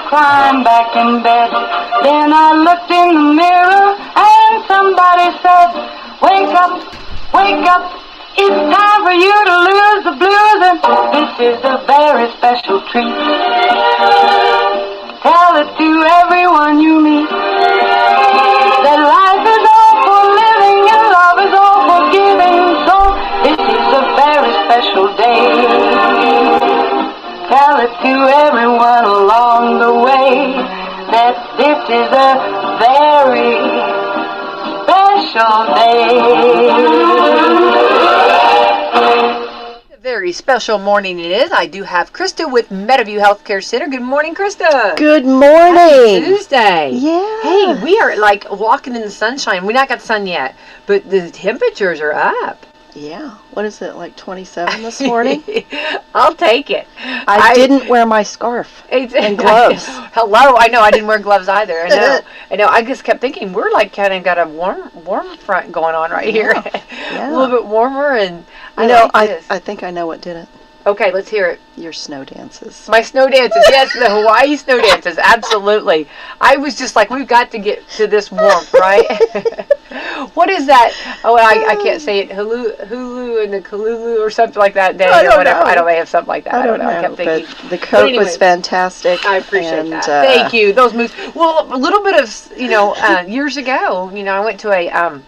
crying back in bed. Then I looked in the mirror and somebody said, wake up, wake up. It's time for you to lose the blues, and this is a very special treat. Tell it to everyone you meet, that life is all for living and love is all for giving. So this is a very special day. Tell it to everyone along the way, that this is a very special day. A very special morning it is. I do have Krista with Meadowview Healthcare Center. Good morning, Krista. Good morning. Happy Tuesday. Yeah. Hey, we are like walking in the sunshine. We not got sun yet, but the temperatures are up. Yeah. What is it, like 27 this morning? I'll take it. I didn't wear my scarf and gloves. Hello. I know. I didn't wear gloves either. I know. I know. I just kept thinking we're like kind of got a warm front going on right here. Yeah. A little bit warmer, and I think I know what did it. Okay, let's hear it. Your snow dances. My snow dances, yes, the Hawaii snow dances, absolutely. I was just like, we've got to get to this warmth, right? What is that? Oh, I can't say it. Hulu and the Kalulu or something like that. I don't know. I don't know. They have something like that. I don't know. I kept thinking. But the coat was fantastic. I appreciate that. Thank you. Those moves. Well, a little bit of, years ago, I went to a,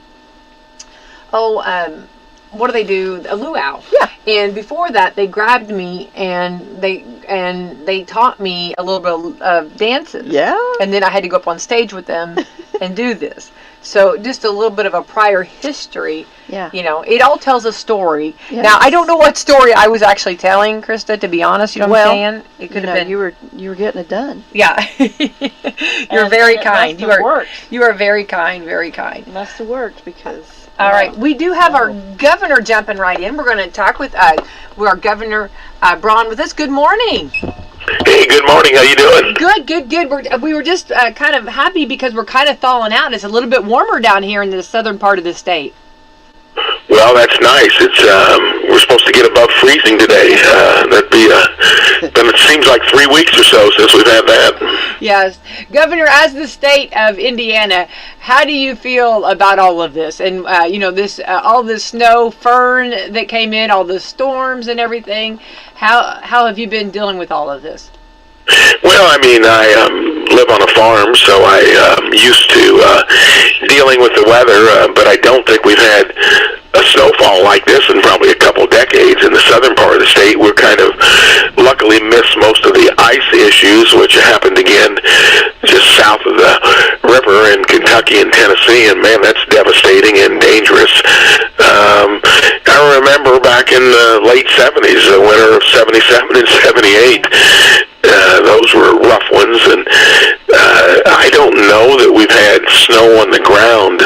what do they do? A luau. Yeah. And before that, they grabbed me and they taught me a little bit of dances. Yeah. And then I had to go up on stage with them and do this. So just a little bit of a prior history. Yeah. It all tells a story. Yes. Now, I don't know what story I was actually telling, Krista, to be honest. You know what I'm saying? It could have been. You were getting it done. Yeah. You're very kind. You are very kind, very kind. It must have worked because. All right, we do have our governor jumping right in. We're going to talk with our Governor Braun with us. Good morning. Hey, good morning. How you doing? Good. We were just kind of happy because we're kind of thawing out. It's a little bit warmer down here in the southern part of the state. Well, that's nice. It's we're supposed to get above freezing today. That'd be then it seems like 3 weeks or so since we've had that. Yes, Governor, as the state of Indiana, how do you feel about all of this? And this all this snow, fern that came in, all the storms and everything. How have you been dealing with all of this? Well, I mean, I live on a farm, so I used to dealing with the weather, but I don't think we've had a snowfall like this in probably a couple decades. In the southern part of the state, we're kind of luckily missed most of the ice issues, which happened again just south of the river in Kentucky and Tennessee, and man, that's devastating and dangerous. I remember back in the late 70s, the winter of 77 and 78, those were rough ones, and I don't know that we've had snow on the ground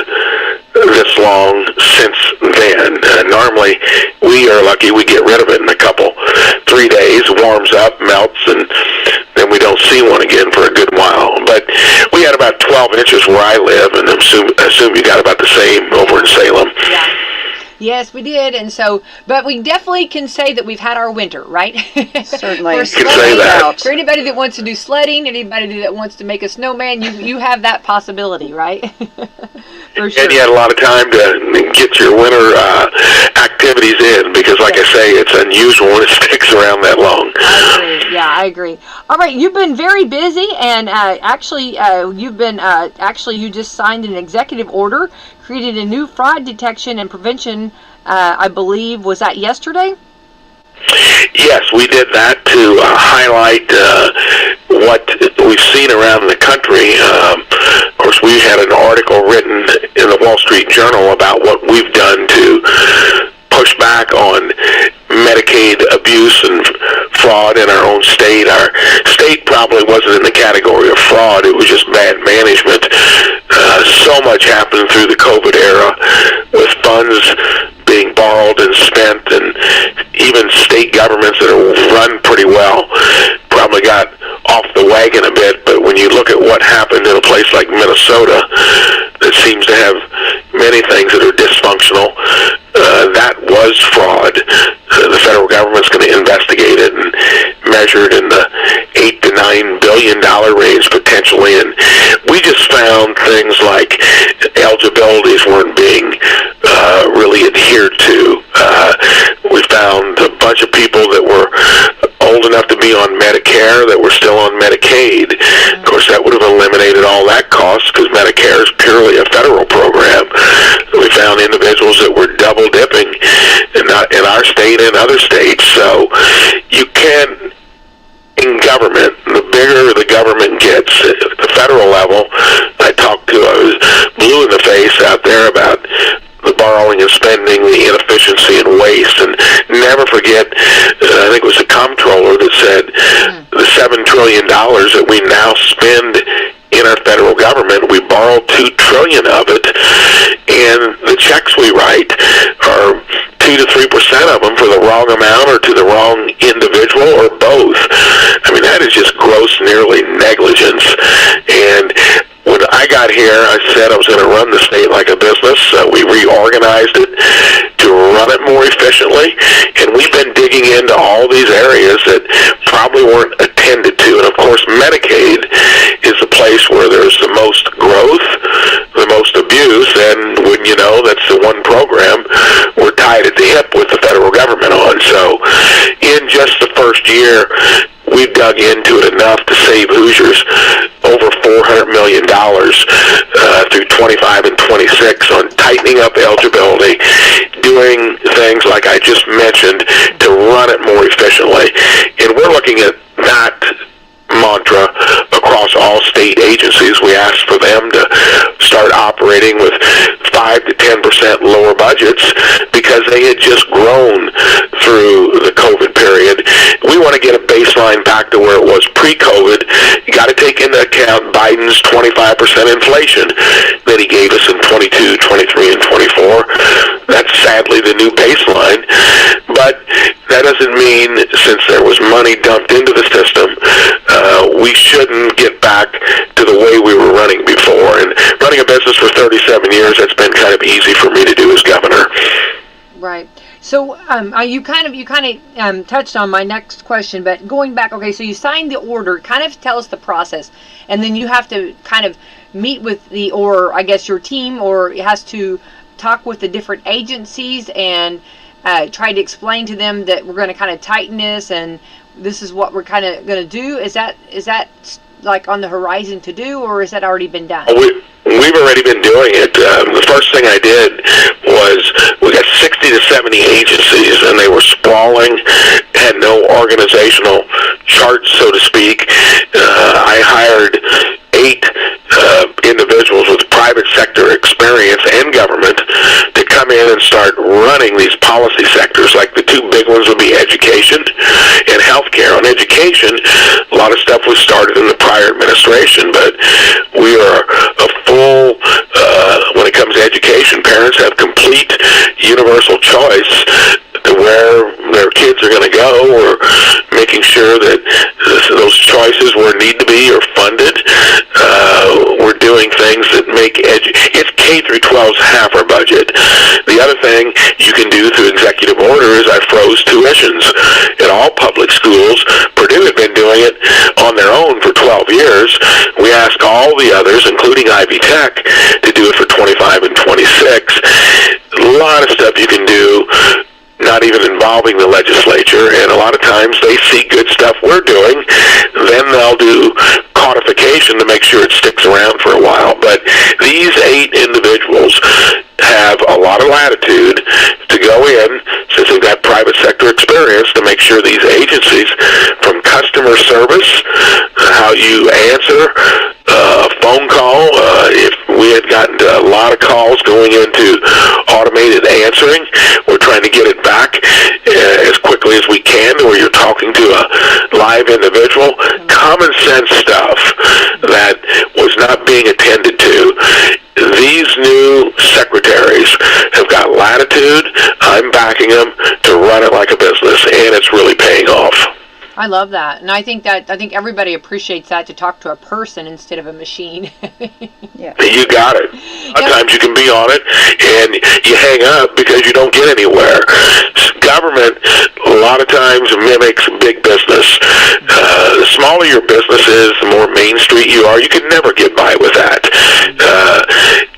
this long since then. Normally, we are lucky we get rid of it in 3 days, warms up, melts, and then we don't see one again for a good while. But we had about 12 inches where I live, and I assume you got about the same over in Salem. Yeah. Yes, we did, and so, but we definitely can say that we've had our winter, right? Certainly. Can say that. For anybody that wants to do sledding, anybody that wants to make a snowman, you have that possibility, right? For sure. And you had a lot of time to get your winter activities in, because like I say, it's unusual when it sticks around that long. I agree. Yeah, I agree. All right, you've been very busy, and you just signed an executive order, created a new fraud detection and prevention, I believe, was that yesterday? Yes, we did that to highlight what we've seen around the country. Of course, we had an article written in the Wall Street Journal about what we've done to push back on Medicaid abuse and fraud in our own state. Our state probably wasn't in the category of fraud. It was just bad management. So much happened through the COVID era with funds being borrowed and spent, and even state governments that are run pretty well probably got off the wagon a bit. But when you look at what happened in a place like Minnesota that seems to have many things that are dysfunctional, that was fraud. The federal government's going to investigate it and measure it in the $8 to $9 billion range potentially, and we just found things like eligibilities weren't being really adhered to. We found a bunch of people that were old enough to be on Medicare that were still on Medicaid. Of course, that would have eliminated all that cost because Medicare is purely a federal program. We found individuals that were double dipping in our state and other states. So you can't, in government, the bigger the government gets at the federal level, I was blue in the face out there about the borrowing and spending, the inefficiency and waste, and never forget, I think it was the comptroller that said the $7 trillion that we now spend in our federal government, we borrow $2 trillion of it, and the checks we write are 2 to 3% of them for the wrong amount or to the wrong individual or both. I mean, that is just gross, nearly negligence. And when I got here, I said I was going to run the state like a business. We reorganized it to run it more efficiently, and we've been digging into all these areas that probably weren't attended to. And of course, Medicaid is the place where there's the most growth, the most abuse, and wouldn't you know, that's the one program we're tied at the hip with the federal government on. So in just the first year, we've dug into it enough to save Hoosiers over $400 million through 25 and 26 on tightening up eligibility, doing things like I just mentioned to run it more efficiently. And we're looking at that mantra across all state agencies. We asked for them to start operating with 5 to 10% lower budgets because they had just grown through the COVID period. We want to get a baseline back to where it was pre-COVID. You got to take into account Biden's 25% inflation that he gave us in 22, 23, and 24. That's sadly the new baseline. But that doesn't mean, since there was money dumped into the system, we shouldn't get back to the way we were running before. And running a business for 37 years, that's been kind of easy for me to do as governor. Right. So you kind of touched on my next question, but going back, okay, so you signed the order. Kind of tell us the process, and then you have to kind of meet with or I guess your team, or it has to talk with the different agencies and try to explain to them that we're going to kind of tighten this, and this is what we're kind of going to do. Is that like on the horizon to do, or has that already been done? We've already been doing it. The first thing I did was we got 60 to 70 agencies, and they were sprawling, had no organizational chart, so to speak. I hired 8 individuals with private sector experience and government to come in and start running these policy sectors. Like the 2 big ones would be education and healthcare. On education, a lot of stuff was started in the prior administration, but we are a full, when it comes to education, parents have complete universal choice to where their kids are going to go. We're making sure that those choices where need to be are funded. We're doing things that make it's K through 12's half our budget. The other thing you can do through executive order is I froze tuitions in all public schools. Purdue had been doing it on their own for 12 years. We asked all the others, including Ivy Tech, to do it for 25 and 26. A lot of stuff you can do, not even involving the legislature, and a lot of times they see good stuff we're doing, then they'll do codification to make sure it sticks around for a while. But these 8 individuals have a lot of latitude to go in, since they've got private sector experience, to make sure these agencies, from customer service, how you answer a phone call, if we had gotten a lot of calls going into automated answering, we're trying to get it back as quickly as we can to where you're talking to a live individual. Common sense stuff that was not being attended to. These new secretaries have got latitude. I'm backing them to run it like a business, and it's really paying off. I love that, and I think everybody appreciates that, to talk to a person instead of a machine. Yeah. You got it. Sometimes you can be on it and you hang up because you don't get anywhere. Government a lot of times mimics big business. The smaller your business is, the more Main Street you are. You can never get by with that.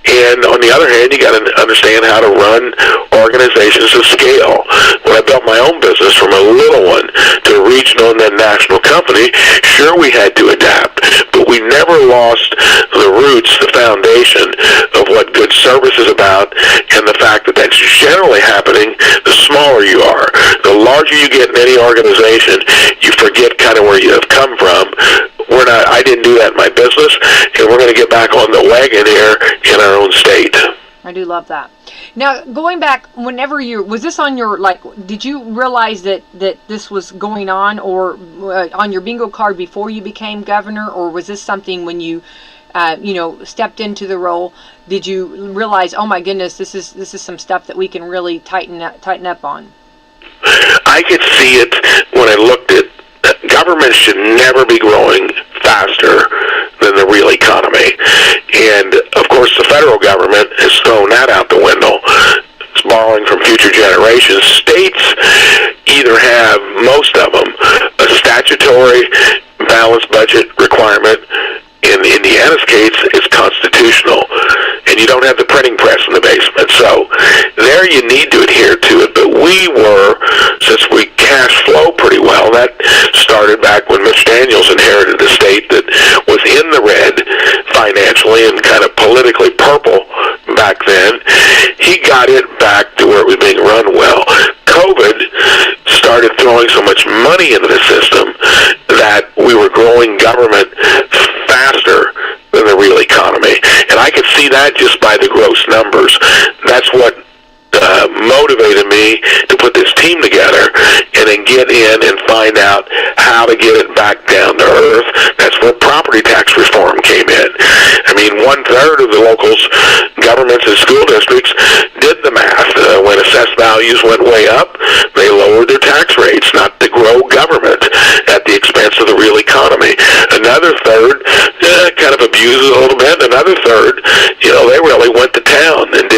And on the other hand, you got to understand how to run organizations of scale. When I built my own business from a little one to a regional and then national company, sure we had to adapt, but we never lost the roots, the foundation of what good service is about, and the fact that that's generally happening the smaller you are. The larger you get in any organization, you forget kind of where you have come from. I didn't do that in my business, and we're going to get back on the wagon here in our own state. I do love that. Now, going back, was this on your, did you realize that this was going on, or on your bingo card before you became governor, or was this something when you, stepped into the role? Did you realize, oh my goodness, this is some stuff that we can really tighten up on? I could see it when I looked at government should never be growing faster than the real economy. And, of course, the federal government has thrown that out the window. It's borrowing from future generations. States either have, most of them, a statutory balanced budget requirement. In Indiana's case, it's constitutional, and you don't have the printing press in the basement. So there you need to adhere to it. But we were, since we cash flow pretty well, that started back when Mitch Daniels inherited a state that was in the red financially and kind of politically purple back then. He got it back to where it was being run well. COVID started throwing so much money into the system that we were growing government faster than the real economy. And I could see that just by the gross numbers. That's what motivated me to put this team together and then get in and find out how to get it back down to earth. That's where property tax reform came in. I mean, 1/3 of the locals, governments and school districts did the math. When assessed values went way up, they lowered their tax rates, not to grow government at the expense of the real economy. Another third kind of abused it a little bit. Another third, they really went to town and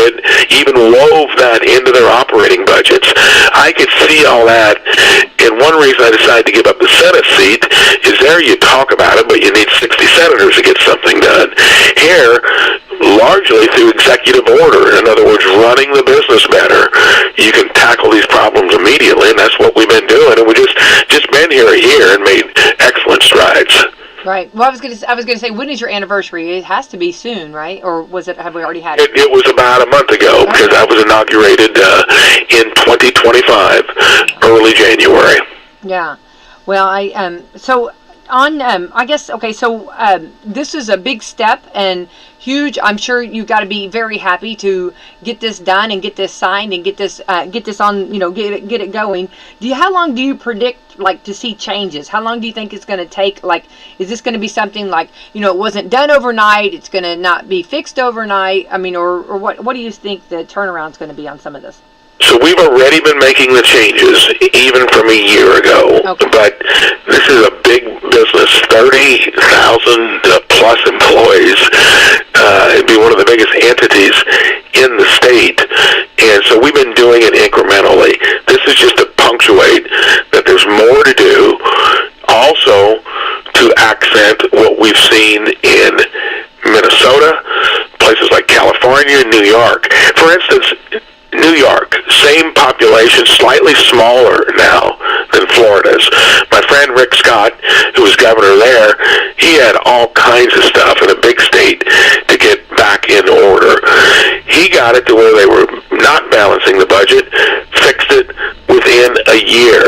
even wove that into their operating budgets. I could see all that, and one reason I decided to give up the Senate seat is there you talk about it, but you need 60 senators to get something done. Here, largely through executive order, in other words, running the business better, you can tackle these problems immediately, and that's what we've been doing, and we just been here a year and made excellent strides. Right. Well, I was gonna say, when is your anniversary? It has to be soon, right? Or have we already had it? It was about a month ago, because I was inaugurated in 2025, early January. Yeah. Well, this is a big step and huge. I'm sure you've got to be very happy to get this done and get this signed and get this on, get it going. How long do you predict to see changes? How long do you think it's going to take? Is this going to be something it wasn't done overnight? It's going to not be fixed overnight. I mean, or what do you think the turnaround's going to be on some of this? So we've already been making the changes, even from a year ago. Okay. But this is a big business, 30,000 plus employees. It'd be one of the biggest entities in the state. And so we've been doing it incrementally. This is just to punctuate that there's more to do. Also, to accent what we've seen in Minnesota, places like California, New York. For instance, New York, same population, slightly smaller now than Florida's. My friend Rick Scott, who was governor there, he had all kinds of stuff in a big state to get back in order. He got it to where they were not balancing the budget, fixed it within a year.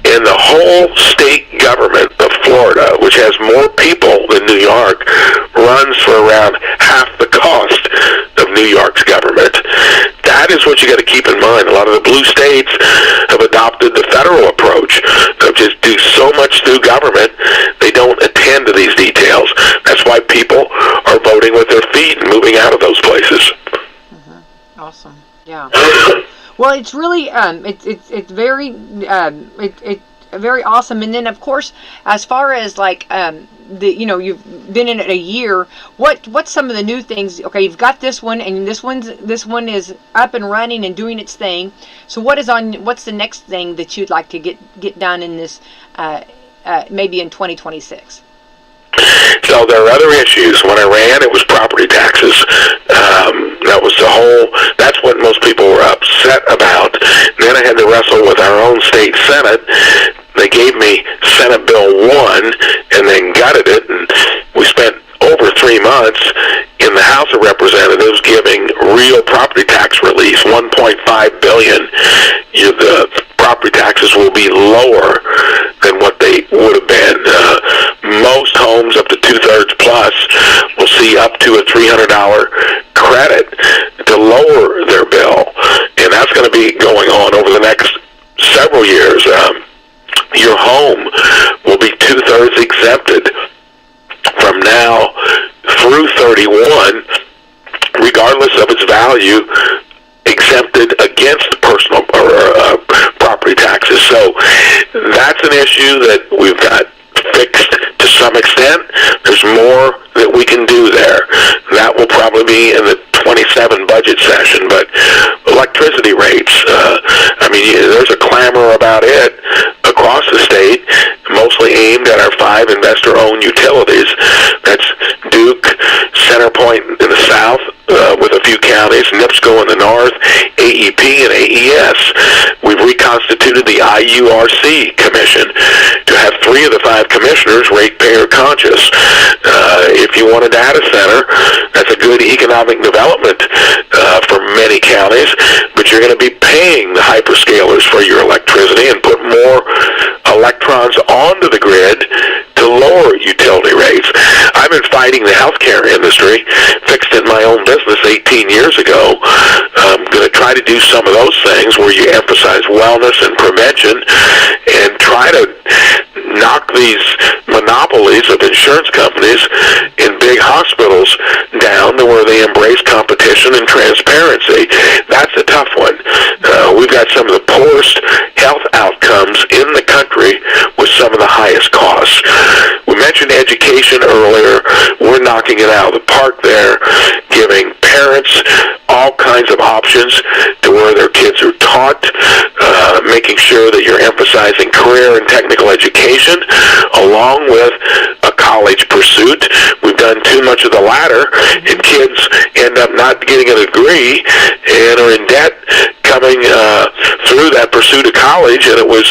And the whole state government of Florida, which has more people than New York, runs for around half the cost of New York's government. That is what you got to keep in mind. A lot of the blue states have adopted the federal approach of just do so much through government, they don't attend to these details. That's why people are voting with their feet and moving out of those places. Mm-hmm. Awesome. Yeah. Well, it's really it's very very awesome. And then, of course, as far as like you've been in it a year. What's some of the new things? Okay, you've got this one, and this one is up and running and doing its thing. So what's the next thing that you'd like to get done in this maybe in 2026? So there are other issues. When I ran, it was property taxes. That's what most people were upset about. Then I had to wrestle with our own state Senate. They gave me Senate Bill 1 and then gutted it, and we spent over 3 months in the House of Representatives giving real property tax relief, $1.5 billion. The property taxes will be lower than what they would have been. Most homes up to 2/3 plus will see up to a $300 credit to lower their bill, and that's going to be going on over the next several years. Your home will be 2/3 exempted from now through 31, regardless of its value, exempted against personal property taxes. So that's an issue that we've got fixed to some extent. There's more that we can do there. That will probably be in the 27 budget session. But electricity rates, there's a clamor about it across the state, mostly aimed at our 5 investor-owned utilities. That's Duke, Centerpoint in the south, with a few counties, NIPSCO in the north, AEP and AES. We've reconstituted the IURC Commission to have 3 of the 5 commissioners ratepayer conscious. If you want a data center, that's a good economic development for many counties, but you're going to be paying the hyperscalers for your electricity and put more electrons onto the grid to lower utility rates. I've been fighting the healthcare industry, fixed in my own business 18 years ago. I'm going to try to do some of those things where you emphasize wellness and prevention and try to knock these monopolies of insurance companies in big hospitals down to where they embrace competition and transparency. That's a tough one. We've got some of the poorest health outcomes in the country with some of the highest costs. We mentioned education earlier. We're knocking it out of the park there, giving parents all kinds of options to where their kids are taught, making sure that you're emphasizing career and technical education along with a college pursuit. We've done too much of the latter, and kids end up not getting a degree and are in debt coming through that pursuit of college, and it was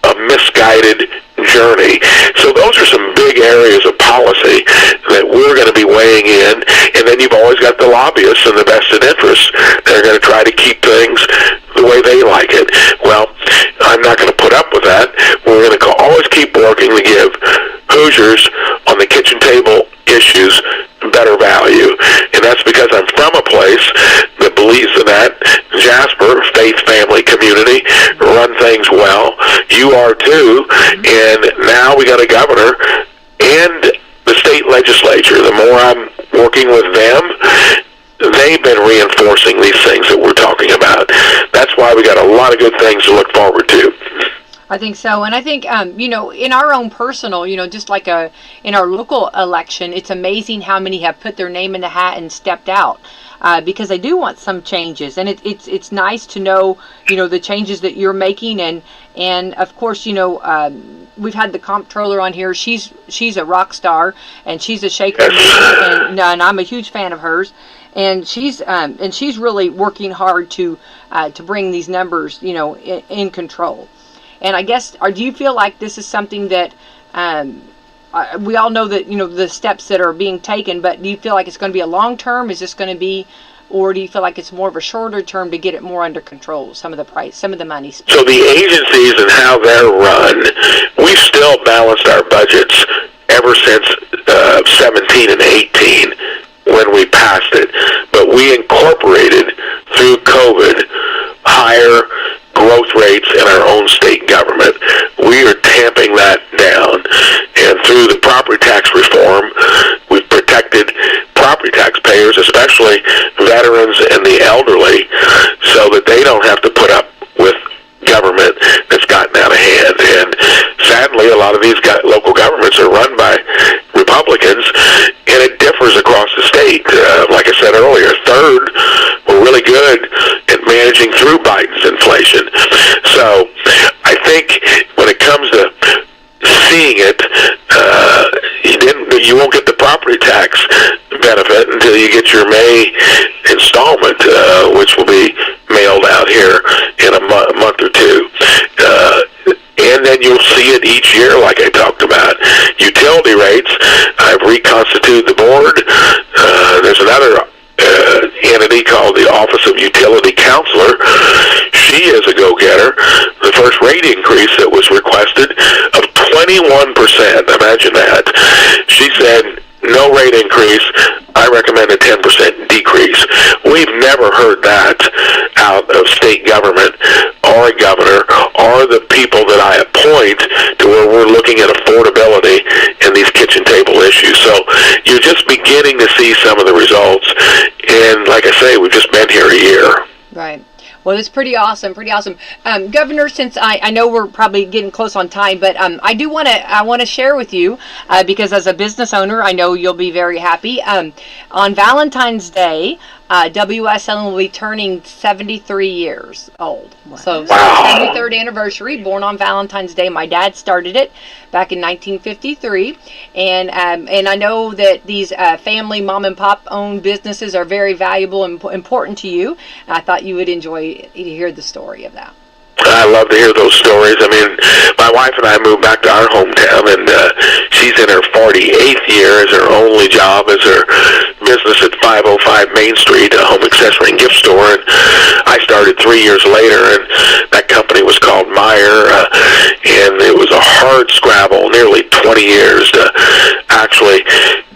a misguided journey. So those are some big areas of policy that we're going to be weighing in, and then you've always got the lobbyists and the vested interests that are going to try to keep things the way they like it. Well, I'm not going to put up with that. We're going to always keep working to give Hoosiers on the kitchen table issues better value, and that's because I'm from a place that believes in that. Jasper, faith, family, community, run things well. You are too, and now we got a governor and the state legislature. The more I'm working with them, they've been reinforcing these things that we're talking about. That's why we got a lot of good things to look forward to. I think so, and I think in our own personal, just like in our local election, it's amazing how many have put their name in the hat and stepped out because they do want some changes, and it's nice to know the changes that you're making, and of course we've had the comptroller on here. She's a rock star, and she's a shaker, and I'm a huge fan of hers. And she's really working hard to bring these numbers in control. And I guess, do you feel like this is something that we all know that the steps that are being taken, but do you feel like it's going to be a long term? Is this going to be, or do you feel like it's more of a shorter term to get it more under control? Some of the money spent. So the agencies and how they're run, we've still balanced our budgets ever since 17 and 18 when we passed it, but we incorporated through COVID higher growth rates in our own state government. We are tamping that down, and through the property tax reform, we've protected property taxpayers, especially veterans and the elderly, so that they don't have to put up with government that's gotten out of hand. And you get your May installment, which will be mailed out here in a month or two. And then you'll see it each year, like I talked about. Utility rates, I've reconstituted the board. There's another entity called the Office of Utility Counselor. She is a go-getter. The first rate increase that was requested of 21%, imagine that. She said, no rate increase, I recommend a 10% decrease. We've never heard that out of state government or a governor or the people that I appoint to where we're looking at affordability and these kitchen table issues. So you're just beginning to see some of the results. And like I say, we've just been here a year. Right. Well, it's pretty awesome, pretty awesome. Governor, since I know we're probably getting close on time, but I want to share with you, because as a business owner, I know you'll be very happy. On Valentine's Day, Wslm will be turning 73 years old. Wow. So 73rd anniversary, born on Valentine's Day. My dad started it back in 1953, and I know that these family mom and pop owned businesses are very valuable and important to you. I thought you would enjoy to hear the story of that. I love to hear those stories. I mean, my wife and I moved back to our hometown, and she's in her 48th year as her only job as her business at 505 Main Street, a home accessory and gift store. And I started 3 years later, and that company was called Meyer, and it was a hard scrabble, nearly 20 years to actually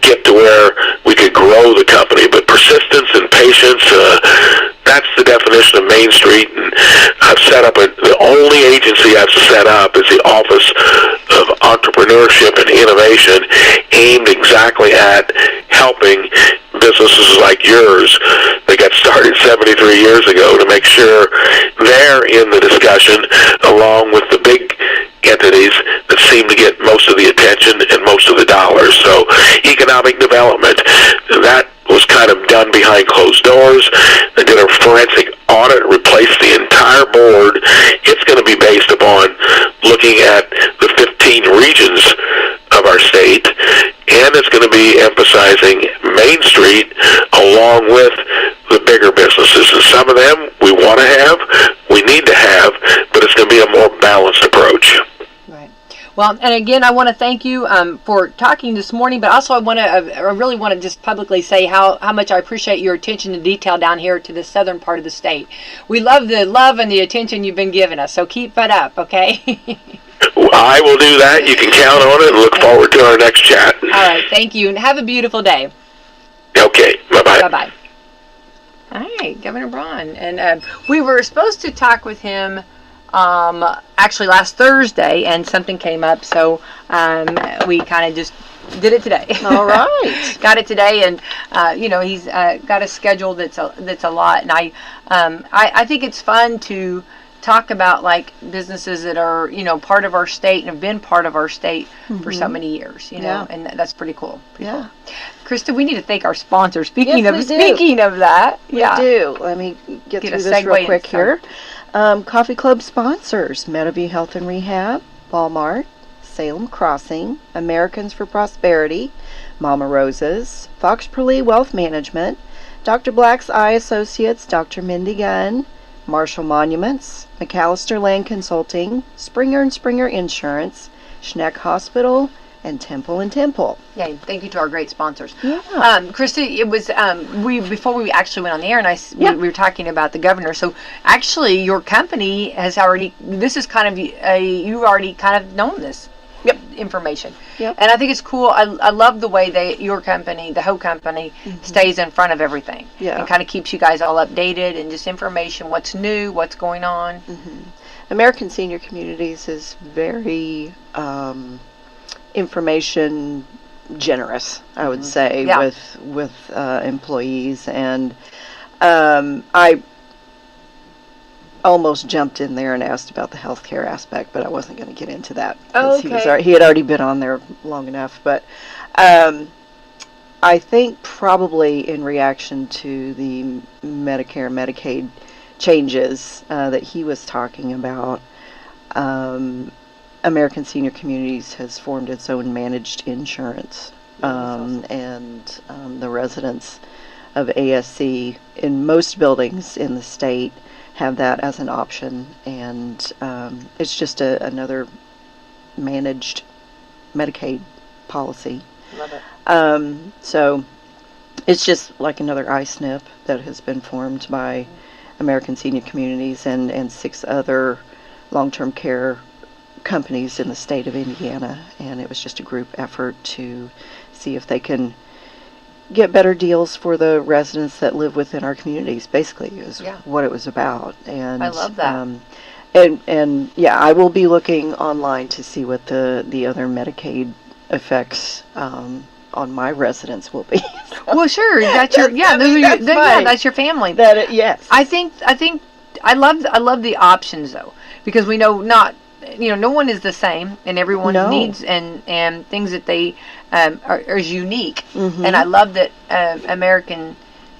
get to where we could grow the company. But persistence and patience, that's the definition of Main Street. And I've set up the only agency I've set up is the Office of Entrepreneurship and Innovation, aimed exactly at helping businesses like yours that got started 73 years ago to make sure they're in the discussion along with the big entities that seem to get most of the attention and most of the dollars. So economic development, that was kind of done behind closed doors. They did a forensic audit, replaced the entire board. It's going to be based upon looking at the 15 regions of our state, and it's going to be emphasizing Main Street along with the bigger businesses. And some of them we want to have, we need to have, but it's going to be a more balanced approach. Well, and again, I want to thank you for talking this morning, but also I really want to just publicly say how much I appreciate your attention to detail down here to the southern part of the state. We love the love and the attention you've been giving us, so keep it up, okay? I will do that. You can count on it, and look forward to our next chat. All right, thank you, and have a beautiful day. Okay, bye-bye. Bye-bye. All right, Governor Braun, and we were supposed to talk with him actually last Thursday, and something came up, so we kind of just did it today. All right. Got it today, and he's got a schedule that's a lot, and I think it's fun to talk about like businesses that are part of our state and have been part of our state for so many years, and that's pretty cool. Cool. Krista, we need to thank our sponsors. Speaking of that, we do. Let me get through this real quick here. Coffee Club sponsors: Meadowview Health and Rehab, Walmart, Salem Crossing, Americans for Prosperity, Mama Rosa's, Fox Perlee Wealth Management, Dr. Black's Eye Associates, Dr. Mindy Gunn, Marshall Monuments, McAllister Land Consulting, Springer and Springer Insurance, Schneck Hospital, and Temple and Temple. Yeah, thank you to our great sponsors. Yeah. Krista, it was before we actually went on the air, and we were talking about the governor. So actually, your company has already. This is kind of you've already kind of known this. Information. Yep. And I think it's cool. I love the way your company, the whole company, stays in front of everything. Yeah. And kind of keeps you guys all updated and just information, what's new, what's going on. American Senior Communities is very information generous, I would say, with employees, and I almost jumped in there and asked about the healthcare aspect, but I wasn't going to get into that. Okay. He had already been on there long enough, but I think probably in reaction to the Medicare and Medicaid changes that he was talking about, American Senior Communities has formed its own managed insurance, and the residents of ASC in most buildings in the state have that as an option, and it's just another managed Medicaid policy. Love it. So it's just like another ISNP that has been formed by American Senior Communities and 6 other long-term care companies in the state of Indiana, and it was just a group effort to see if they can get better deals for the residents that live within our communities. Basically, is what it was about. And I love that. And yeah, I will be looking online to see what the other Medicaid effects on my residents will be. Well, sure, that's your that's your family. Yes. I think I love the options though, because we know no one is the same, and everyone's needs and things that they are unique. Mm-hmm. And I love that American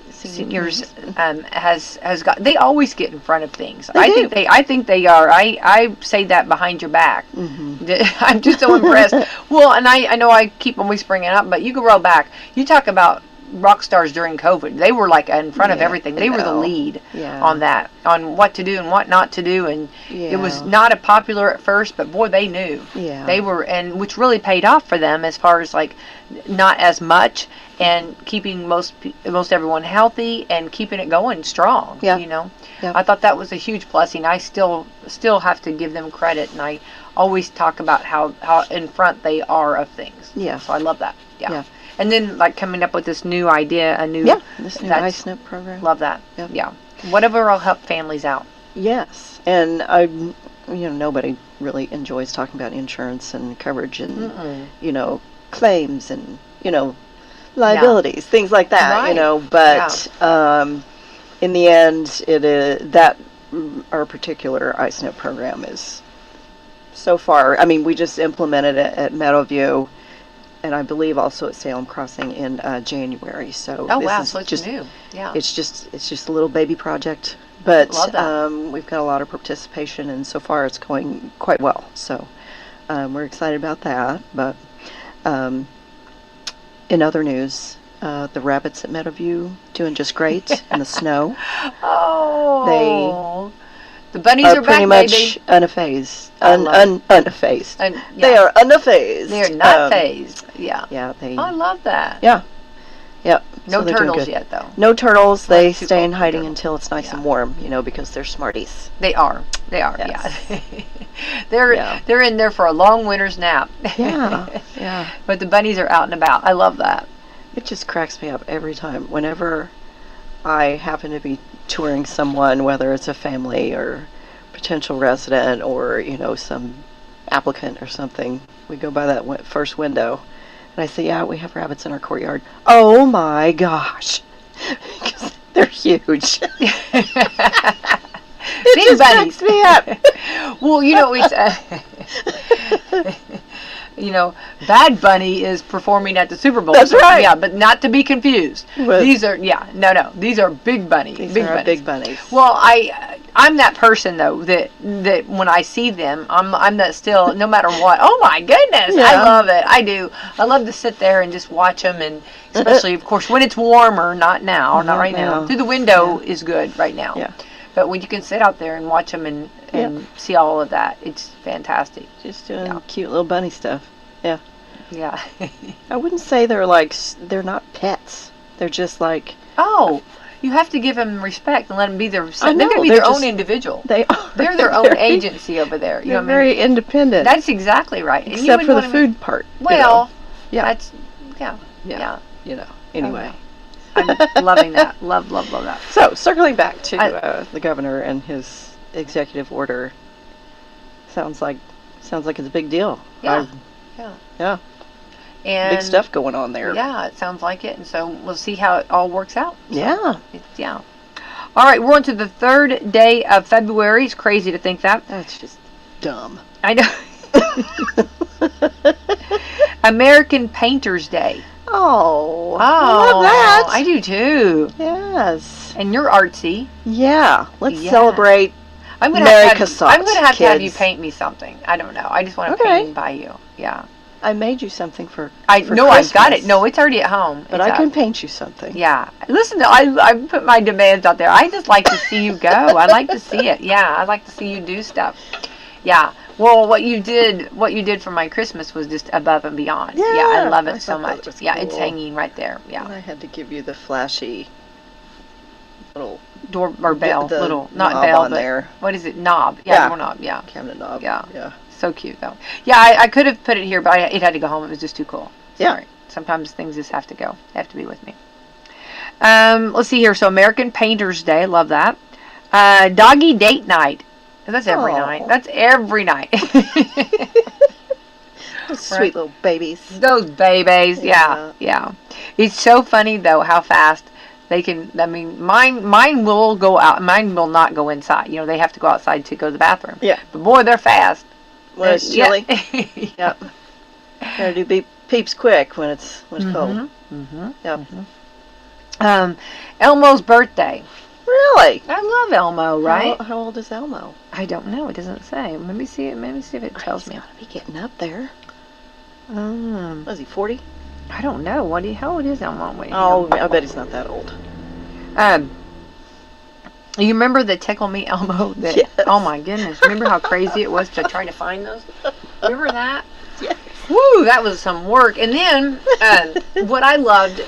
Seniors has got. They always get in front of things. I think they are. I say that behind your back. Mm-hmm. I'm just so impressed. Well, and I know I keep always bringing it up, but you can roll back. You talk about rock stars during COVID. They were like in front of everything. They were the lead on that, on what to do and what not to do, and it was not a popular at first, but boy, they knew. Yeah. They were, and which really paid off for them as far as like not as much, and keeping most everyone healthy and keeping it going strong. Yeah. Yeah. I thought that was a huge blessing. I still have to give them credit, and I always talk about how in front they are of things. Yeah. So I love that. Yeah. And then, like, coming up with this new idea, this new ISNP program. Love that. Yep. Yeah. Whatever will help families out. Yes, and nobody really enjoys talking about insurance and coverage and claims and liabilities, things like that. Right. But in the end, it is that our particular ISNP program is so far. I mean, we just implemented it at Meadowview, and I believe also at Salem Crossing in January. So so it's just new. Yeah. It's just a little baby project, but Love that. We've got a lot of participation, and so far it's going quite well. So we're excited about that. But in other news, the rabbits at Meadowview doing just great in the snow. Oh. The bunnies are pretty back, much baby. unfazed. Unfazed. They are unfazed. They are not phased. Yeah. Yeah. I love that. Yeah. Yep. No So they're doing turtles good. yet, though. No turtles. Not They too stay cold in for hiding turtles. until it's nice and warm, because they're smarties. They are. Yes. Yeah. They're in there for a long winter's nap. Yeah. Yeah. But the bunnies are out and about. I love that. It just cracks me up every time. Whenever I happen to be touring someone, whether it's a family or potential resident or, some applicant or something, we go by that first window and I say, yeah, we have rabbits in our courtyard. Oh my gosh. Because they're huge. Big bunnies. Cracks me up. Well, it's Bad Bunny is performing at the Super Bowl. That's right. Yeah, but not to be confused. These are these are big bunnies. Big bunnies. Well, I'm that person though that when I see them, I'm that still, no matter what. Oh my goodness, Yeah. I love it. I do. I love to sit there and just watch them, and especially of course when it's warmer. Not now, not right now. No. Through the window is good right now. Yeah. But when you can sit out there and watch them and see all of that, it's fantastic. Just doing cute little bunny stuff. Yeah. Yeah. I wouldn't say they're not pets. They're just like... Oh, you have to give them respect and let them be their... I know, they're going to be their own individual. They are. They're their own agency over there. They're very independent. That's exactly right. And Except for the food part. Well, yeah. That's... Yeah. Anyway. I'm loving that. Love that. So, circling back to the governor and his executive order, sounds like it's a big deal. Yeah. Yeah. And big stuff going on there. Yeah, it sounds like it. And so we'll see how it all works out. So Yeah. All right, we're on to the 3rd day of February. It's crazy to think that. That's just dumb. I know. American Painters Day. Oh, I love that. I do too. Yes. And you're artsy. Yeah. Let's celebrate. I'm gonna Merry have Cassatt, I'm gonna have to have you kids. paint me something. I don't know. I just want to paint by you. Yeah. I made you something for I Christmas, got it. No, it's already at home. But I can paint you something. Yeah. Listen, I put my demands out there. I just like to see you go. I like to see it. Yeah, I like to see you do stuff. Yeah. Well, what you did for my Christmas was just above and beyond. Yeah, I love it so thought that much. was Yeah, cool. it's hanging right there. Yeah. And I had to give you the flashy little Door or bell, the little, not knob bell, on but there. what is it? Knob. Yeah, Yeah. doorknob. Yeah. Cabinet knob. Yeah. Yeah. So cute though. Yeah, I could have put it here, but it had to go home. It was just too cool. Sorry. Yeah. Sometimes things just have to go. They have to be with me. Let's see here. So American Painters Day. Love that. Doggy Date Night. That's every night. That's every night. Sweet little babies. Those babies. Yeah. It's so funny though how fast they can. I mean, mine will go out. Mine will not go inside. You know, they have to go outside to go to the bathroom. Yeah. But boy, they're fast. When it's chilly. Yeah. Yep. Gotta do peeps quick when it's cold. Yep. Elmo's birthday. Really? I love Elmo, right? How old is Elmo? I don't know. It doesn't say. Let me see it. Let me see if it tells me. He's gotta be getting up there. Um, Was he 40? I don't know. How old is Elmo? Wait, Oh, I bet he's not that old. You remember the Tickle Me Elmo? Yes. Oh my goodness! Remember how crazy it was to try to find those? Remember that? Yes. Woo! That was some work. And then what I loved,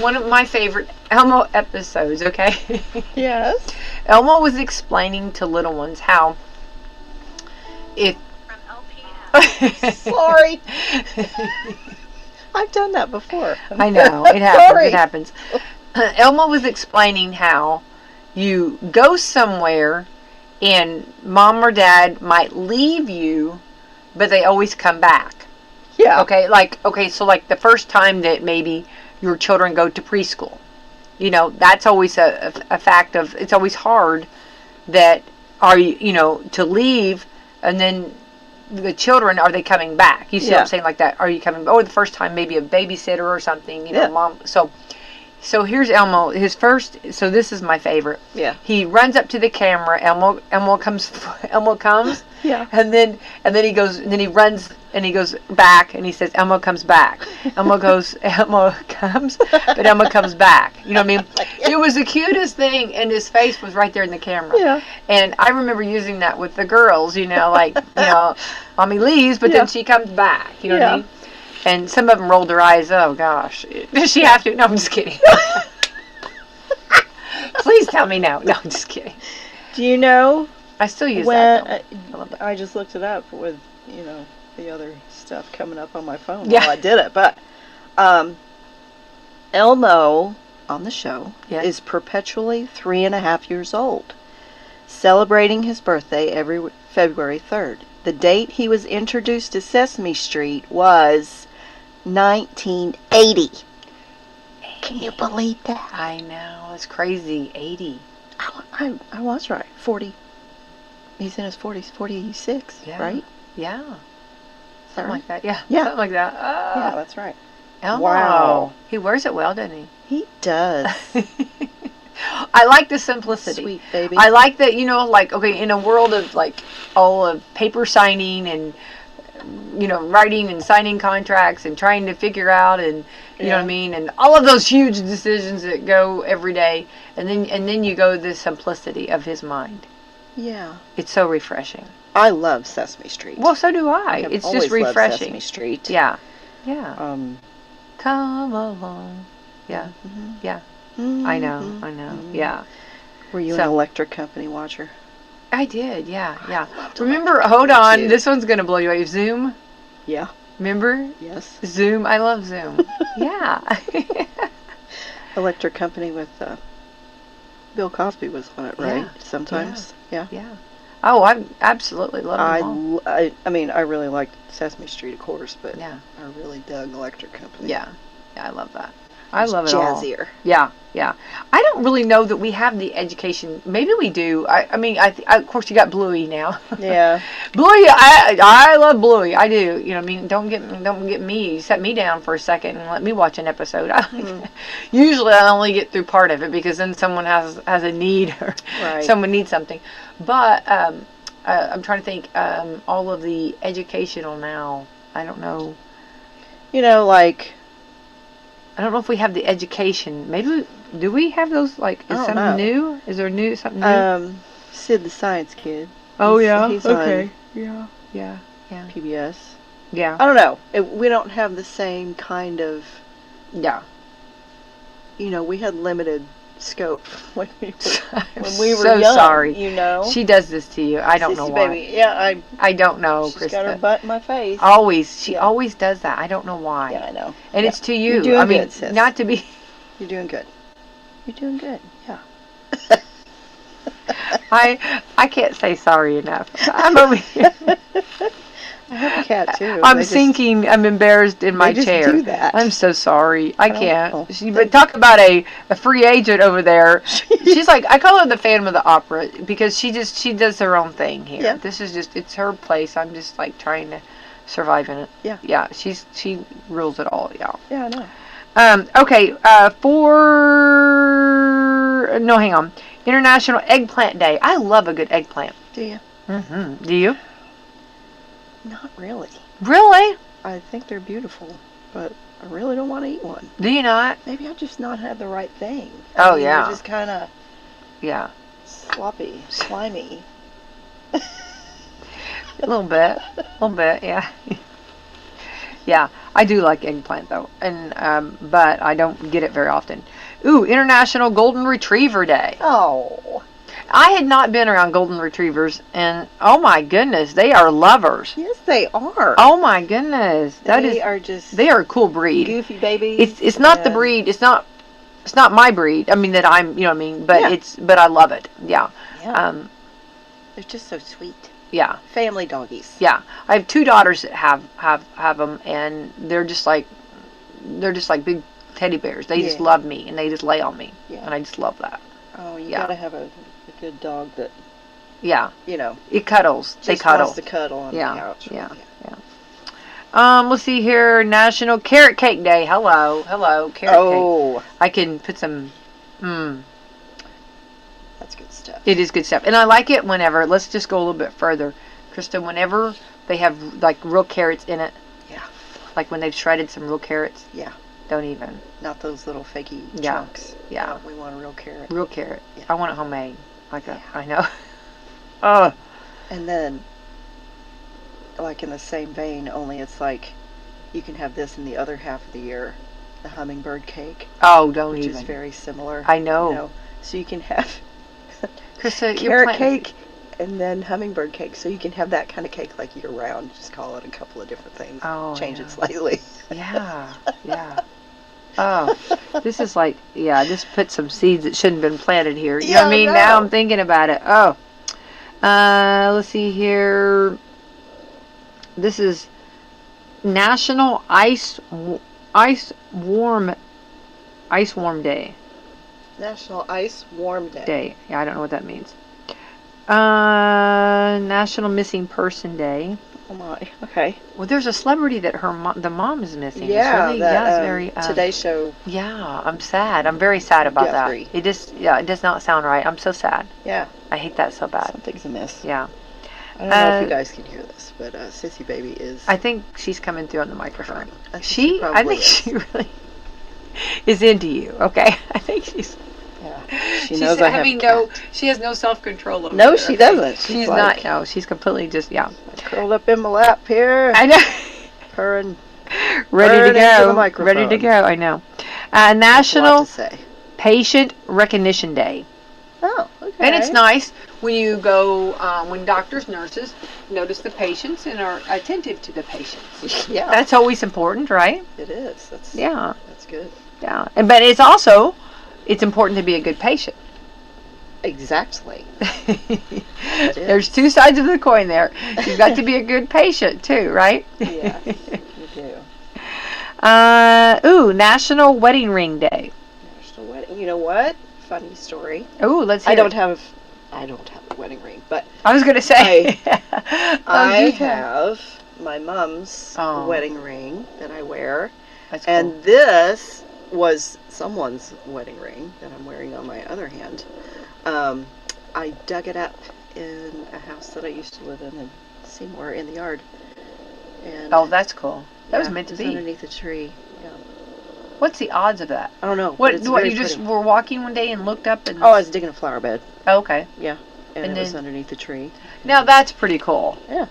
one of my favorite Elmo episodes. Okay. Yes. Elmo was explaining to little ones how if. Sorry. I've done that before. I know. It happens. Sorry. It happens. Elmo was explaining how you go somewhere and mom or dad might leave you, but they always come back. Yeah. So like the first time that maybe your children go to preschool, you know, that's always a fact of, it's always hard that to leave and then the children, are they coming back? You see what I'm saying, like that? Are you coming? Oh, the first time maybe a babysitter or something, you know, mom. So here's Elmo. His first. So this is my favorite. Yeah. He runs up to the camera. Elmo comes. Yeah. And then he goes. And then he runs and he goes back and he says, Elmo comes back. Elmo goes. Elmo comes, but Elmo comes back. You know what I mean? It was the cutest thing, and his face was right there in the camera. Yeah. And I remember using that with the girls. You know, like mommy leaves, but then she comes back. You know what I mean? And some of them rolled their eyes. Oh, gosh. Does she have to? No, I'm just kidding. Please tell me no. No, I'm just kidding. Do you know? I still use that. I just looked it up with, the other stuff coming up on my phone Yeah. while I did it. But Elmo on the show is perpetually 3.5 years old, celebrating his birthday every February 3rd. The date he was introduced to Sesame Street was 1980. Can you believe that? I know. It's crazy. 80. I was right. 40. He's in his 40s. 46, right? Yeah. Something right? like that. Yeah. Yeah. Something like that. Yeah, that's right. Elmo. Wow. He wears it well, doesn't he? He does. I like the simplicity. Sweet baby. I like that, in a world of all of paper signing and writing and signing contracts and trying to figure out and you know what I mean, and all of those huge decisions that go every day, and then you go the simplicity of his mind. Yeah. It's so refreshing. I love Sesame Street. Well, so do I. It's just refreshing. Loved Sesame Street. Yeah. Yeah. Come along. Yeah. Mm-hmm. Yeah. Mm-hmm. I know. Mm-hmm. Yeah. Were you an Electric Company watcher? I did. Yeah. Remember? Hold on. This one's gonna blow you away. Zoom. Yeah. Remember? Yes. Zoom. I love Zoom. Yeah. Electric Company with Bill Cosby was on it, right? Yeah. Sometimes. Yeah. Yeah. Oh, I absolutely love them all. I mean, I really liked Sesame Street, of course, but Yeah. I really dug Electric Company. Yeah. I love that. I love it all. Jazzier. Yeah. I don't really know that we have the education. Maybe we do. I mean, of course, you got Bluey now. Yeah. Bluey, I love Bluey. I do. You know, what I mean, don't get me. Set me down for a second and let me watch an episode. Usually, I only get through part of it because then someone has a need or someone needs something. But I'm trying to think. All of the educational now. I don't know. You know, like, I don't know if we have the education. Maybe do we have those? Like, is something new? Is there something new? Sid the Science Kid. Oh, He's okay. on Yeah. PBS. Yeah. I don't know. We don't have the same kind of. Yeah. You know, we had limited scope when we were so young. Sorry. You know. She does this to you. I don't know why. Baby. Yeah, I don't know, She's Krista. got her butt in my face. Always. She always does that. I don't know why. Yeah, I know. And it's to you. You're doing I mean, good, sis. not to be. You're doing good. You're doing good. Yeah. I can't say sorry enough. I'm over here. I have a cat too. I'm sinking. I'm embarrassed in my chair. They just do that. I'm so sorry. I can't. know. But talk about a free agent over there. She's like, I call her the Phantom of the Opera because she does her own thing here. Yeah. This is just, it's her place. I'm just like trying to survive in it. Yeah. Yeah. She rules it all. Yeah. Yeah, I know. Okay. Hang on. International Eggplant Day. I love a good eggplant. Do you? Mm-hmm. Do you? Not really. Really? I think they're beautiful, but I really don't want to eat one. Do you not? Maybe I've just not had the right thing. Oh, yeah. They're just kind of Yeah. sloppy, slimy. A little bit, yeah. Yeah, I do like eggplant though, and but I don't get it very often. Ooh, International Golden Retriever Day. Oh. I had not been around golden retrievers, and oh my goodness, they are lovers. Yes, they are. Oh my goodness, They are a cool breed. Goofy babies. It's not the breed. It's not my breed. I mean that I'm, you know what I mean. But Yeah. but I love it. Yeah. Yeah. They're just so sweet. Yeah. Family doggies. Yeah, I have two daughters that have them, and they're just like big teddy bears. They just love me, and they just lay on me, and I just love that. Oh, you gotta have a good dog that. Yeah. You know. It cuddles. They Just cuddle. wants to cuddle on the couch. Yeah. Let's see here. National Carrot Cake Day. Hello, carrot cake. I can put some. That's good stuff. It is good stuff, and I like it whenever. Let's just go a little bit further, Krista. Whenever they have like real carrots in it. Yeah. Like when they've shredded some real carrots. Yeah. Don't even. Not those little fakey Yeah. chunks. Yeah. No, we want a real carrot. Real carrot. Yeah. I want it homemade. I know. Oh. And then, like in the same vein, only it's like you can have this in the other half of the year, the hummingbird cake. Oh, don't which even. is very similar. I know. You know. So you can have Krista, carrot cake and then hummingbird cake. So you can have that kind of cake like year round. Just call it a couple of different things. Oh, Change it slightly. Yeah. Oh, this is like, this put some seeds that shouldn't have been planted here. You know what I mean? no. Now I'm thinking about it. Oh. Let's see here. This is National Ice Warm Day. National Ice Warm Day. Yeah, I don't know what that means. National Missing Person Day. Oh my. Okay. Well, there's a celebrity that the mom is missing. Yeah, it's really, that, it's very. Today Show. Yeah, I'm sad. I'm very sad about Guthrie. that. It does not sound right. I'm so sad. Yeah. I hate that so bad. Something's amiss. Yeah. I don't know if you guys can hear this, but Sissy Baby is. I think she's coming through on the microphone. I think She really is into you. Okay, I think she's. Yeah. She knows I have She has no self-control over No, she doesn't. She's like, not. No, she's completely just curled up in my lap here. I know. Purring. Ready to into the go. microphone. Ready to go. I know. National That's a lot to say. Patient Recognition Day. Oh, okay. And it's nice when you go, when doctors, nurses notice the patients and are attentive to the patients. Yeah. That's always important, right? It is. That's good. Yeah. But it's important to be a good patient. Exactly. There's two sides of the coin there. You've got to be a good patient too, right? Yeah, you do. National Wedding Ring Day. National Wedding. You know what? Funny story. Ooh, let's hear I don't it. have a wedding ring, but I was gonna say I have my mom's Oh. wedding ring that I wear, That's cool. and this was someone's wedding ring that I'm wearing on my other hand. I dug it up in a house that I used to live in Seymour in the yard, And Oh, that's cool. That was yeah, meant to it was be. underneath a tree. Yeah. What's the odds of that? I don't know. What? It's What? very You just pretty. were walking one day and looked up and. Oh, I was digging a flower bed. Oh, okay. Yeah. And And it was then- underneath the tree. Now that's pretty cool. Yeah.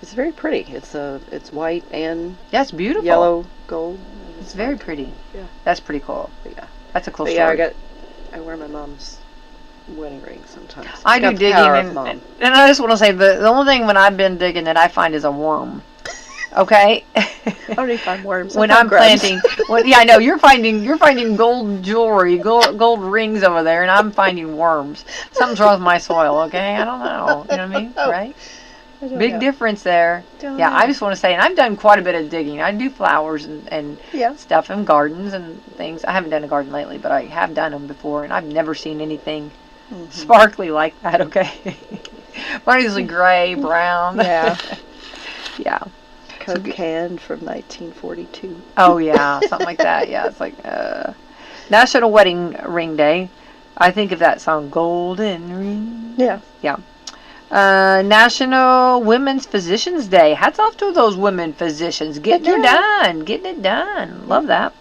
It's very pretty. It's white and That's beautiful. yellow, gold. It's very pretty. Yeah. That's pretty cool. But yeah. That's a cool But story. yeah, I wear my mom's wedding ring sometimes. I Got do the digging, power of and, Mom. and I just want to say the only thing when I've been digging that I find is a worm. Okay. I don't even find worms. When I find I'm grubs. planting, yeah, I know you're finding gold jewelry, gold rings over there, and I'm finding worms. Something's wrong with my soil. Okay, I don't know. You know what I mean, right? I don't Big know. difference there. Don't Yeah, know. I just want to say, and I've done quite a bit of digging. I do flowers and Yeah. stuff and gardens and things. I haven't done a garden lately, but I have done them before, and I've never seen anything Mhm. sparkly like that. Okay, mine is usually gray, brown. Yeah. Yeah. Coke can from 1942. Oh yeah, something like that. Yeah, it's like National Wedding Ring Day. I think of that song, Golden Ring. Yeah. National Women's Physicians Day. Hats off to those women physicians getting getting it done. Love that.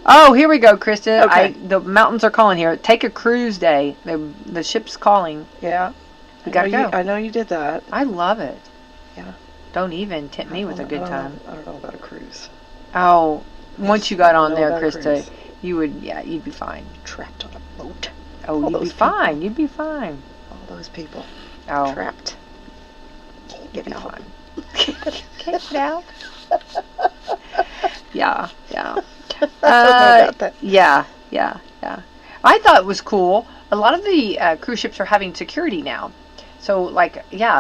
Oh, here we go, Krista. Okay. The mountains are calling here. Take a cruise day. The ship's calling. Yeah. We gotta go. I know you did that. I love it. Yeah. Don't even tempt me with a good time. I don't know about a cruise. Oh, once you got on know there, about a Krista, cruise. you'd be fine. Trapped on a boat. Oh, All you'd be those people. fine. You'd be fine. All those people Oh, trapped. Can't get you'd be out. fine. Can't get out. Yeah, yeah. I don't know about that. Yeah. I thought it was cool. A lot of the cruise ships are having security now. So,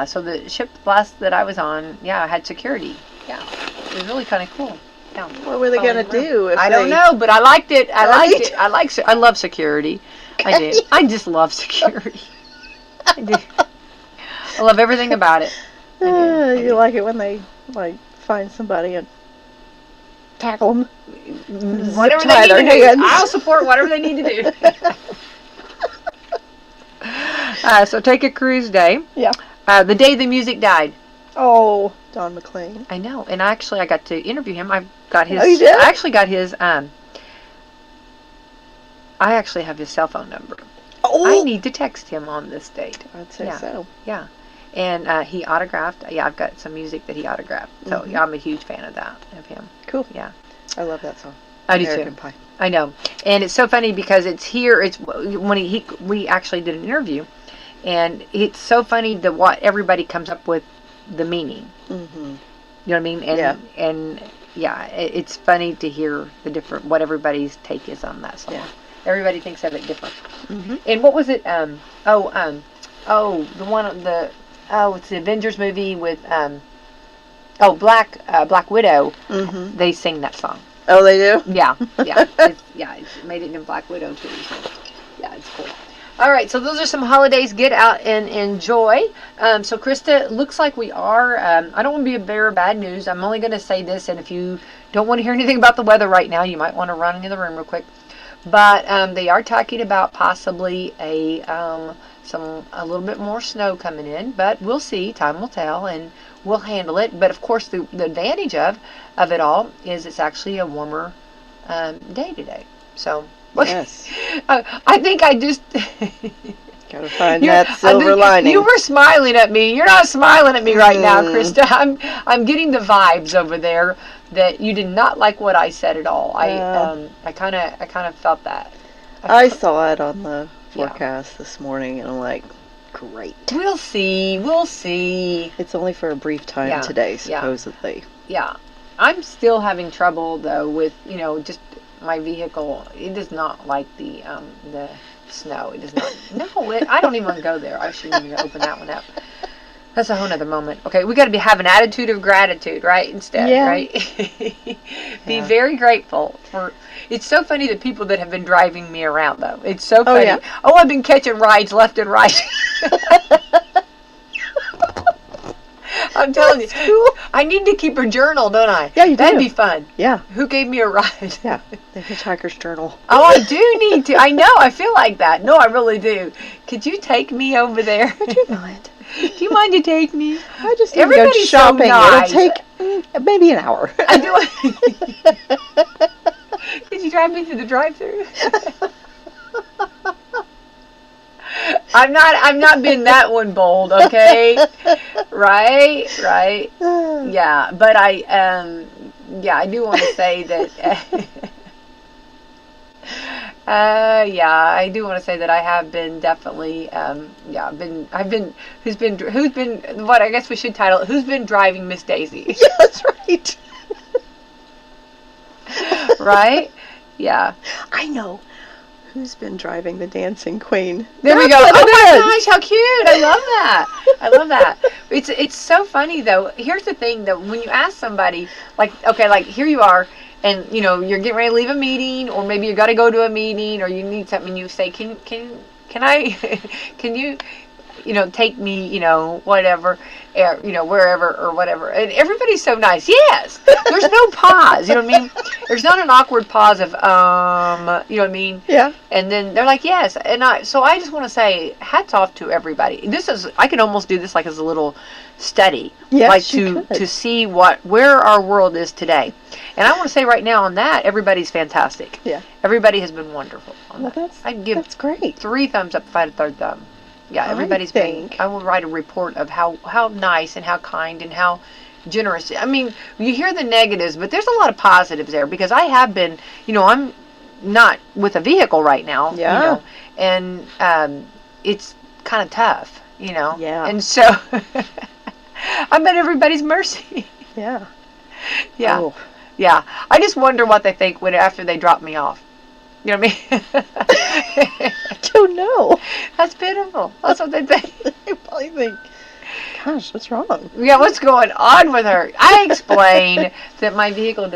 so the ship last that I was on, had security. Yeah, it was really kind of cool. Yeah. What were they gonna do? If I don't know, but I liked it. I liked Right? it. I love security. I do. I just love security. I do. I love everything about it. I do. You like it when they find somebody and tackle them. Whatever tie they their need to do. hands. I'll support whatever they need to do. So take a cruise day. Yeah. The day the music died. Oh, Don McLean. I know, and I got to interview him. I've got his. Oh, you did? I actually got his. I actually have his cell phone number. Oh, I need to text him on this date. I'd say Yeah. so. Yeah, and he autographed. Yeah, I've got some music that he autographed. So Mhm. yeah, I'm a huge fan of him. Cool. Yeah. I love that song. I do American too. Pie. I know, and it's so funny because it's here. It's when we actually did an interview, and it's so funny that what everybody comes up with the meaning. Mm-hmm. You know what I mean? And Yeah. and yeah, it's funny to hear the different what everybody's take is on that song. Yeah. Everybody thinks of it different. Mm-hmm. And what was it? The one it's the Avengers movie with Black Widow. Mm-hmm. They sing that song. Oh, they do? Yeah. It's made it in Black Widow too. So yeah, it's cool. All right, so those are some holidays. Get out and enjoy. So Krista, looks like we are. I don't want to be a bearer of bad news. I'm only going to say this, and if you don't want to hear anything about the weather right now, you might want to run into the room real quick. But they are talking about possibly a little bit more snow coming in, but we'll see. Time will tell, and we'll handle it. But of course, the advantage of it all is it's actually a warmer day today. So. Yes. I think I just Gotta find that silver lining. You were smiling at me. You're not smiling at me right now, Krista. I'm getting the vibes over there that you did not like what I said at all. I kind of felt that. I saw it on the forecast this morning, and I'm like, great. We'll see. It's only for a brief time Yeah, today, supposedly. Yeah. I'm still having trouble though with just my vehicle. It does not like the snow. It does not. No, I don't even want to go there. I shouldn't even open that one up. That's a whole nother moment. Okay, we got to have an attitude of gratitude, right? Instead, Yeah. right? Be very grateful for. It's so funny the people that have been driving me around, though. It's so funny. yeah. Oh, I've been catching rides left and right. I'm telling you. Cool. I need to keep a journal, don't I? Yeah, you do. That'd be fun. Yeah, Who gave me a ride? yeah. The Hitchhiker's Journal. Oh, I do need to. I know. I feel like that. No, I really do. Could you take me over there? Would you mind? Do you mind to take me? I just need to go Everybody's so shopping. nice. It'll take Maybe an hour. I do. Did you drive me through the drive-thru? I'm not being that one bold, okay? Right. Yeah, but I do want to say that. I do want to say that I have been definitely, who's been, what I guess we should title it, who's been driving Miss Daisy? Yeah, that's right. Right? Yeah. I know. Who's been driving the Dancing Queen? There we go. Oh my gosh, how cute. I love that. It's so funny though. Here's the thing though, when you ask somebody, like here you are, and you're getting ready to leave a meeting, or maybe you got to go to a meeting, or you need something, and you say, can I, can you, take me, whatever, wherever or whatever. And everybody's so nice. Yes. There's no pause. You know what I mean? There's not an awkward pause of, you know what I mean? Yeah. And then they're like, yes. And I just want to say, hats off to everybody. I can almost do this like as a little study. Yes, like to see where our world is today. And I want to say right now on that, everybody's fantastic. Yeah. Everybody has been wonderful on that. That's great. 3 thumbs up if I had a 3rd thumb. Yeah, everybody's been. I will write a report of how nice and how kind and how generous. I mean, you hear the negatives, but there's a lot of positives there, because I have been, I'm not with a vehicle right now. Yeah. And it's kind of tough, Yeah. And so I'm at everybody's mercy. Yeah. Yeah. Oh. Yeah. I just wonder what they think after they drop me off. You know what I mean? I don't know. That's pitiful. That's what they think. They probably think, gosh, what's wrong? Yeah, what's going on with her? I explain that my vehicle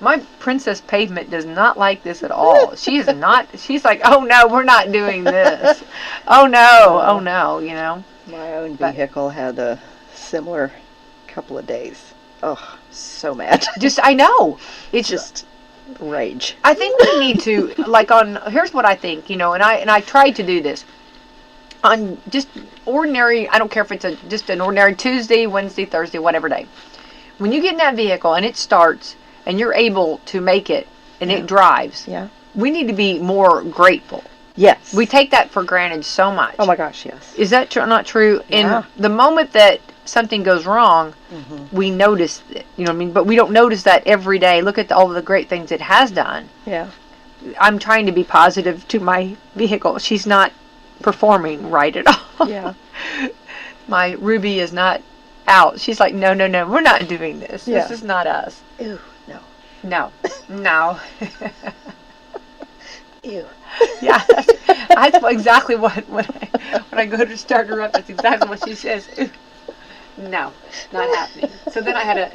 my Princess Pavement does not like this at all. She's like, oh no, we're not doing this. Oh no, My own vehicle had a similar couple of days. Oh, so mad. I know. It's just rage. I think we need to, here's what I think, and I tried to do this on just ordinary, I don't care if it's just an ordinary Tuesday, Wednesday, Thursday, whatever day. When you get in that vehicle and it starts and you're able to make it and it drives, we need to be more grateful. Yes. We take that for granted so much. Oh my gosh, yes. Is that not true? Yeah. And the moment that something goes wrong, we notice it, you know what I mean? But we don't notice that every day. Look at all of the great things it has done. Yeah. I'm trying to be positive to my vehicle. She's not performing right at all. Yeah. My Ruby is not out. She's like, no, we're not doing this. Yeah. This is not us. Ew, no. No. Ew. Yeah, that's exactly what when I go to start her up, that's exactly what she says. No, not happening. So then I had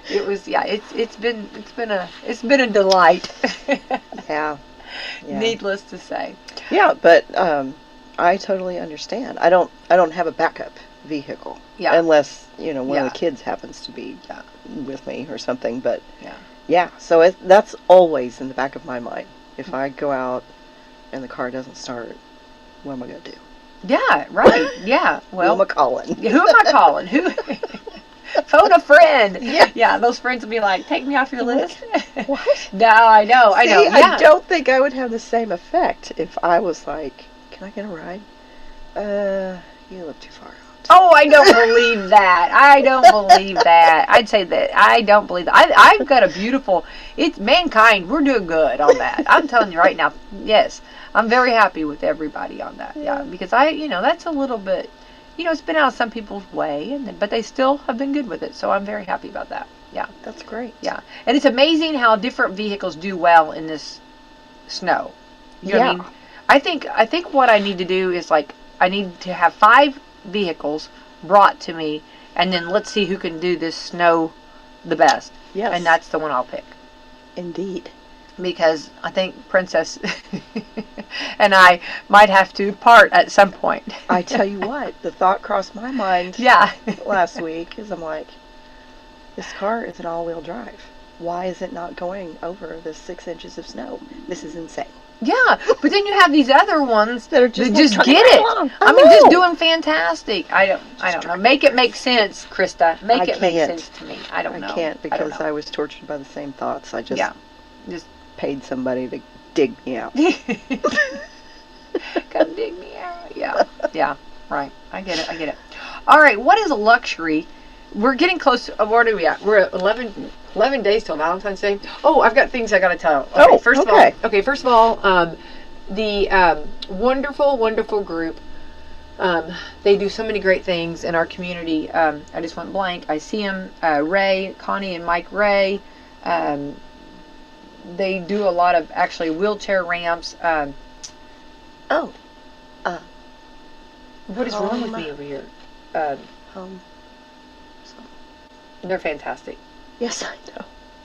it's been a delight. Yeah. Needless to say. Yeah, but I totally understand. I don't have a backup vehicle. Yeah. Unless, one of the kids happens to be with me or something, but so that's always in the back of my mind. If I go out and the car doesn't start, what am I going to do? Yeah, right. Yeah. Well, who am I calling? Who am I calling? Who? Phone a friend. Yes. Yeah, those friends will be like, take me off your list. What? No, I know. See, Yeah. I don't think I would have the same effect if I was like, can I get a ride? You live too far out. Oh, I don't believe that. I'd say that. I don't believe that. I've got a beautiful, it's mankind. We're doing good on that. I'm telling you right now. Yes. I'm very happy with everybody on that. Yeah. Because that's a little bit, it's been out of some people's way, but they still have been good with it. So I'm very happy about that. Yeah. That's great. Yeah. And it's amazing how different vehicles do well in this snow. You know what I mean? I think what I need to do is I need to have 5 vehicles brought to me, and then let's see who can do this snow the best. Yes. And that's the one I'll pick. Indeed. Because I think Princess and I might have to part at some point. I tell you what, the thought crossed my mind last week is I'm like, this car is an all-wheel drive. Why is it not going over the 6 inches of snow? This is insane. Yeah, but then you have these other ones that are just, just like, get right it. along. I mean, just doing fantastic. I don't know. Make it make sense, Krista. Make it make sense to me. I don't know. I can't because I was tortured by the same thoughts. I just just paid somebody to dig me out. Come dig me out. Yeah. Right. I get it. All right. What is a luxury? We're getting close. Where are we at? We're at 11 days till Valentine's Day. Oh, I've got things I got to tell. Okay, first of all, the wonderful group. They do so many great things in our community. I just went blank. I see them. Ray, Connie, and Mike Ray. They do a lot of actually wheelchair ramps. What is wrong with me over here? They're fantastic. Yes, I know.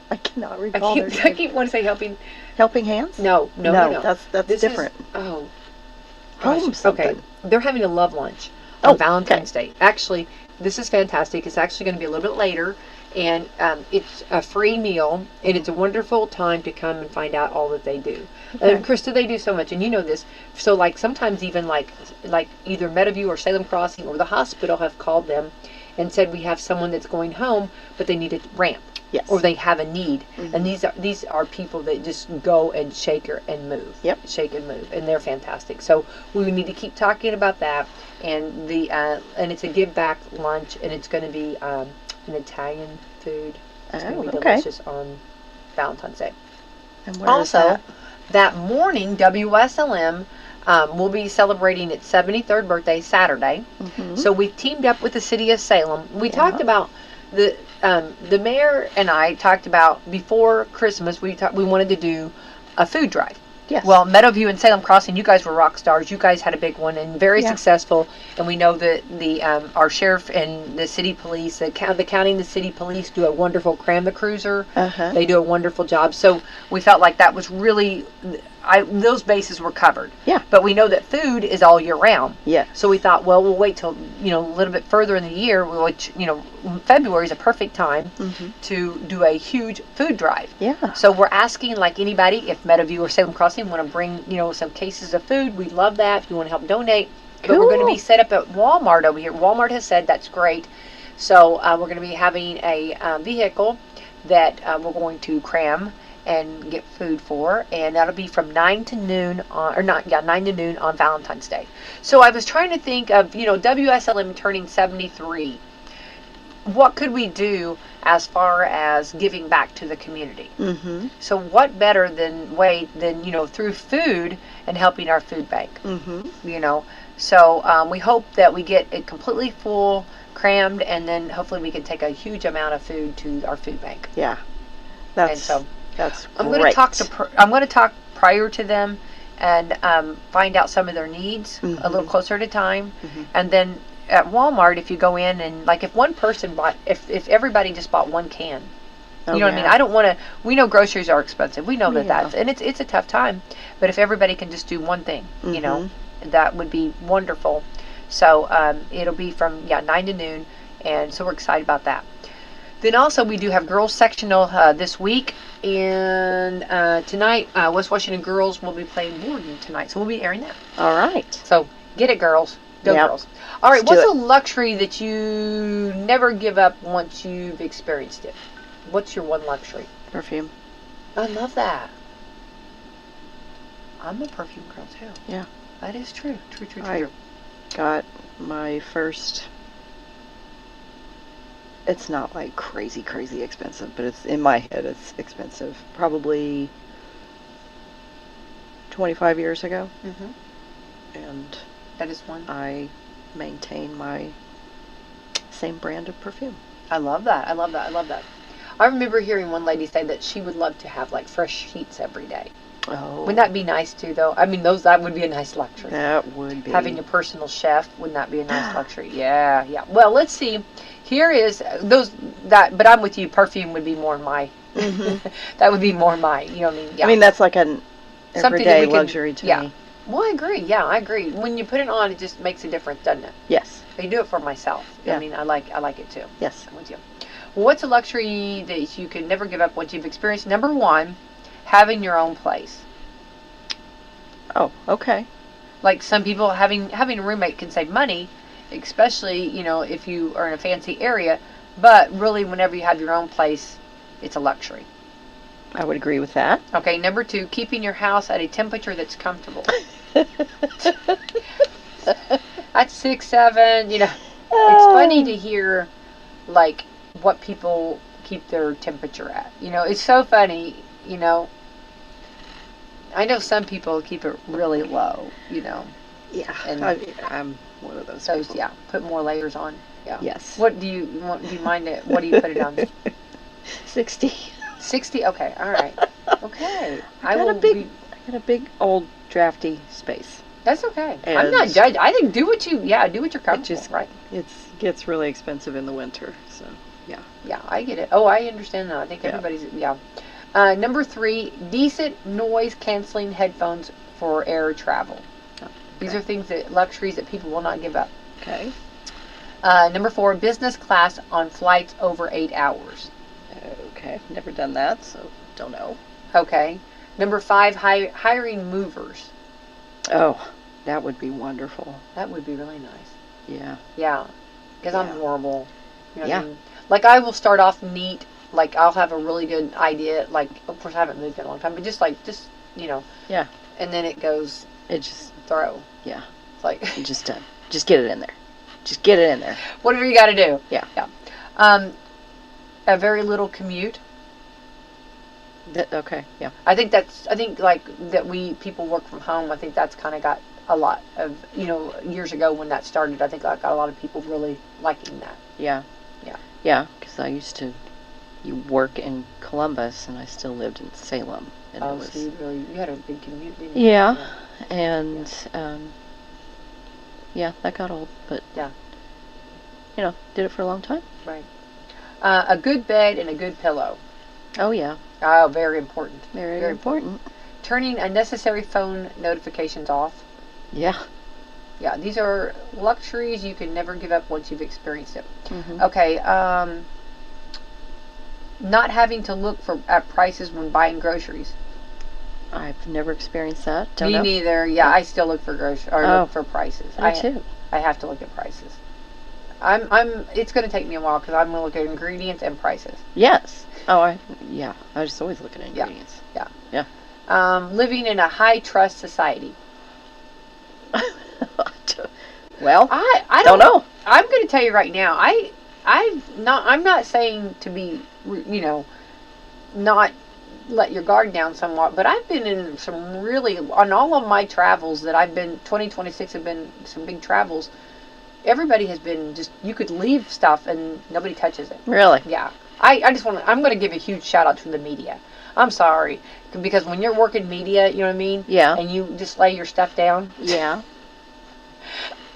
I cannot recall. I keep wanting to say Helping Hands? No. That's different. Home something. Okay, they're having a love lunch on Valentine's Day. Actually, this is fantastic. It's actually going to be a little bit later, and it's a free meal, and it's a wonderful time to come and find out all that they do. And Krista, they do so much, and you know this. So, like sometimes even like either Meadowview or Salem Crossing or the hospital have called them and said we have someone that's going home, but they need a ramp. Yes. Or they have a need, and these are people that just go and shake and move. Yep. Shake and move, and they're fantastic. So we need to keep talking about that, and and it's a give back lunch, and it's going to be an Italian food. It's going to be delicious on Valentine's Day. And where also, that morning, Wslm will be celebrating its 73rd birthday Saturday. So we've teamed up with the city of Salem. We talked about the mayor and I talked about before Christmas. We wanted to do a food drive. Yes. Well, Meadowview and Salem Crossing, you guys were rock stars. You guys had a big one and very successful. And we know that our sheriff and the city police, the county and the city police do a wonderful Cram the Cruiser. They do a wonderful job. So we felt like that was really, those bases were covered. Yeah. But we know that food is all year round. Yeah. So we thought, well, we'll wait till a little bit further in the year, which February is a perfect time to do a huge food drive. Yeah. So we're asking like anybody, if Meadowview or Salem Crossing want to bring some cases of food, we'd love that. If you want to help donate, but we're going to be set up at Walmart over here. Walmart has said that's great. So we're going to be having a vehicle that we're going to cram and get food for, and that'll be from 9 to noon on Valentine's Day. So I was trying to think of WSLM turning 73. What could we do as far as giving back to the community? So what better than through food and helping our food bank? So we hope that we get it completely full, crammed, and then hopefully we can take a huge amount of food to our food bank. Yeah, that's great. I'm going to talk prior to them and find out some of their needs a little closer to time, and then at Walmart, if you go in and if one person bought, if everybody just bought one can, what I mean? I don't want to. We know groceries are expensive. We know that's and it's a tough time. But if everybody can just do one thing, that would be wonderful. So it'll be from 9 to noon, and so we're excited about that. Then also we do have girls sectional this week, and tonight West Washington girls will be playing Warden tonight, so we'll be airing that. All right. So get it, girls. Go girls. All right, what's a luxury that you never give up once you've experienced it? What's your one luxury? Perfume. I love that. I'm a perfume girl too. Yeah. That is true. True. I got my first, it's not like crazy expensive, but it's in my head it's expensive. Probably 25 years ago. And that is one. I maintain my same brand of perfume. I love that. I remember hearing one lady say that she would love to have fresh sheets every day. Oh. Wouldn't that be nice too, though? I mean, that would be a nice luxury. That would be. Having your personal chef, wouldn't that be a nice luxury? Yeah. Well, let's see. Here is but I'm with you. Perfume would be more my. That would be more my. You know what I mean? Yeah. I mean, that's like an everyday luxury to me. Well, I agree. Yeah, I agree. When you put it on, it just makes a difference, doesn't it? Yes. I do it for myself. Yeah. I mean, I like it too. Yes. I'm with you. Well, what's a luxury that you can never give up once you've experienced? Number one, having your own place. Oh, okay. Like some people, having a roommate can save money, especially, if you are in a fancy area. But really, whenever you have your own place, it's a luxury. I would agree with that. Okay, number 2, keeping your house at a temperature that's comfortable. That's 6, 7, It's funny to hear, like, what people keep their temperature at. It's so funny, I know some people keep it really low, Yeah, and I'm one of those those, people. put more layers on. Yeah. Yes. What do you mind it? What do you put it on? 60. 60? Okay, all right. Okay. I got a big old drafty space. That's okay. And I'm not judging. I think do what you're comfortable, right? It gets really expensive in the winter, so yeah. Yeah, I get it. Oh, I understand that. I think everybody's, number 3, decent noise canceling headphones for air travel. Oh, okay. These are luxuries that people will not give up. Okay. Number 4, business class on flights over 8 hours. Okay, never done that, so don't know. Okay. Number 5, hiring movers. Oh, that would be wonderful. That would be really nice. Yeah. Yeah, because I'm Yeah. horrible. What Yeah. I mean? Like, I will start off neat. Like, I'll have a really good idea. Like, of course, I haven't moved in a long time, but just, Yeah. And then it goes It just, throw. yeah. It's like, You're just done. Just get it in there. Just get it in there. whatever you got to do. Yeah. Yeah. A very little commute. Okay, yeah. I think that people work from home. I think that's kind of got a lot of, years ago when that started, I think I got a lot of people really liking that. Yeah. Yeah. Yeah, because I used to work in Columbus, and I still lived in Salem. And it was, So you had a big commute, didn't you? yeah, and that got old, but Yeah. did it for a long time. Right. A good bed and a good pillow. Oh yeah, Oh, very important. very, Very important. Turning unnecessary phone notifications off. Yeah. Yeah, these are luxuries you can never give up once you've experienced it. Mm-hmm. Okay. Not having to look at prices when buying groceries. I've never experienced that. Don't Me know. neither. Yeah, I still look for look for prices. I too. I have to look at prices. It's going to take me a while because I'm going to look at ingredients and prices. Yes. Oh, I just always look at ingredients. Living in a high trust society. Well, I don't know. I'm going to tell you right now. I'm not saying to be, not let your guard down somewhat, but I've been in some really, on all of my travels that I've been, 2026 have been some big travels. Everybody has been you could leave stuff and nobody touches it. Really? Yeah. I'm going to give a huge shout out to the media. I'm sorry. Because when you're working media, you know what I mean? Yeah. And you just lay your stuff down. Yeah.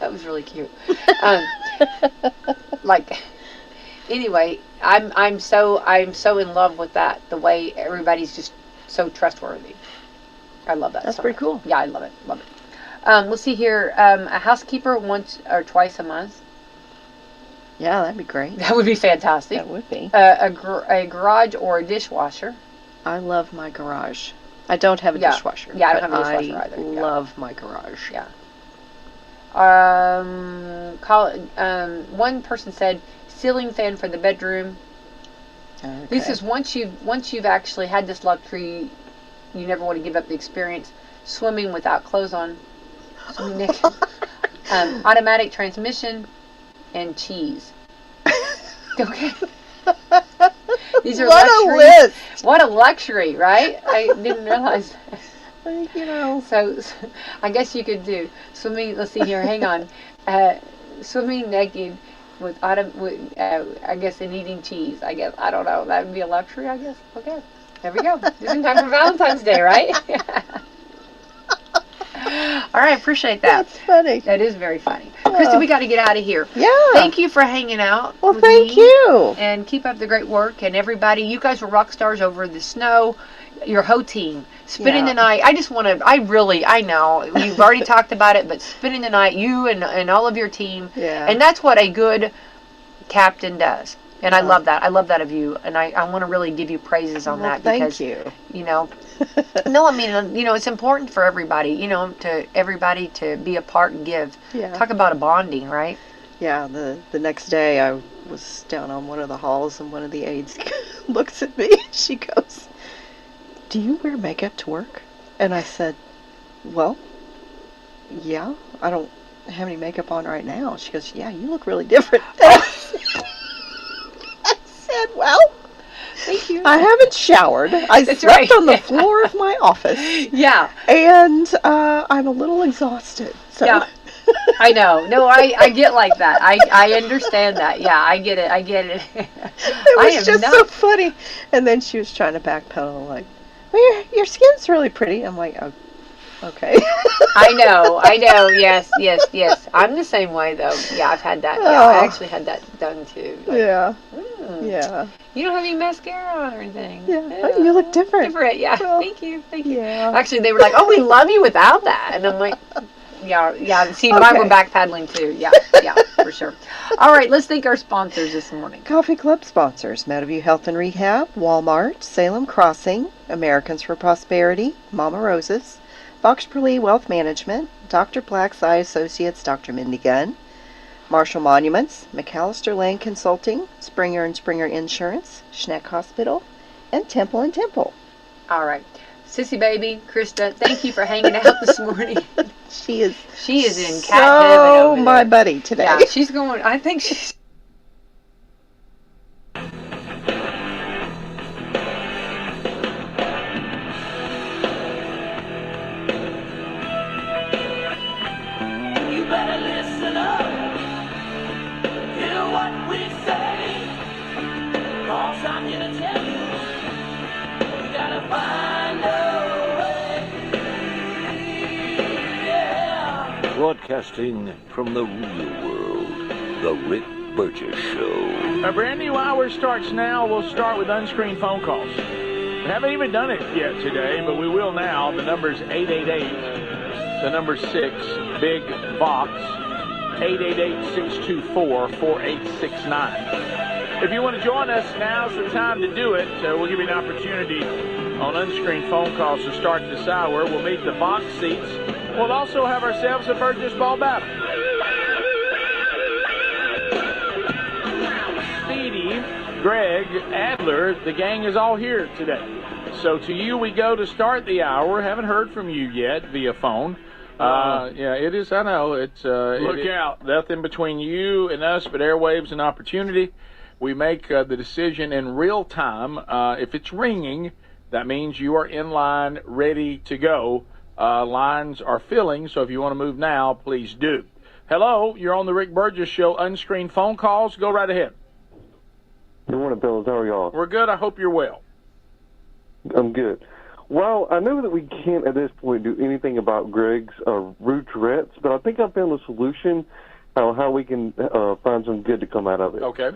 That was really cute. Anyway, I'm so in love with that, the way everybody's just so trustworthy. I love that. That's so pretty much. cool. Yeah, I love it. Love it. Let's see here. A housekeeper once or twice a month. Yeah, that'd be great. That would be fantastic. That would be. A garage or a dishwasher. I love my garage. I don't have a dishwasher. Yeah, I don't but have a dishwasher either. I Yeah. love my garage. Yeah. One person said ceiling fan for the bedroom. Okay. This is once you've actually had this luxury, you never want to give up the experience. Swimming without clothes on. Swimming naked. Automatic transmission and cheese. Okay. These are what luxuries. a list! What a luxury, right? I didn't realize that. So I guess you could do swimming. Let's see here. Hang on. Swimming naked with I guess, and eating cheese. I guess, I don't know. That would be a luxury, I guess. Okay. There we go. Just in time for Valentine's Day, right? All right. Appreciate that. That's funny. That is very funny. Krista, we got to get out of here. Yeah. Thank you for hanging out. Well, with thank me. you. And keep up the great work. And everybody, you guys were rock stars over the snow. Your whole team. Spending the night. I know. You've already talked about it, but spending the night, you and all of your team. Yeah. And that's what a good captain does. And I love that. I love that of you. And I want to really give you praises on that. Thank Because, you. No, I mean, it's important for everybody, to everybody to be a part and give. Yeah. Talk about a bonding, right? Yeah, the next day I was down on one of the halls and one of the aides looks at me and she goes, "Do you wear makeup to work?" And I said, "Well, yeah, I don't have any makeup on right now." She goes, "Yeah, you look really different." I said, "Well, thank you. I haven't showered. I slept on the floor of my office. Yeah. And I'm a little exhausted." So. Yeah. I know. No, I get like that. I understand that. Yeah, I get it. It was just so funny. And then she was trying to backpedal, like, "Well, your skin's really pretty." I'm like, "Oh, okay." I know. Yes. I'm the same way, though. Yeah, I've had that. Yeah, I actually had that done, too. Like, yeah. Yeah. You don't have any mascara on or anything. Yeah. You look different. Yeah. Well, Thank you. Yeah. Actually, they were like, "Oh, we love you without that." And I'm like, yeah. See, mine were backpedaling, too. Yeah, for sure. All right, let's thank our sponsors this morning. Coffee Club sponsors: Meadowview Health and Rehab, Walmart, Salem Crossing, Americans for Prosperity, Mama Roses, Fox Perlee Wealth Management, Dr. Black's Eye Associates, Dr. Mindy Gunn, Marshall Monuments, McAllister Lane Consulting, Springer and Springer Insurance, Schneck Hospital, and Temple and Temple. All right. Sissy baby, Krista, thank you for hanging out this morning. She is in cat heaven over there. my buddy today. Yeah, she's going, I think she's... You better listen up, hear what we say, 'cause I'm here to tell you, you gotta find a way, yeah. Broadcasting from the real world, The Rick Burgess Show. A brand new hour starts now. We'll start with unscreened phone calls. We haven't even done it yet today, but we will now. The number's 888, the number 6, Big Vox, 888-624-4869. If you want to join us, now's the time to do it. We'll give you an opportunity on unscreened phone calls to start this hour. We'll meet the box seats. We'll also have ourselves a Burgess Ball battle. Speedy, Greg, Adler, the gang is all here today. So to you we go to start the hour. Haven't heard from you yet via phone. Yeah, it is. I know. It's look out. Nothing between you and us but airwaves and opportunity. We make the decision in real time. If it's ringing, that means you are in line, ready to go. Lines are filling, so if you want to move now, please do. Hello, you're on the Rick Burgess Show. Unscreened phone calls. Go right ahead. Good morning, fellas. How are y'all? We're good. I hope you're well. I'm good. Well, I know that we can't at this point do anything about Greg's rude Tourette's, but I think I found a solution how we can find some good to come out of it. Okay.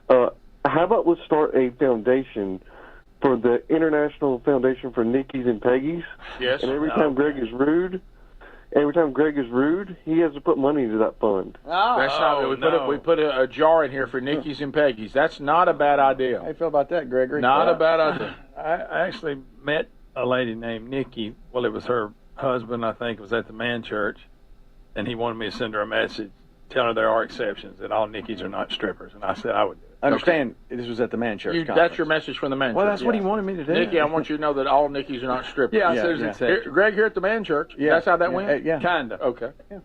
How about let's start a foundation for the International Foundation for Nickies and Peggies? Yes. And every time Greg is rude, he has to put money into that fund. That's not. We put a jar in here for Nickies and Peggies. That's not a bad idea. How you feel about that, Gregory? Not a bad idea. I actually met a lady named Nikki. Well, it was her husband, I think, was at the man church, and he wanted me to send her a message, tell her there are exceptions, that all Nickies are not strippers. And I said I would do it. Understand, this was at the man church conference. That's your message from the man church. Well, that's what he wanted me to do. Nikki, I want you to know that all Nickies are not strippers. Yeah, I said there's exceptions. Greg, here at the man church. Yeah. That's how that went? Yeah. Kind of. Okay. Yeah.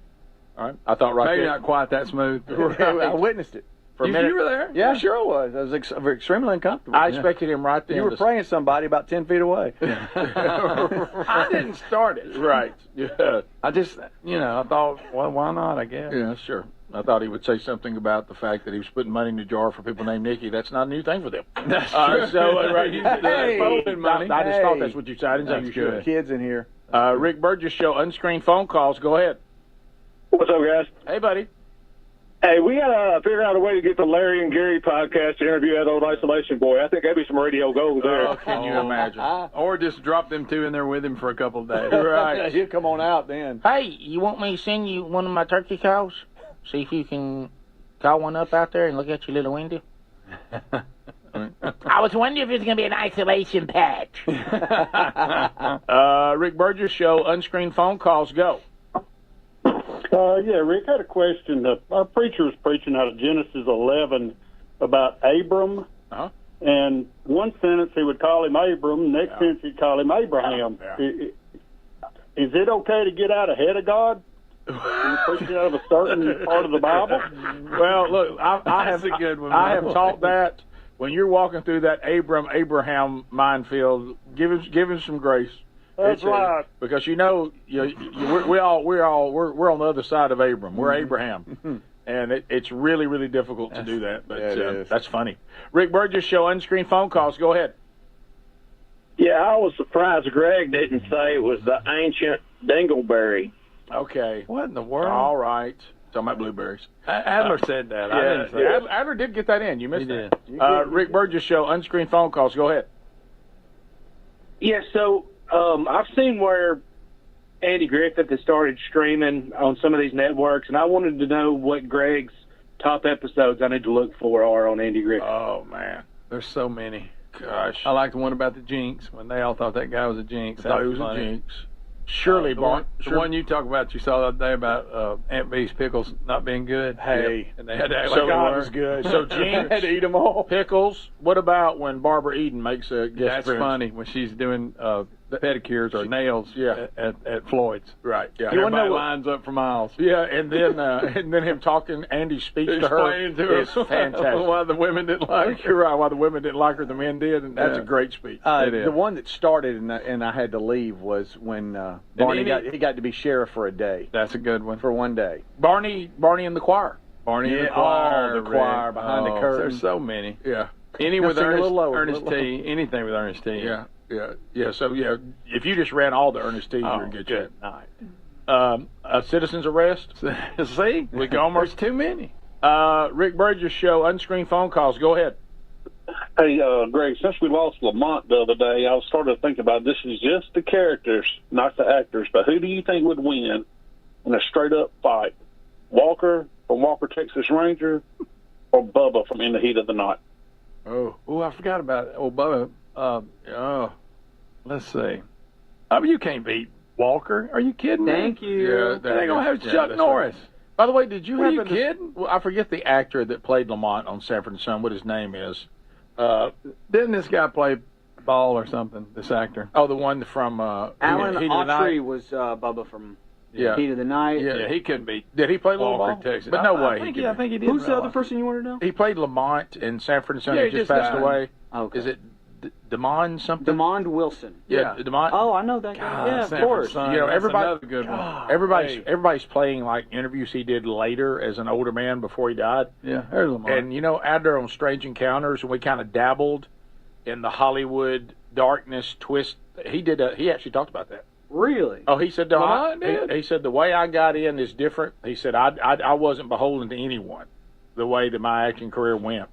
All right. I thought Maybe there. not quite that smooth. Right. I witnessed it. For a minute. You were there? Yeah, sure I was. I was extremely uncomfortable. I expected him right then. You were praying somebody about 10 feet away. I didn't start it. Right. Yeah. I just, I thought, well, why not, I guess. Yeah, sure. I thought he would say something about the fact that he was putting money in the jar for people named Nikki. That's not a new thing for them. That's true. Hey, folding money. I just thought that's what you said. I didn't say you should. Kids in here. Rick Burgess Show, unscreened phone calls. Go ahead. What's up, guys? Hey, buddy. Hey, we got to figure out a way to get the Larry and Gary podcast to interview that old isolation boy. I think that'd be some radio gold there. Oh, can you imagine? Or just drop them two in there with him for a couple of days. Right. He'll come on out then. Hey, you want me to send you one of my turkey calls? See if you can call one up out there and look at your little window? I was wondering if it's going to be an isolation patch. Rick Burgess Show, unscreened phone calls, go. Yeah, Rick, I had a question. Our preacher was preaching out of Genesis 11 about Abram. Uh-huh. And one sentence he would call him Abram, next sentence he'd call him Abraham. Yeah. Is it okay to get out ahead of God? Preaching out of a certain part of the Bible? Well, look, I have a good one. I have taught that when you're walking through that Abraham minefield, give him some grace. That's right. Because we're on the other side of Abram. We're Abraham. And it's really, really difficult to do that. But that's funny. Rick Burgess Show, unscreened phone calls. Go ahead. Yeah, I was surprised Greg didn't say it was the ancient dingleberry. Okay. What in the world? All right. Talking about blueberries. Adler said that. I didn't say Yeah, that. Adler did get that in. You missed He that. did. Rick Burgess Show, unscreened phone calls. Go ahead. Yeah, so I've seen where Andy Griffith has started streaming on some of these networks, and I wanted to know what Greg's top episodes I need to look for are on Andy Griffith. Oh, man. There's so many. Gosh. I like the one about the jinx, when they all thought that guy was a jinx. Thought he was a jinx. Shirley the Barn. one you talk about, you saw the other day about Aunt B's pickles not being good. Hey. And they had to act So like they God were. was good. So Jinx had to eat them all. Pickles. What about when Barbara Eden makes a guest That's appearance? funny when she's doing pedicures or nails Yeah. at Floyd's. Right. Yeah. And everybody lines up for miles. Yeah, and then him talking Andy's speech to her Explaining to her is fantastic. why the women didn't like her. You're right. Why the women didn't like her, the men did, and that's a great speech. It is. The one that started and I had to leave was when Barney got to be sheriff for a day. That's a good one. For one day. Barney in the choir. Barney and the Yeah, choir. the choir Rick. behind the curtain. There's so many. Yeah. Any Now with sing a Ernest, little lower, Ernest a little T. Anything with Ernest T. Yeah. So if you just ran all the Ernest T, you're in good shape. Night. A citizen's arrest. See? We go almost There's too many. Rick Burgess Show, unscreened phone calls. Go ahead. Hey, Greg, since we lost Lamont the other day, I was starting to think about this is just the characters, not the actors, but who do you think would win in a straight-up fight? Walker from Walker, Texas Ranger, or Bubba from In the Heat of the Night? Oh, I forgot about it. Oh, Bubba. Let's see. Oh, you can't beat Walker. Are you kidding me? Thank you. Yeah, They ain't gonna have yeah, Chuck that's Norris. right. By the way, did you What, are happen you to? kidding? Well, I forget the actor that played Lamont on Sanford and Son. What his name is? Didn't this guy play ball or something? This actor. Oh, the one from Alan Heat of the Autry Night? was Bubba from Yeah. Heat of the Night. Yeah, he couldn't beat. Did he play little Walker, ball? Texas. But no way. I think, he I think he did. Who's the real other life. person you wanted to know? He played Lamont in Sanford and Son. Yeah, He he just just passed died. away. Okay. Is it Damon something? Demond Wilson. Yeah, Damon. Oh, I know that guy. God, Yeah, of Sanford course. Son, You know, that's everybody- another good one. Everybody's playing like interviews he did later as an older man before he died. Yeah, there's Lamont. And you know, Adler on Strange Encounters, and we kind of dabbled in the Hollywood darkness twist. He actually talked about that. Really? Oh, he said Lamont did? he said the way I got in is different. He said I wasn't beholden to anyone, the way that my acting career went.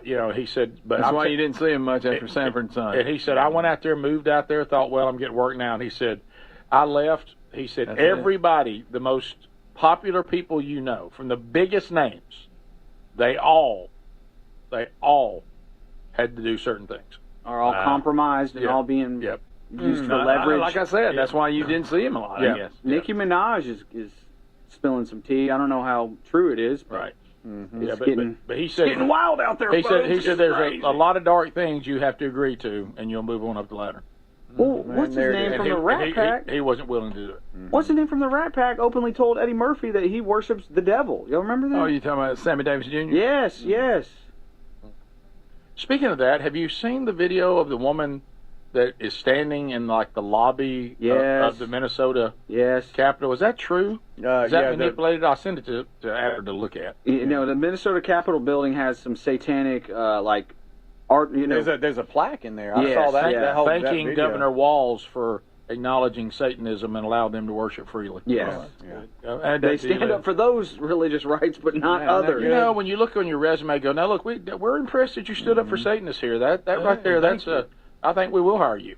He said, but That's why you didn't see him much after Sanford and Son. And he said, I went out there, moved out there, thought, well, I'm getting work now. And he said, I left. He said, That's it. everybody, the most popular people you know, from the biggest names, they all had to do certain things. Are all compromised and yeah. all being Yep. used for leverage. Like I said, that's why you didn't see him a lot, Yeah. I guess. Nicki Minaj is spilling some tea. I don't know how true it is. But Right. It's Yeah, getting but he said, Getting wild out there, he folks. said there's a lot of dark things you have to agree to, and you'll move on up the ladder. Well, what's his name from the Rat Pack? He wasn't willing to do it. What's his name from the Rat Pack? Openly told Eddie Murphy that he worships the devil. Y'all remember that? Oh, you talking about Sammy Davis Jr.? Yes, yes. Speaking of that, have you seen the video of the woman that is standing in like the lobby of the Minnesota Capitol? Is that true? Is that manipulated? I'll send it to Adler to look at. You know, the Minnesota Capitol building has some satanic like art. You know, there's a plaque in there. I Yes, saw that. yeah. that whole, Thanking that video. Governor Walz for acknowledging Satanism and allow them to worship freely. Yes. Add they that to your stand up list. for those religious rights, but not others. You know, when you look on your resume, go, now look, we're impressed that you stood up for Satanists here. That right there, that's I think we will hire you.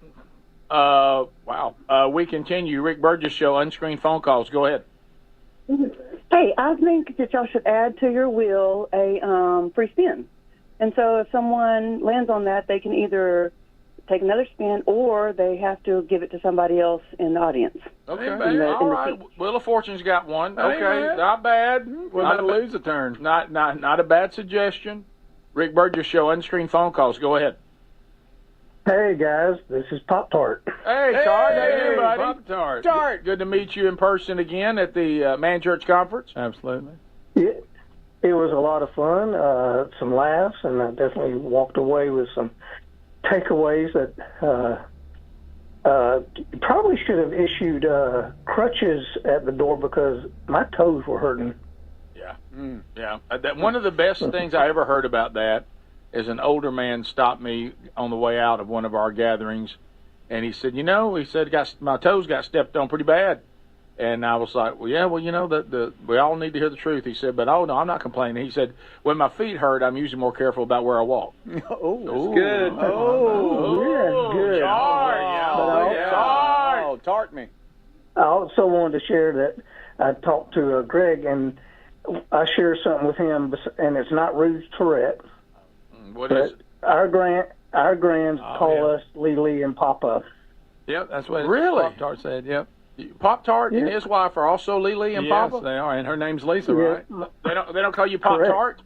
Wow. We continue. Rick Burgess Show, unscreened phone calls. Go ahead. Hey, I think that y'all should add to your will a free spin. And so if someone lands on that, they can either take another spin or they have to give it to somebody else in the audience. Okay. In the All right. seat. Wheel of Fortune's got one. Hey, Okay. man. Not bad. What Not about a lose a turn? Not a bad suggestion. Rick Burgess Show, unscreened phone calls. Go ahead. Hey guys, this is Pop Tart. Hey, Tart. Hey, Hey, buddy. Pop-Tart. Tart. Good to meet you in person again at the Man Church Conference. Absolutely. It was a lot of fun, some laughs, and I definitely walked away with some takeaways that probably should have issued crutches at the door because my toes were hurting. Yeah. Yeah. One of the best things I ever heard about that is an older man stopped me on the way out of one of our gatherings, and he said, my toes got stepped on pretty bad. And I was like, we all need to hear the truth. He said, but no, I'm not complaining. He said, when my feet hurt, I'm usually more careful about where I walk. Oh, that's good. Yeah, good. Tart me. I also wanted to share that I talked to Greg, and I share something with him, and it's not Rouge Tourette. What is it? Our grands call us Lily and Papa. Yep, that's what Really? Pop-Tart said, yep. Pop-Tart and his wife are also Lily and Yes, Papa? they are, and her name's Lisa, right? They don't call you Pop-Tart?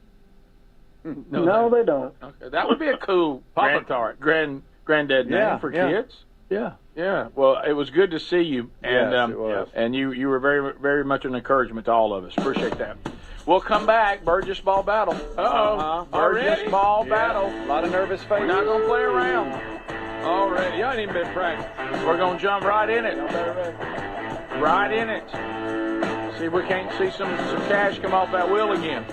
No, they don't. Okay, that would be a cool Papa-Tart. granddad name for kids. Yeah. Yeah. Well, it was good to see you, and Yes, it was. and you were very, very much an encouragement to all of us. Appreciate that. We'll come back. Burgess Ball battle. Burgess Ball battle. A lot of nervous faces. We're not gonna play around. Already. Y'all ain't even been practicing. We're gonna jump right in it. Right in it. See if we can't see some cash come off that wheel again.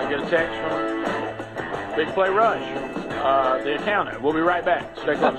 Get a text from Big Play Rush, the accountant. We'll be right back. Stay close.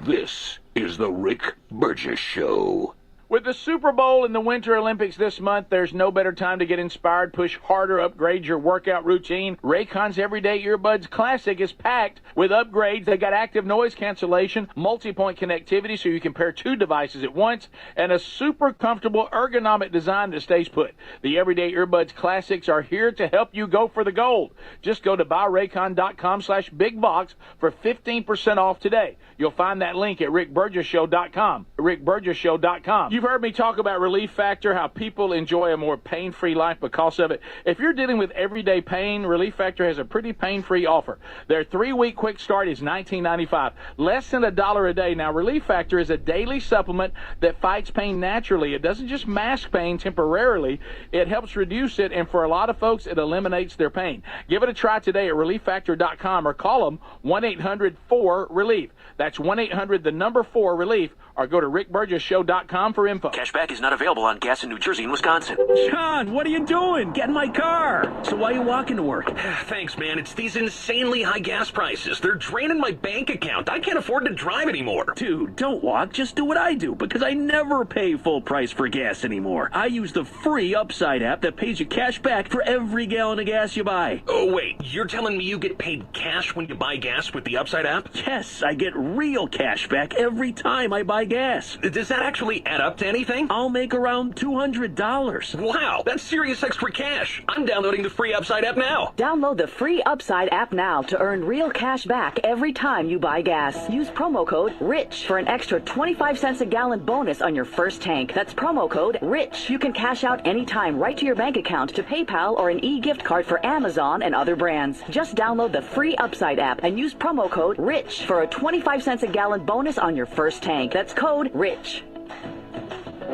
This is the Rick Burgess Show. With the Super Bowl and the Winter Olympics this month, there's no better time to get inspired, push harder, upgrade your workout routine. Raycon's Everyday Earbuds Classic is packed with upgrades. They got active noise cancellation, multi-point connectivity so you can pair two devices at once, and a super comfortable ergonomic design that stays put. The Everyday Earbuds Classics are here to help you go for the gold. Just go to buyraycon.com/bigbox for 15% off today. You'll find that link at rickburgessshow.com. rickburgessshow.com. You've heard me talk about Relief Factor, how people enjoy a more pain-free life because of it. If you're dealing with everyday pain, Relief Factor has a pretty pain-free offer. Their 3-week quick start is $19.95, less than $1 a day. Now, Relief Factor is a daily supplement that fights pain naturally. It doesn't just mask pain temporarily. It helps reduce it, and for a lot of folks, it eliminates their pain. Give it a try today at relieffactor.com or call them 1-800-4-RELIEF. That's 1-800-4-RELIEF, or go to rickburgessshow.com for info. Cashback is not available on gas in New Jersey and Wisconsin. John, what are you doing? Get in my car. So why are you walking to work? Thanks, man. It's these insanely high gas prices. They're draining my bank account. I can't afford to drive anymore. Dude, don't walk. Just do what I do, because I never pay full price for gas anymore. I use the free Upside app that pays you cash back for every gallon of gas you buy. Oh, wait. You're telling me you get paid cash when you buy gas with the Upside app? Yes, I get real cash back every time I buy gas. Does that actually add up to anything? I'll make around $200. Wow, that's serious extra cash. I'm downloading the free Upside app now. Download the free Upside app now to earn real cash back every time you buy gas. Use promo code RICH for an extra 25 cents a gallon bonus on your first tank. That's promo code RICH. You can cash out anytime right to your bank account, to PayPal, or an e-gift card for Amazon and other brands. Just download the free Upside app and use promo code RICH for a 25 cents a gallon bonus on your first tank. That's code RICH.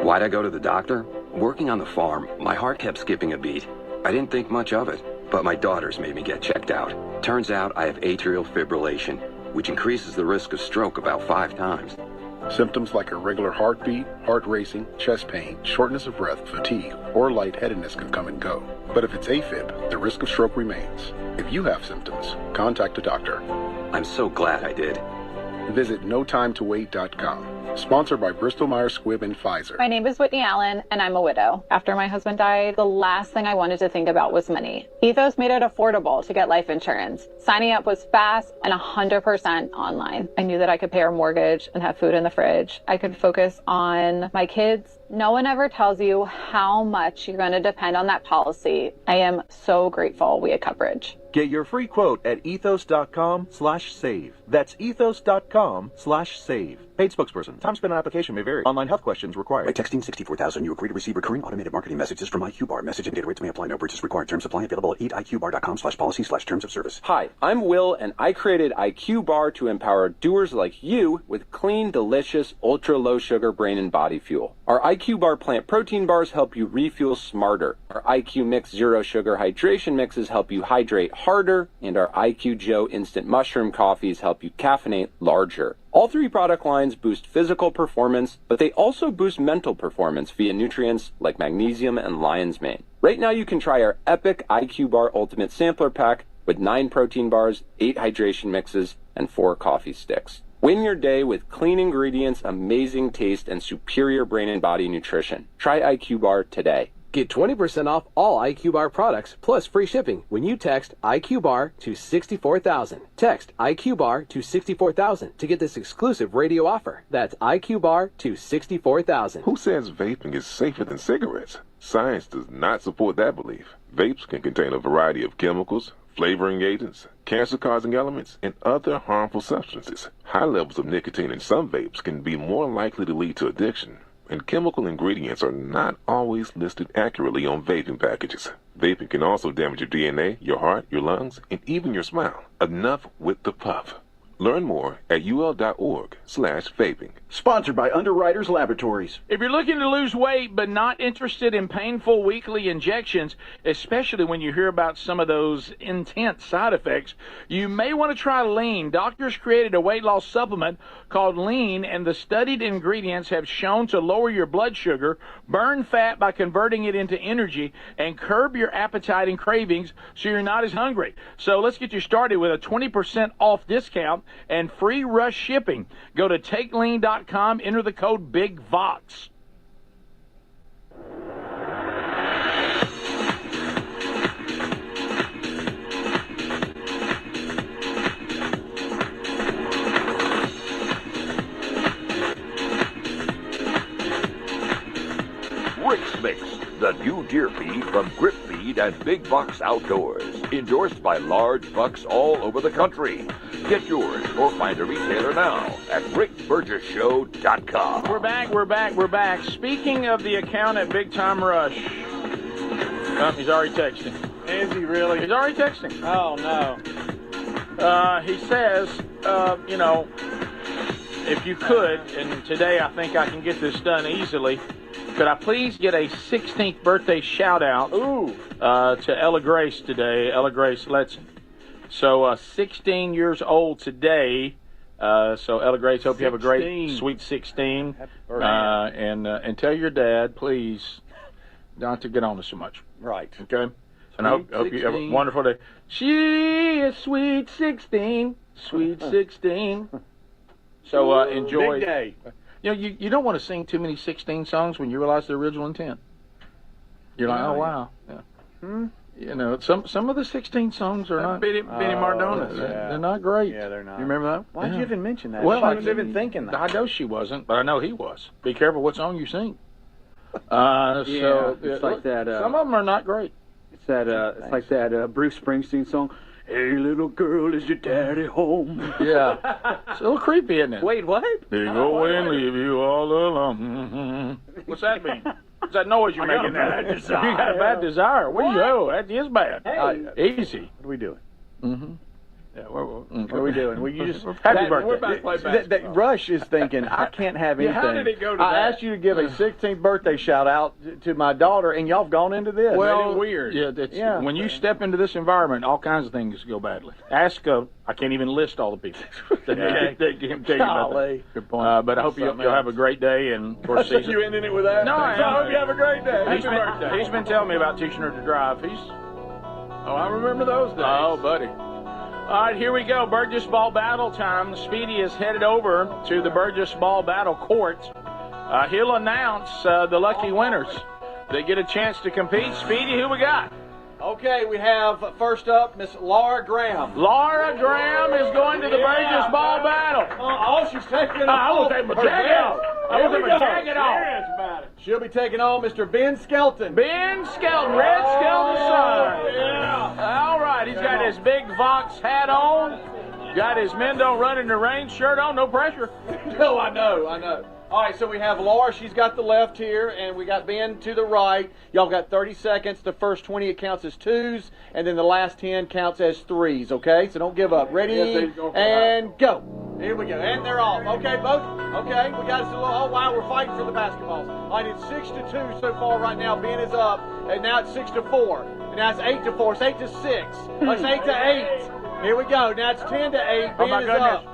Why'd I go to the doctor? Working on the farm, my heart kept skipping a beat. I didn't think much of it, but my daughters made me get checked out. Turns out I have atrial fibrillation, which increases the risk of stroke about 5 times. Symptoms like irregular heartbeat, heart racing, chest pain, shortness of breath, fatigue, or lightheadedness can come and go. But if it's AFib, the risk of stroke remains. If you have symptoms, contact a doctor. I'm so glad I did. Visit notimetowait.com. Sponsored by Bristol-Myers Squibb and Pfizer. My name is Whitney Allen, and I'm a widow. After my husband died, the last thing I wanted to think about was money. Ethos made it affordable to get life insurance. Signing up was fast and 100% online. I knew that I could pay our mortgage and have food in the fridge. I could focus on my kids. No one ever tells you how much you're going to depend on that policy. I am so grateful we had coverage. Get your free quote at ethos.com/save. That's ethos.com/save. Paid spokesperson. Time spent on application may vary. Online health questions required. By texting 64000, you agree to receive recurring automated marketing messages from IQ Bar. Message and data rates may apply. No purchase required. Terms apply. Available at eatiqbar.com/policy/terms of service. Hi, I'm Will, and I created IQ Bar to empower doers like you with clean, delicious, ultra-low sugar brain and body fuel. Our IQ Bar plant protein bars help you refuel smarter. Our IQ Mix Zero Sugar Hydration Mixes help you hydrate harder, and our IQ Joe Instant Mushroom Coffees help you caffeinate larger. All three product lines boost physical performance, but they also boost mental performance via nutrients like magnesium and lion's mane. Right now you can try our epic IQ Bar Ultimate Sampler Pack with 9 protein bars, 8 hydration mixes, and 4 coffee sticks. Win your day with clean ingredients, amazing taste, and superior brain and body nutrition. Try IQ Bar today. Get 20% off all IQ Bar products plus free shipping when you text IQ Bar to 64,000. Text IQ Bar to 64,000 to get this exclusive radio offer. That's IQ Bar to 64,000. Who says vaping is safer than cigarettes? Science does not support that belief. Vapes can contain a variety of chemicals, flavoring agents, cancer-causing elements, and other harmful substances. High levels of nicotine in some vapes can be more likely to lead to addiction, and chemical ingredients are not always listed accurately on vaping packages. Vaping can also damage your DNA, your heart, your lungs, and even your smile. Enough with the puff. Learn more at ul.org/vaping. Sponsored by Underwriters Laboratories. If you're looking to lose weight but not interested in painful weekly injections, especially when you hear about some of those intense side effects, you may want to try Lean. Doctors created a weight loss supplement called Lean, and the studied ingredients have shown to lower your blood sugar, burn fat by converting it into energy, and curb your appetite and cravings so you're not as hungry. So let's get you started with a 20% off discount and free rush shipping. Go to takelean.com, enter the code BIGVOX. Rick's Mix, the new deer feed from Grip Feed and Big Box Outdoors. Endorsed by large bucks all over the country. Get yours or find a retailer now at rickburgesshow.com. We're back. Speaking of the account at Big Time Rush. He's already texting. Is he really? He's already texting. Oh, no. He says, if you could, and today I think I can get this done easily, could I please get a 16th birthday shout-out to Ella Grace today, Ella Grace Letson. So 16 years old today. So Ella Grace, hope you have a great sweet 16. And tell your dad, please, not to get on us so much. Right. Okay? And I hope you have a wonderful day. She is sweet 16. Sweet 16. So enjoy. Big day. You don't want to sing too many 16 songs when you realize the original intent. You're like, oh, wow. Yeah. Some of the 16 songs are not Benny Mardones. Yeah. They're not great. Yeah, they're not. You remember that? Why'd you even mention that? Well, I was even thinking that. I know she wasn't, but I know he was. Be careful what song you sing. It's like that. Some of them are not great. It's that. It's like that Bruce Springsteen song. Hey, little girl, is your daddy home? Yeah. It's a little creepy, isn't it? Wait, what? They go away and leave you all alone. What's that mean? What's that noise you're making there? You got a bad desire. What do you know? That is bad. Easy. What are we doing? Mm-hmm. Yeah, what are we doing? Well, you just Happy birthday. We're about to play basketball. Rush is thinking, I can't have anything. How did it go to I that? asked you to give a 16th birthday shout out to my daughter, and y'all have gone into this. Well, weird. Yeah, when you step into this environment, all kinds of things go badly. Ask, I can't even list all the people that can tell you about that. Good point. But I hope you'll have a great day. And of course, you ending it with that? No, I hope you have a great day. He's been telling me about teaching her to drive. Oh, I remember those days. Oh, buddy. All right, here we go. Burgess Ball battle time. Speedy is headed over to the Burgess Ball battle court. He'll announce the lucky winners. They get a chance to compete. Speedy, who we got? Okay, we have first up Miss Laura Graham. Laura Graham is going to the Burgess Ball battle. She's taking off. I will take my jacket off. I will take my jacket off. She'll be taking on Mr. Ben Skelton. Ben Skelton, Red Skelton's son. Yeah. All right, he's got his big Vox hat on. Got his men don't run in the rain shirt on. No pressure. No, I know. All right, so we have Laura. She's got the left here, and we got Ben to the right. Y'all got 30 seconds. The first 20, it counts as 2s, and then the last 10 counts as 3s, okay? So don't give up. Ready, and go. Here we go, and they're off. Okay, both. Okay, we got us a little, oh, wow, we're fighting for the basketballs. All right, it's 6-2 so far right now. Ben is up, and now it's 6-4. And now it's 8-4. It's 8-6. It's 8-8. Here we go. Now it's 10-8. Ben is up.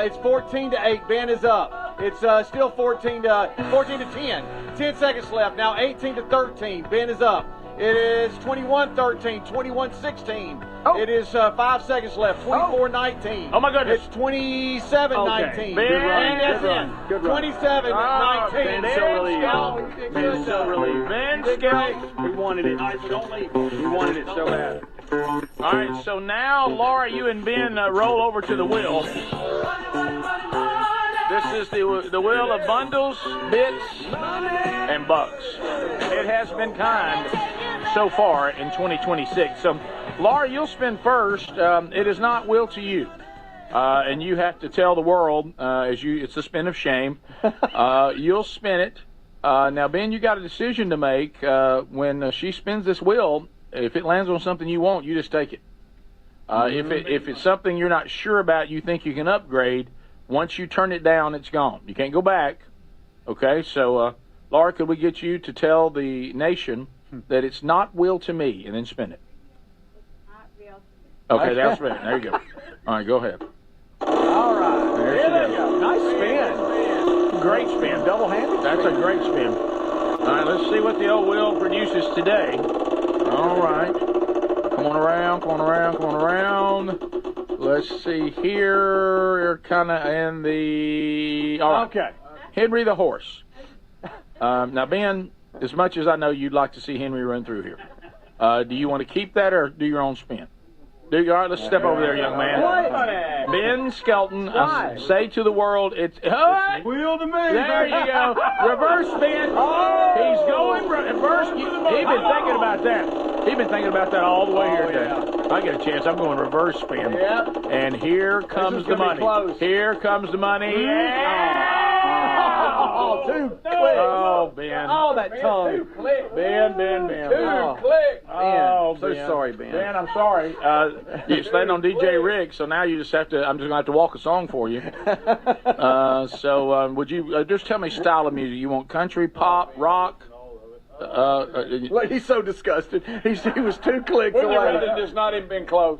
It's 14-8. Ben is up. It's still 14 to 10. 10 seconds left. Now 18-13. Ben is up. It is 21-13. 21-16. Oh. It is 5 seconds left. 24-19. Oh my goodness. It's 27-19. Okay. Good run. 27-19. Ben's so relieved. Ben Skelton. We wanted it. Don't leave. We wanted it so bad. All right, so now, Laura, you and Ben roll over to the wheel. This is the wheel of bundles, bits, and bucks. It has been kind so far in 2026. So, Laura, you'll spin first. It is not will to you. And you have to tell the world, it's a spin of shame. You'll spin it. Now, Ben, you got a decision to make. When she spins this wheel, if it lands on something you want, you just take it. If it's something you're not sure about, you think you can upgrade, once you turn it down, it's gone. You can't go back. Okay, so, Laura, could we get you to tell the nation that it's not will to me, and then spin it? Okay, that's spin. There you go. All right, go ahead. All right. There you go. Nice spin. Great spin. Double-handed. That's a great spin. All right, let's see what the old wheel produces today. All right. Come on around, come on around, come on around. Let's see here. You're kind of in the... All right. Okay. Henry the horse. Now, Ben, as much as I know you'd like to see Henry run through here, do you want to keep that or do your own spin? All right, let's step over there, young man. What? Ben Skelton, say to the world, it's... Wheel to me. There you go. Reverse spin. He's going reverse. He's been thinking about that. He's been thinking about that all the way here today. Yeah. I get a chance. I'm going reverse spin. Yep. And here comes the money. Here comes the money. Yeah. Oh, too quick. Oh, Ben. Oh, that tongue. Ben. Too quick. Oh, so Ben. sorry, Ben. Ben, I'm sorry. You're staying on DJ Riggs, so now you just have to, I'm just going to have to walk a song for you. Would you just tell me style of music? You want country, pop, rock? Look, he's so disgusted. He was 2 clicks away. Rather than just not even been close.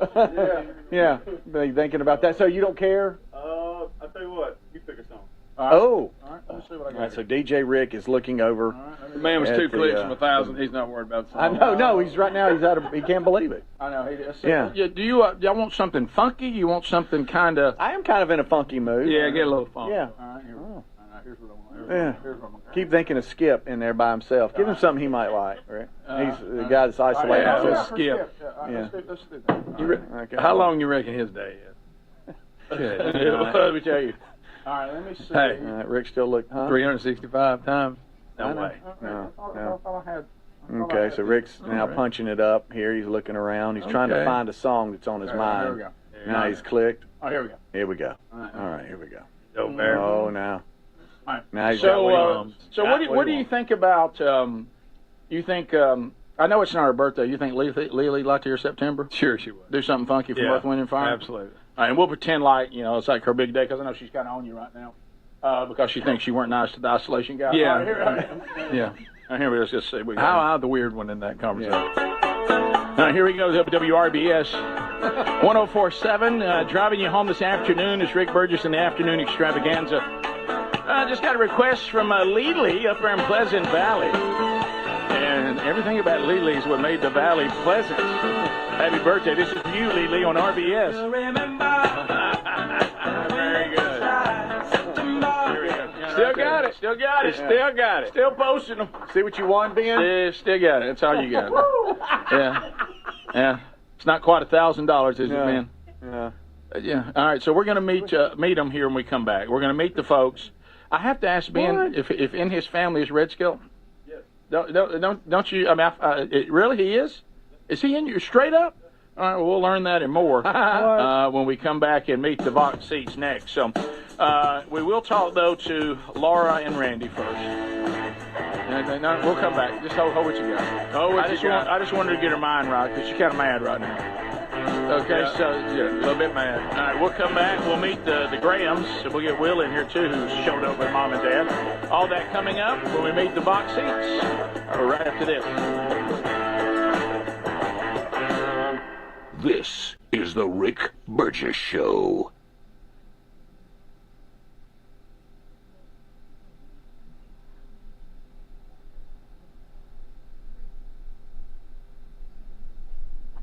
Yeah. Be thinking about that. So you don't care? I'll tell you what. You pick a song. Right. Oh. All right, let's see what I got. All right, so DJ Rick is looking over. Right, the man was 2 clicks from 1,000. He's not worried about the I know. No, he's right now. He's out of. He can't believe it. I know. Yeah. Do y'all want something funky? You want something kind of? I am kind of in a funky mood. Yeah, get a little funky. Yeah. All right, here's what I want. Keep thinking of Skip in there by himself. Give him something he might like. Right? He's the guy that's isolated. Skip. Yeah. Let's do that. How long you reckon his day is? Let me tell you. All right, let me see. Hey, Rick still look. 365 times. No way. No. Okay, so Rick's now punching it up here. He's looking around. He's trying to find a song that's on his mind. Here we go. Now he's clicked. Oh, here we go. Here we go. All right, here we go. Oh, now. Now. All right. Now he's so what do you think about? You think? I know it's not her birthday. You think Lily like to hear September? Sure, she would. Do something funky from Earth, Wind, and Fire. Absolutely. All right, and we'll pretend like it's like her big day because I know she's kind of on you right now because she thinks you weren't nice to the isolation guy. Yeah. All right, yeah. All right, here we just see. How the weird one in that conversation. Yeah. All right, here we go. WRBS 104.7 driving you home this afternoon. It's Rick Burgess in the afternoon extravaganza. Just got a request from Lily up there in Pleasant Valley. And and everything about Lily is what made the valley pleasant. Happy birthday. This is for you, Lily, on RBS. Very good. Here we go. Still got it. Still got it. Still got it. Still posting them. See what you won, Ben? Still got it. That's all you got. Yeah. Yeah. It's not quite $1,000, is it, Ben? Yeah. Yeah. All right. So we're going to meet them here when we come back. We're going to meet the folks. I have to ask Ben if in his family is red scale. Yes. Don't you? I mean, really, he is. Is he in you straight up? All right. Well, we'll learn that and more when we come back and meet the box seats next. So we will talk though to Laura and Randy first. No, we'll come back. Just hold what you got. I just wanted to get her mind right because she's kind of mad right now. Okay, so yeah, a little bit mad. All right, we'll come back. We'll meet the Grahams. So we'll get Will in here too, who showed up with Mom and Dad. All that coming up when we meet the box seats. Right after this. This is the Rick Burgess Show.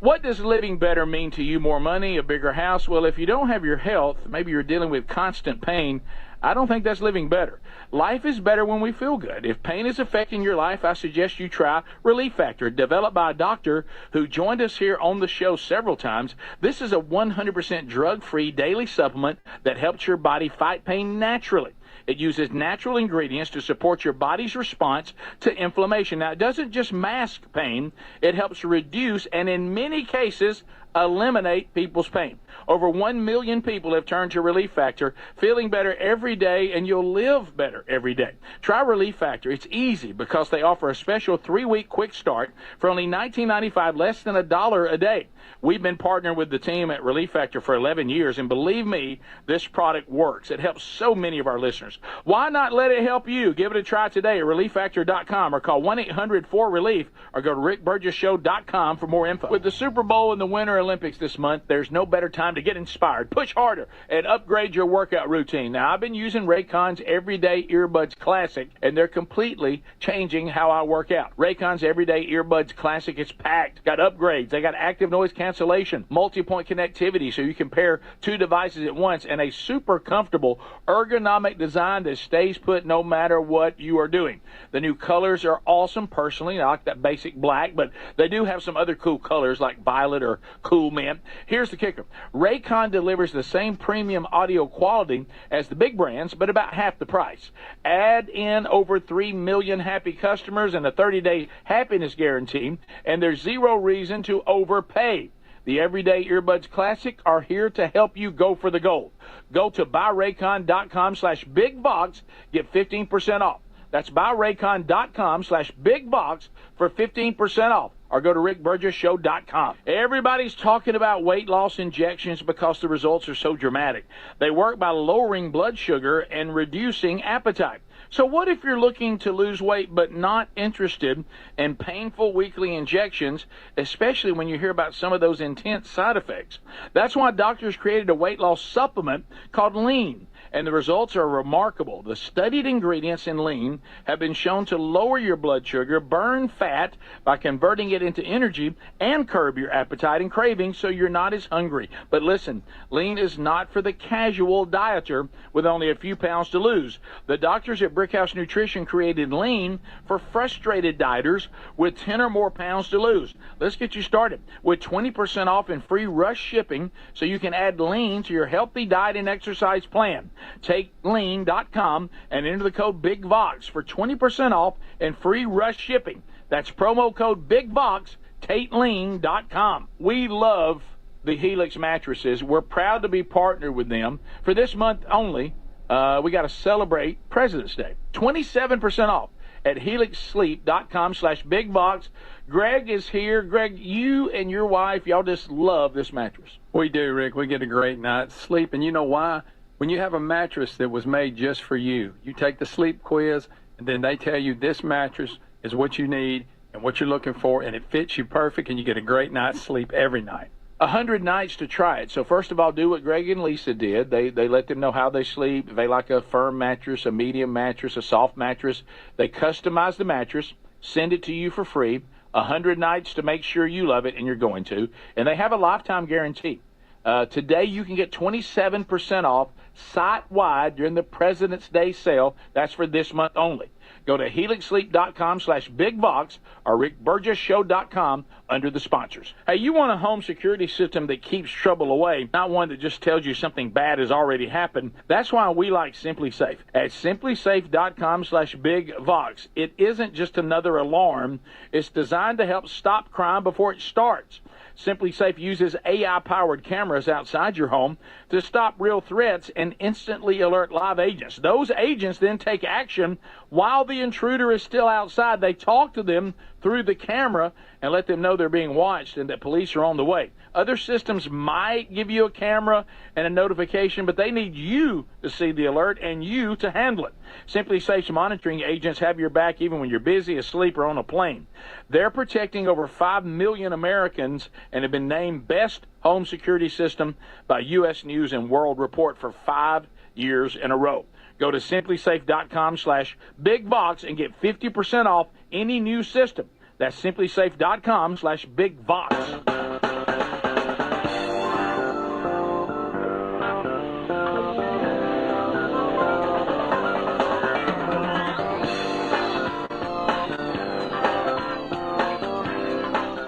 What does living better mean to you? More money, a bigger house? Well, if you don't have your health, maybe you're dealing with constant pain, I don't think that's living better. Life is better when we feel good. If pain is affecting your life, I suggest you try Relief Factor, developed by a doctor who joined us here on the show several times. This is a 100% drug-free daily supplement that helps your body fight pain naturally. It uses natural ingredients to support your body's response to inflammation. Now, it doesn't just mask pain. It helps reduce and, in many cases, eliminate people's pain. Over 1 million people have turned to Relief Factor, feeling better every day, and you'll live better every day. Try Relief Factor. It's easy because they offer a special 3-week quick start for only $19.95, less than $1 a day. We've been partnering with the team at Relief Factor for 11 years, and believe me, this product works. It helps so many of our listeners. Why not let it help you? Give it a try today at ReliefFactor.com or call 1-800-4RELIEF or go to RickBurgessShow.com for more info. With the Super Bowl and the Winter Olympics this month, there's no better time to get inspired, push harder, and upgrade your workout routine. Now, I've been using Raycon's Everyday Earbuds Classic, and they're completely changing how I work out. Raycon's Everyday Earbuds Classic is packed. Got upgrades. They got active noise cancellation, multi-point connectivity so you can pair 2 devices at once, and a super comfortable ergonomic design that stays put no matter what you are doing. The new colors are awesome. Personally, I like that basic black, but they do have some other cool colors like violet or cool mint. Here's the kicker. Raycon delivers the same premium audio quality as the big brands, but about half the price. Add in over 3 million happy customers and a 30-day happiness guarantee, and there's zero reason to overpay. The Everyday Earbuds Classic are here to help you go for the gold. Go to buyraycon.com/bigbox, get 15% off. That's buyraycon.com/bigbox for 15% off. Or go to rickburgessshow.com. Everybody's talking about weight loss injections because the results are so dramatic. They work by lowering blood sugar and reducing appetite. So what if you're looking to lose weight but not interested in painful weekly injections, especially when you hear about some of those intense side effects? That's why doctors created a weight loss supplement called Lean, and the results are remarkable. The studied ingredients in Lean have been shown to lower your blood sugar, burn fat by converting it into energy, and curb your appetite and cravings so you're not as hungry. But listen, Lean is not for the casual dieter with only a few pounds to lose. The doctors at Brickhouse Nutrition created Lean for frustrated dieters with 10 or more pounds to lose. Let's get you started with 20% off and free rush shipping so you can add Lean to your healthy diet and exercise plan. Take lean.com and enter the code BIGVOX for 20% off and free rush shipping. That's promo code BIGVOX, TateLean.com. We love the Helix mattresses. We're proud to be partnered with them. For this month only, we got to celebrate President's Day. 27% off at helixsleep.com/bigbox. Greg is here. Greg, you and your wife, y'all just love this mattress. We do, Rick. We get a great night's sleep. And you know why? When you have a mattress that was made just for you, you take the sleep quiz, and then they tell you this mattress is what you need and what you're looking for, and it fits you perfect, and you get a great night's sleep every night. 100 nights to try it. So first of all, do what Greg and Lisa did. They let them know how they sleep. If they like a firm mattress, a medium mattress, a soft mattress, they customize the mattress, send it to you for free. 100 nights to make sure you love it, and you're going to. And they have a lifetime guarantee. Today you can get 27% off site-wide during the President's Day sale. That's for this month only. Go to helixsleep.com/bigvox or rickburgessshow.com under the sponsors. Hey, you want a home security system that keeps trouble away, not one that just tells you something bad has already happened. That's why we like Simply Safe. At simplysafe.com/bigvox, it isn't just another alarm. It's designed to help stop crime before it starts. Simply Safe uses AI-powered cameras outside your home to stop real threats and instantly alert live agents. Those agents then take action while the intruder is still outside. They talk to them through the camera and let them know they're being watched and that police are on the way. Other systems might give you a camera and a notification, but they need you to see the alert and you to handle it. Simply Safe's monitoring agents have your back even when you're busy, asleep, or on a plane. They're protecting over 5 million Americans and have been named Best Home Security System by U.S. News and World Report for 5 years in a row. Go to simplysafe.com/bigvox and get 50% off any new system. That's simplysafe.com/bigvox.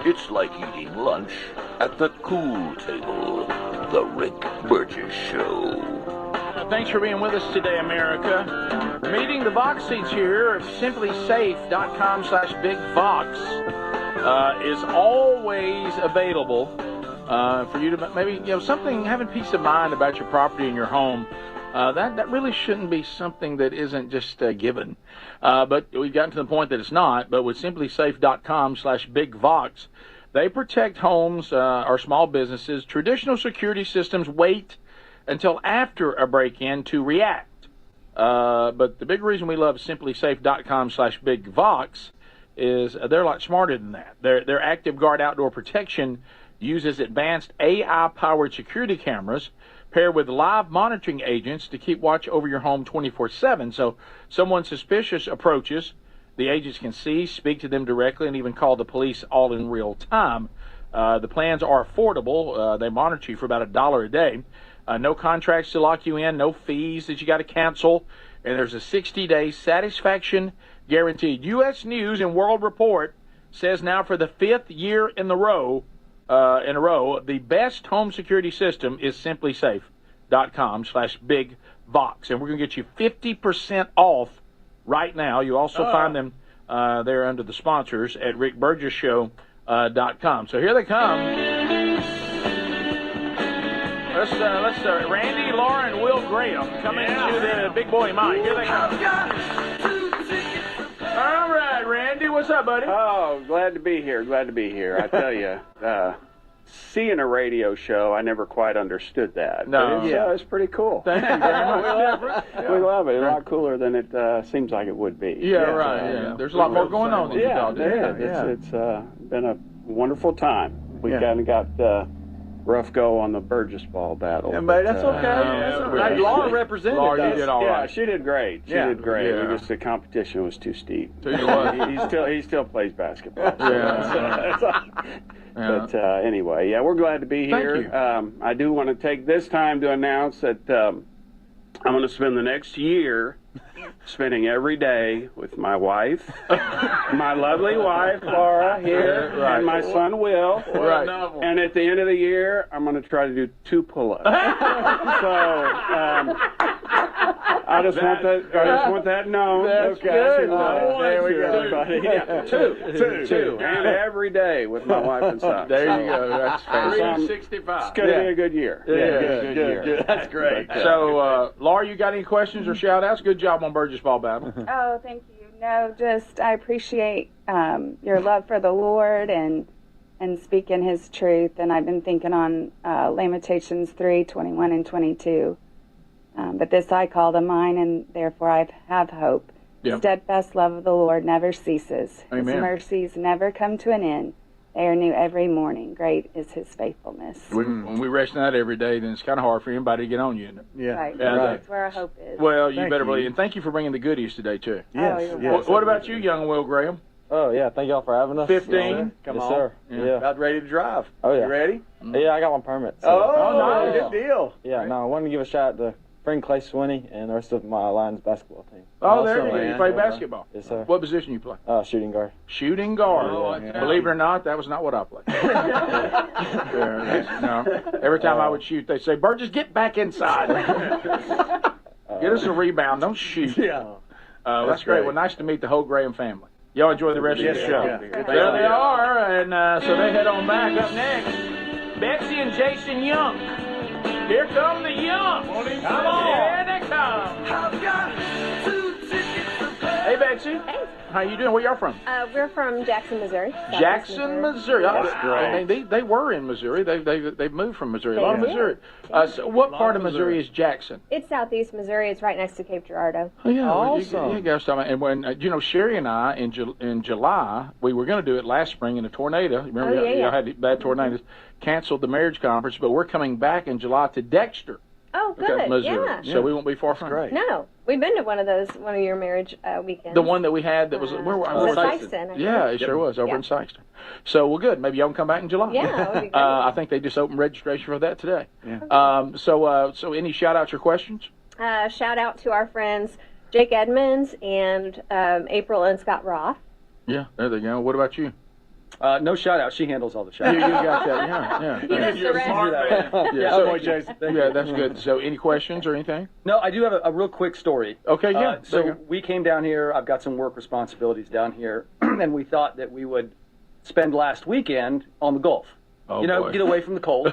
It's like eating lunch at the cool table. The Rick Burgess Show. Thanks for being with us today, America. Meeting the box seats here of simplysafe.com/bigvox is always available for you to maybe, something, having peace of mind about your property and your home. That really shouldn't be something that isn't just given. But we've gotten to the point that it's not. But with simplysafe.com/bigvox, they protect homes or small businesses. Traditional security systems wait until after a break-in to react. But the big reason we love simplysafe.com/bigvox is they're a lot smarter than that. Their Active Guard outdoor protection uses advanced AI-powered security cameras paired with live monitoring agents to keep watch over your home 24/7. So someone suspicious approaches, the agents can see, speak to them directly, and even call the police all in real time. The plans are affordable. They monitor you for about $1 a day. No contracts to lock you in, no fees that you got to cancel, and there's a 60-day satisfaction guaranteed. U.S. News and World Report says now for the 5th year in a row, the best home security system is simplysafe.com/bigvox, and we're going to get you 50% off right now. You also find them there under the sponsors at rickburgessshow.com. So here they come. Let's Randy, Laura, and Will Graham coming to the big boy mic. Here they come. All right, Randy, what's up, buddy? Oh, glad to be here. Glad to be here. I tell you, seeing a radio show, I never quite understood that. No, it's pretty cool. Thank you very much. We love it. A lot cooler than it seems like it would be. Yeah, right. There's a lot more going on than you thought. It's been a wonderful time. We kind of got rough go on the Burgess ball battle. Yeah, but that's okay. That's all right. Laura represented us. You did all right. Yeah, she did great. She did great. Yeah. Just the competition was too steep. He still plays basketball. But anyway, we're glad to be here. I do want to take this time to announce that I'm going to spend the next year spending every day with my wife, my lovely wife, Laura, here, and my son, Will. And at the end of the year, I'm going to try to do 2 pull-ups. So, I just want that known. That's good. There we go, buddy. Two. And every day with my wife and son. There you go. That's fantastic. 365. It's going to be a good year. Good. That's great. So, Laura, you got any questions or shout-outs? Good job on Burgess Ball Battle. Oh, thank you. No, just I appreciate your love for the Lord and speaking His truth. And I've been thinking on Lamentations 3:21 and 22. But this I call to mind, and therefore I have hope. The steadfast love of the Lord never ceases. Amen. His mercies never come to an end. They are new every morning. Great is His faithfulness. When we rest in that every day, then it's kind of hard for anybody to get on you, isn't it? Right. That's where our hope is. Well, you better believe. And thank you for bringing the goodies today, too. Yes. What about you, young Will Graham? Oh, yeah. Thank y'all for having us. 15? Come yes, on. sir. Yeah. About ready to drive. Oh, yeah. You ready? Yeah, I got my permit. So. Oh, yeah. good deal. Yeah, no, I wanted to give a shout out to friend Clay Swinney and the rest of my Lions basketball team. Oh, there Awesome, you go. You man. play basketball? Yes, sir. What position you play? Shooting guard. Shooting guard. Oh, yeah. Believe it or not, that was not what I played. No. Every time I would shoot, they'd say, Burgess, get back inside. Get us a rebound. Don't shoot. Yeah. That's great. Well, nice to meet the whole Graham family. Y'all enjoy the rest of the show. Yeah. There they are, and so they head on back. Up next, Betsy and Jason Young. Here come the Youngs. Come on. Here they come. I've got 2 tickets to play. Hey, Betsy. Hey. How you doing? Where y'all from? We're from Jackson, Missouri. Jackson, Missouri. That's I mean, they were in Missouri. They've moved from Missouri. A They lot of did. Missouri. So what part of Missouri is Jackson? It's southeast Missouri. It's right next to Cape Girardeau. Oh, yeah, Awesome. you guys talking about, and when Sherry and I in July, we were going to do it last spring in a tornado. Remember, Oh, yeah. y'all had bad tornadoes, canceled the marriage conference, but we're coming back in July to Dexter, Oh, good. Missouri. Yeah. So we won't be far from it. No, we've been to one of your marriage weekends. The one that we had that was where were was Sykeston, I Yeah, it think. sure was over Yeah. in Sykeston. So well, good. Maybe y'all can come back in July. Yeah, that would be great. I think they just opened registration for that today. Yeah. So any shout outs or questions? Shout out to our friends Jake Edmonds and April and Scott Roth. Yeah, there they go. What about you? No shout out. She handles all the shout You outs. got that, yeah. He does the rest. Yeah, So- boy, Jason. Yeah, that's good. So any questions or anything? No, I do have a real quick story. Okay, yeah. There you So go. we came down here. I've got some work responsibilities down here, and we thought that we would spend last weekend on the Gulf. Oh, get away from the cold.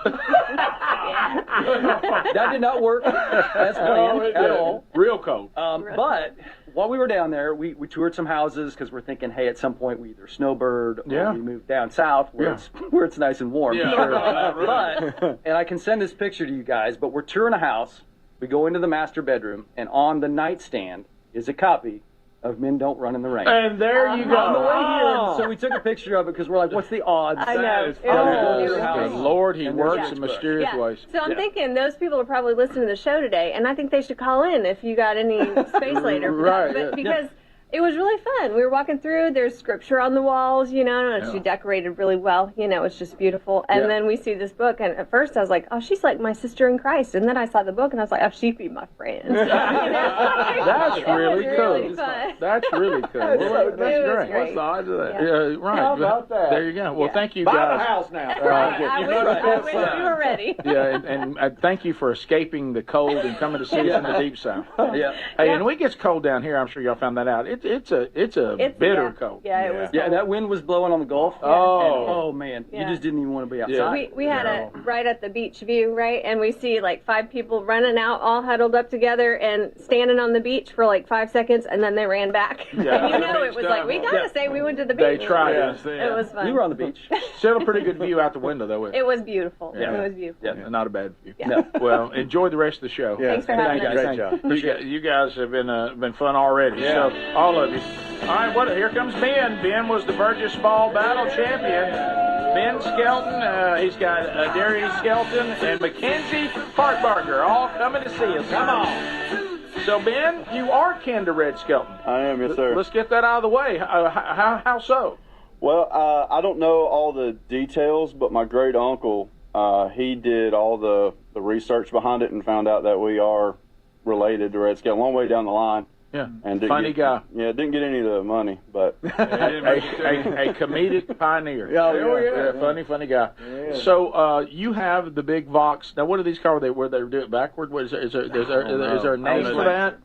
That did not work as planned at all. Real cold. But while we were down there, we toured some houses because we're thinking, hey, at some point we either snowbird or we move down south where it's nice and warm. Yeah. Sure. But and I can send this picture to you guys. But we're touring a house. We go into the master bedroom, and on the nightstand is a copy of Men Don't Run in the Rain. And there you go. On the way here, so we took a picture of it because we're like, what's the odds? I know. Good Lord, he And there's works the in book. mysterious ways. So I'm thinking those people are probably listening to the show today, and I think they should call in if you got any space later. Right, But yeah. because it was really fun. We were walking through. There's scripture on the walls, and she decorated really well. It's just beautiful. And then we see this book, and at first I was like, oh, she's like my sister in Christ. And then I saw the book, and I was like, oh, she'd be my friend. That's really cool. Really fun. That's really cool. Well, It was that's great. great. What's the odds of that? Yeah, right. How about that? There you go. Well, thank you Buy guys. the house now. I wish we were ready. Yeah, and thank you for escaping the cold and coming to see us in the deep south. Yeah. Hey, and it gets cold down here. I'm sure y'all found that out. It's a bitter cold. Yeah, it was. Yeah, that wind was blowing on the Gulf. Oh. And, man, Yeah. you just didn't even want to be outside. We had a right at the beach view, right? And we see like 5 people running out, all huddled up together and standing on the beach for like 5 seconds, and then they ran back. Yeah. And it was like, we gotta say we went to the beach. They tried. It was fun. We were on the beach. Still a pretty good view out the window, though. It was beautiful. Yeah. It was beautiful. Yeah, not a bad view. Yeah. No. Well, enjoy the rest of the show. Yeah. Thanks for having us. Great job. You guys have been fun already. Yeah. So all of you. All right, here comes Ben. Ben was the Burgess Ball Battle champion. Ben Skelton. He's got Darius Skelton and Mackenzie Parkbarger all coming to see us. Come on. So Ben, you are kin to Red Skelton. I am, yes, sir. Let's get that out of the way. How so? Well, I don't know all the details, but my great uncle, he did all the research behind it and found out that we are related to Red Skelton, long way down the line. Yeah, and funny guy. Yeah, didn't get any of the money, but a comedic pioneer. Yeah. Funny guy. Yeah. So you have the big Vox. Now, what are these cars? Where they do it backward? What is there a name for that?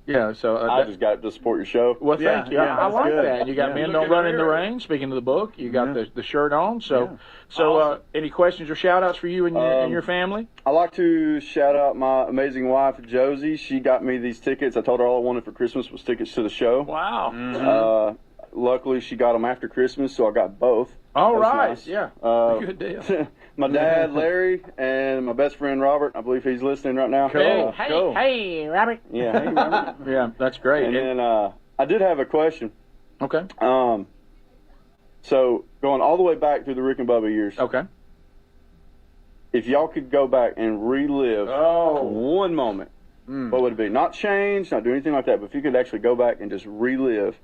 Yeah, so I just got to support your show. Well, thank you. I like good. that. You got Men Look Don't at Run it in the here. Rain. Speaking of the book, you got the shirt on. So, Awesome. Any questions or shout outs for you and your family? I like to shout out my amazing wife, Josie. She got me these tickets. I told her all I wanted for Christmas was tickets to the show. Wow. Luckily, she got them after Christmas, so I got both. All That's right. nice. Yeah. Good deal. My dad, Larry, and my best friend, Robert. I believe he's listening right now. Cool. Hey, Robert. Yeah, hey, Robert. Yeah, that's great. And then I did have a question. Okay. So going all the way back through the Rick and Bubba years. Okay. If y'all could go back and relive one moment, what would it be? Not change, not do anything like that, but if you could actually go back and just relive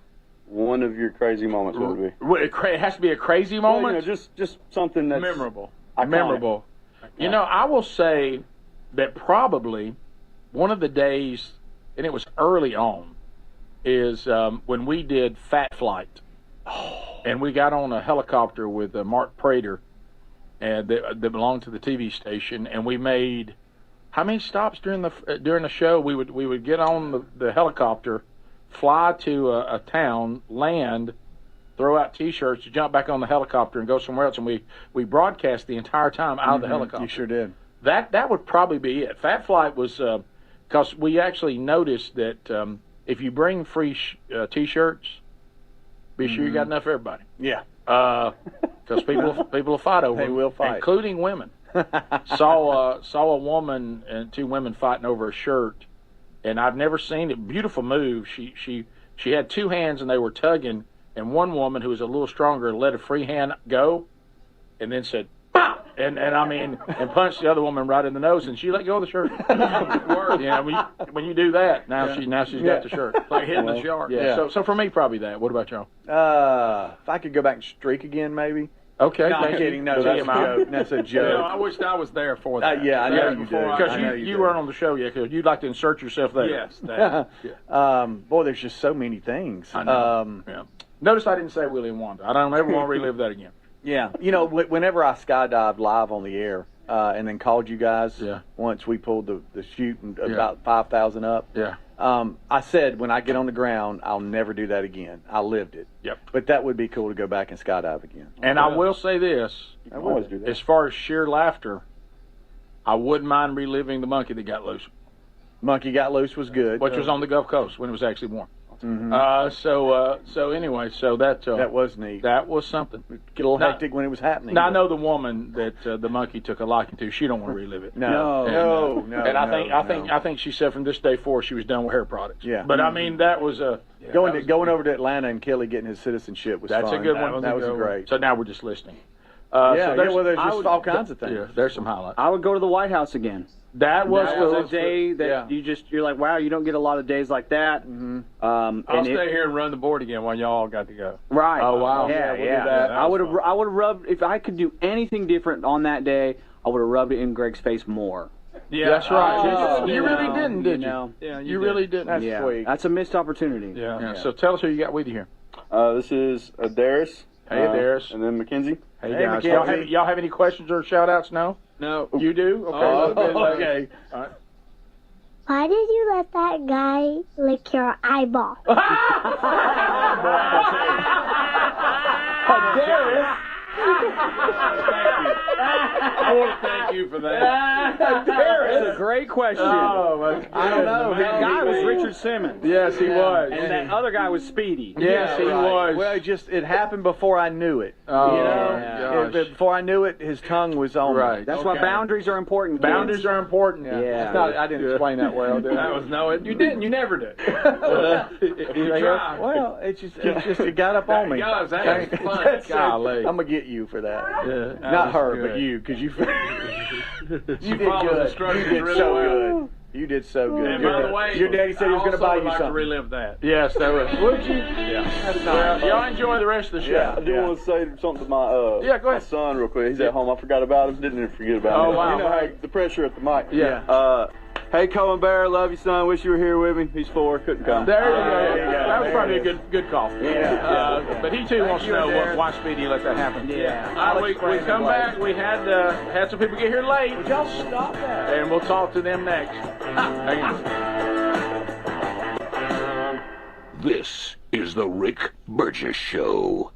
one of your crazy moments would be? Well, it has to be a crazy Well, moment. just something that's memorable. iconic. Memorable. You know, I will say that probably one of the days, and it was early on, is when we did Fat Flight. And we got on a helicopter with Mark Prater, and that belonged to the TV station, and we made how many stops during the show? We would get on the helicopter, fly to a town, land, throw out T-shirts, jump back on the helicopter, and go somewhere else. And we broadcast the entire time out of the helicopter. You sure did. That would probably be it. Fat Flight was because we actually noticed that if you bring free T-shirts, be sure you got enough for everybody. Yeah. Because people will fight over They them, will fight. including women. saw a woman and two women fighting over a shirt, and I've never seen it. Beautiful move. She had two hands and they were tugging, and one woman who was a little stronger let a free hand go, and then said, "Bah!" and punched the other woman right in the nose, and she let go of the shirt. Yeah, when you do that, now she's got the shirt. It's like hitting the shark. Yeah. So for me, probably that. What about y'all? If I could go back and streak again, maybe. Okay. No, I'm kidding. No, that's a joke. That's a joke. You know, I wished I was there for that. Yeah, I know you do. Because you weren't on the show yet, because you'd like to insert yourself there. Yes. That. Boy, there's just so many things. I know. Yeah. Notice I didn't say Willie and Wanda. I don't ever want to relive that again. Yeah. You know, whenever I skydived live on the air and then called you guys, once we pulled the chute and about 5,000 up, I said, when I get on the ground, I'll never do that again. I lived it. Yep. But that would be cool to go back and skydive again. And I will say this, I always do that. as far as sheer laughter, I wouldn't mind reliving the monkey that got loose. Monkey Got Loose was good. Which was on the Gulf Coast when it was actually warm. Mm-hmm. So anyway, that was neat. That was something. Get a little hectic when it was happening. Now I know the woman that the monkey took a liking to. She don't want to relive it. No. And I think she said from this day forward she was done with hair products. Yeah. But I mean that was going over to Atlanta and Kelly getting his citizenship was that's fun. a good one. That was great. So now we're just listening. Well, there's just all kinds of things. Yeah, there's some highlights. I would go to the White House again. That was a day that you're like, wow, you don't get a lot of days like that. Mm-hmm. I'll stay here and run the board again while y'all all got to go. Right. Oh wow. Yeah. I would have rubbed, if I could do anything different on that day, I would have rubbed it in Greg's face more. Yeah, that's right. Oh, you really didn't, did you? know. Yeah, you really didn't. That's sweet. That's a missed opportunity. Yeah. So tell us who you got with you here. This is Darius. Hey, Darius. And then Mackenzie. Hey guys. Y'all have any questions or shout outs? No? No. You do? Okay. Okay. All right. Why did you let that guy lick your eyeball? Darius. I want to thank you for that. That's a great question. Oh, my God. I don't know. That guy was Richard Simmons. Yes, he was. And that other guy was Speedy. Yes, he was. Well, it happened before I knew it. Oh, before I knew it, his tongue was on me. That's why boundaries are important. Boundaries are important. Yeah. I didn't explain that well, did I? You didn't. You never did. Well, it got up on me. Guys, that was fun. Golly. I'm gonna get you for that. Yeah. Not her, but you, because you did follows good. instructions You did really so well. good. You did so good. And by the way, your daddy said he was going to buy you like something. to relive that. Yes, that was. Would you? Yeah. That's Well, nice. y'all enjoy the rest of the show. I do want to say something to my go ahead. my son real quick. He's at home. I forgot about him. Didn't even forget about him. Oh, wow. You know how the pressure at the mic. Yeah. Hey, Cohen Bear, love you, son. Wish you were here with me. He's 4, couldn't come. There you go. That was probably a good call. Yeah. But he too wants to know why Speedy let that happen. Yeah. We come back. We had some people get here late. Would y'all stop that? And we'll talk to them next. Hang on. This is the Rick Burgess Show.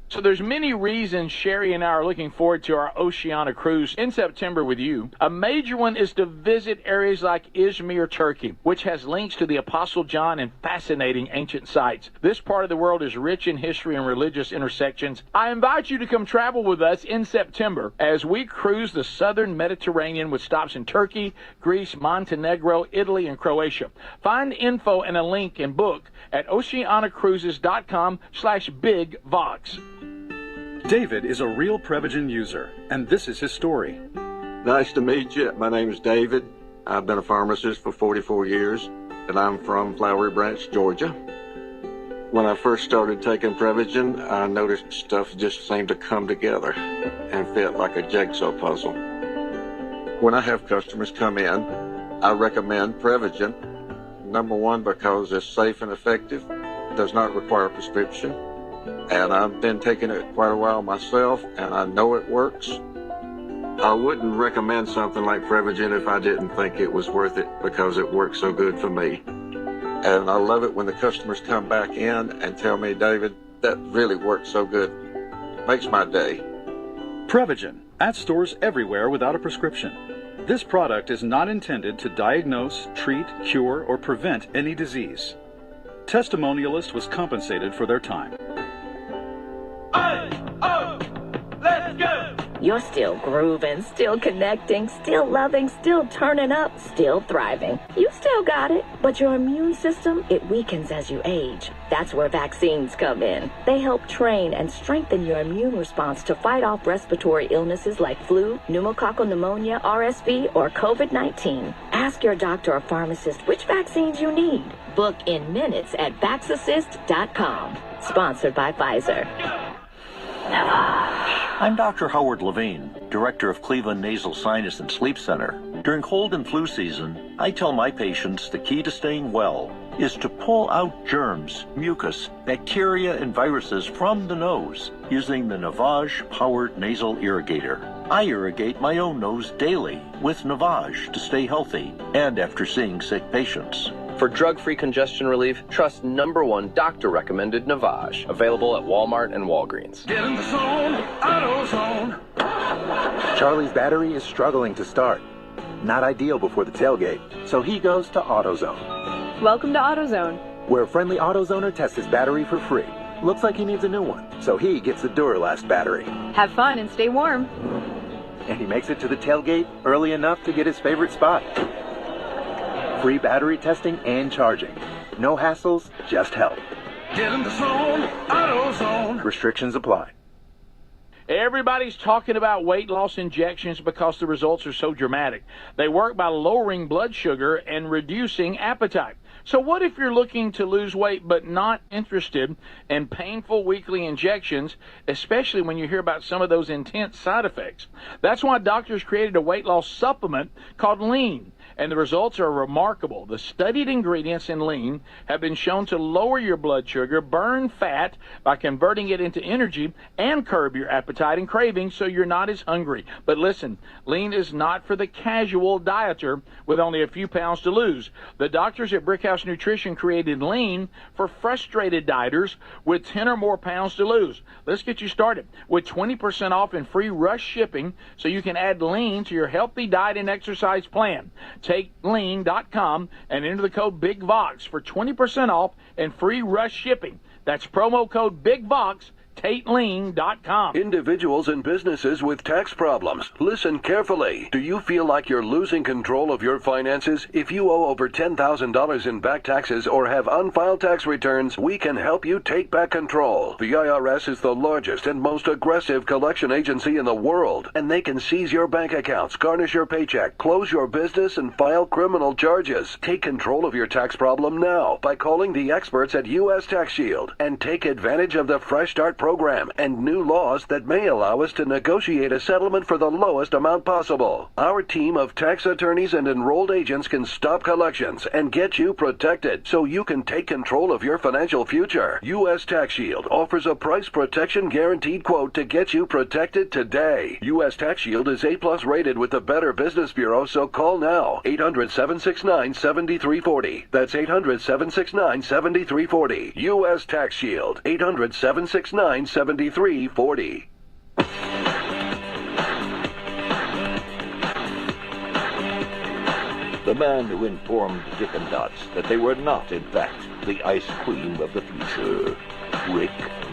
So there's many reasons Sherry and I are looking forward to our Oceania cruise in September with you. A major one is to visit areas like Izmir, Turkey, which has links to the Apostle John and fascinating ancient sites. This part of the world is rich in history and religious intersections. I invite you to come travel with us in September as we cruise the southern Mediterranean with stops in Turkey, Greece, Montenegro, Italy, and Croatia. Find info and a link and book at oceaniacruises.com/bigvox. David is a real Prevagen user, and this is his story. Nice to meet you. My name is David. I've been a pharmacist for 44 years. and I'm from Flowery Branch, Georgia. When I first started taking Prevagen, I noticed stuff just seemed to come together and fit like a jigsaw puzzle. When I have customers come in, I recommend Prevagen. Number one, because it's safe and effective, does not require a prescription, and I've been taking it quite a while myself, and I know it works. I wouldn't recommend something like Prevagen if I didn't think it was worth it, because it works so good for me. And I love it when the customers come back in and tell me, David, that really worked so good. Makes my day. Prevagen, at stores everywhere without a prescription. This product is not intended to diagnose, treat, cure, or prevent any disease. Testimonialist was compensated for their time. Let's go! You're still grooving, still connecting, still loving, still turning up, still thriving. You still got it, but your immune system, it weakens as you age. That's where vaccines come in. They help train and strengthen your immune response to fight off respiratory illnesses like flu, pneumococcal pneumonia, RSV, or COVID-19. Ask your doctor or pharmacist which vaccines you need. Book in minutes at vaxassist.com. Sponsored by Pfizer. I'm Dr. Howard Levine, Director of Cleveland Nasal Sinus and Sleep Center. During cold and flu season, I tell my patients the key to staying well is to pull out germs, mucus, bacteria, and viruses from the nose using the Navage Powered Nasal Irrigator. I irrigate my own nose daily with Navage to stay healthy and after seeing sick patients. For drug-free congestion relief, trust #1 doctor-recommended Navage, available at Walmart and Walgreens. Get in the zone, AutoZone. Charlie's battery is struggling to start. Not ideal before the tailgate, so he goes to AutoZone. Welcome to AutoZone, where a friendly AutoZoner tests his battery for free. Looks like he needs a new one, so he gets the Duralast battery. Have fun and stay warm. And he makes it to the tailgate early enough to get his favorite spot. Free battery testing and charging. No hassles, just help. Get in the zone, AutoZone. Restrictions apply. Everybody's talking about weight loss injections because the results are so dramatic. They work by lowering blood sugar and reducing appetite. So what if you're looking to lose weight but not interested in painful weekly injections, especially when you hear about some of those intense side effects? That's why doctors created a weight loss supplement called Lean. And the results are remarkable. The studied ingredients in Lean have been shown to lower your blood sugar, burn fat by converting it into energy, and curb your appetite and cravings so you're not as hungry. But listen, Lean is not for the casual dieter with only a few pounds to lose. The doctors at Brickhouse Nutrition created Lean for frustrated dieters with 10 or more pounds to lose. Let's get you started with 20% off and free rush shipping so you can add Lean to your healthy diet and exercise plan. Take lean.com and enter the code BIGVOX for 20% off and free rush shipping. That's promo code BIGVOX. TateLean.com. Individuals and businesses with tax problems, listen carefully. Do you feel like you're losing control of your finances? If you owe over $10,000 in back taxes or have unfiled tax returns, we can help you take back control. The IRS is the largest and most aggressive collection agency in the world, and they can seize your bank accounts, garnish your paycheck, close your business, and file criminal charges. Take control of your tax problem now by calling the experts at U.S. Tax Shield and take advantage of the Fresh Start program and new laws that may allow us to negotiate a settlement for the lowest amount possible. Our team of tax attorneys and enrolled agents can stop collections and get you protected so you can take control of your financial future. U.S. Tax Shield offers a price protection guaranteed quote to get you protected today. U.S. Tax Shield is A+ rated with the Better Business Bureau, so call now. 800-769-7340. That's 800-769-7340. U.S. Tax Shield. 800-769-7340. The man who informed Dippin' Dots that they were not, in fact, the ice cream of the future, Rick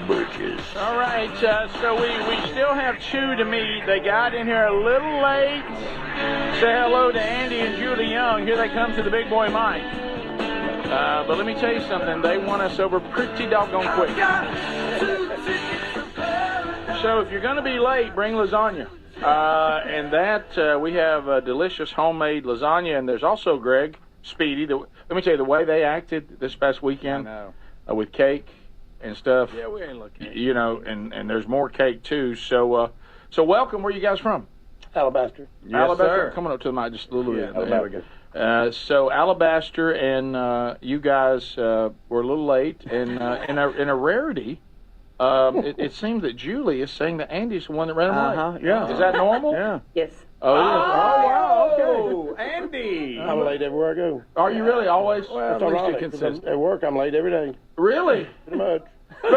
Burgess. All right, so we still have two to meet. They got in here a little late. Say hello to Andy and Julie Young. Here they come to the big boy Mike. But let me tell you something. They won us over pretty doggone quick. So if you're going to be late, bring lasagna. And that, we have delicious homemade lasagna. And there's also, Greg, Speedy, the let me tell you, the way they acted this past weekend with cake and stuff. Yeah, we ain't looking. You know, and there's more cake too. So welcome. Where are you guys from? Alabaster. Yes, Alabaster. Coming up to the mic just a little bit. There we go. So Alabaster and you guys were a little late, and in a rarity. It seems that Julie is saying that Andy's the one that ran him late. Yeah. Is that normal? Yeah. Yes. Oh, yeah. wow. Okay. Andy. I'm late everywhere I go. Are you really always? Well, at least you're consistent. At work, I'm late every day. Really? Pretty much. He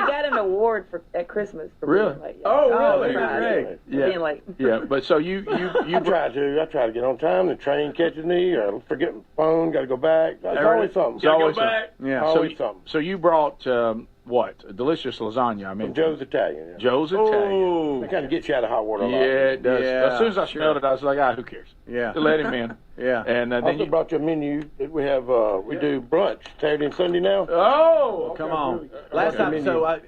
got an award at Christmas for Really? being late. Yeah. Oh, really? Great. Yeah. Being late. Yeah, but so you I try to get on time. The train catches me, or I forget my phone. Got to go back. It's always something. It's always something. Yeah. Always something. So you brought what? A delicious lasagna. I mean, From Joe's Italian. Yeah. Joe's Italian. That kind of gets you out of hot water a lot. Yeah, it does. Yeah, As soon as I smelled it, I was like, who cares? Yeah. Let him in. Yeah. And I then also brought you a menu that we have. We do brunch Saturday and Sunday now. Oh, Come on. Last time, so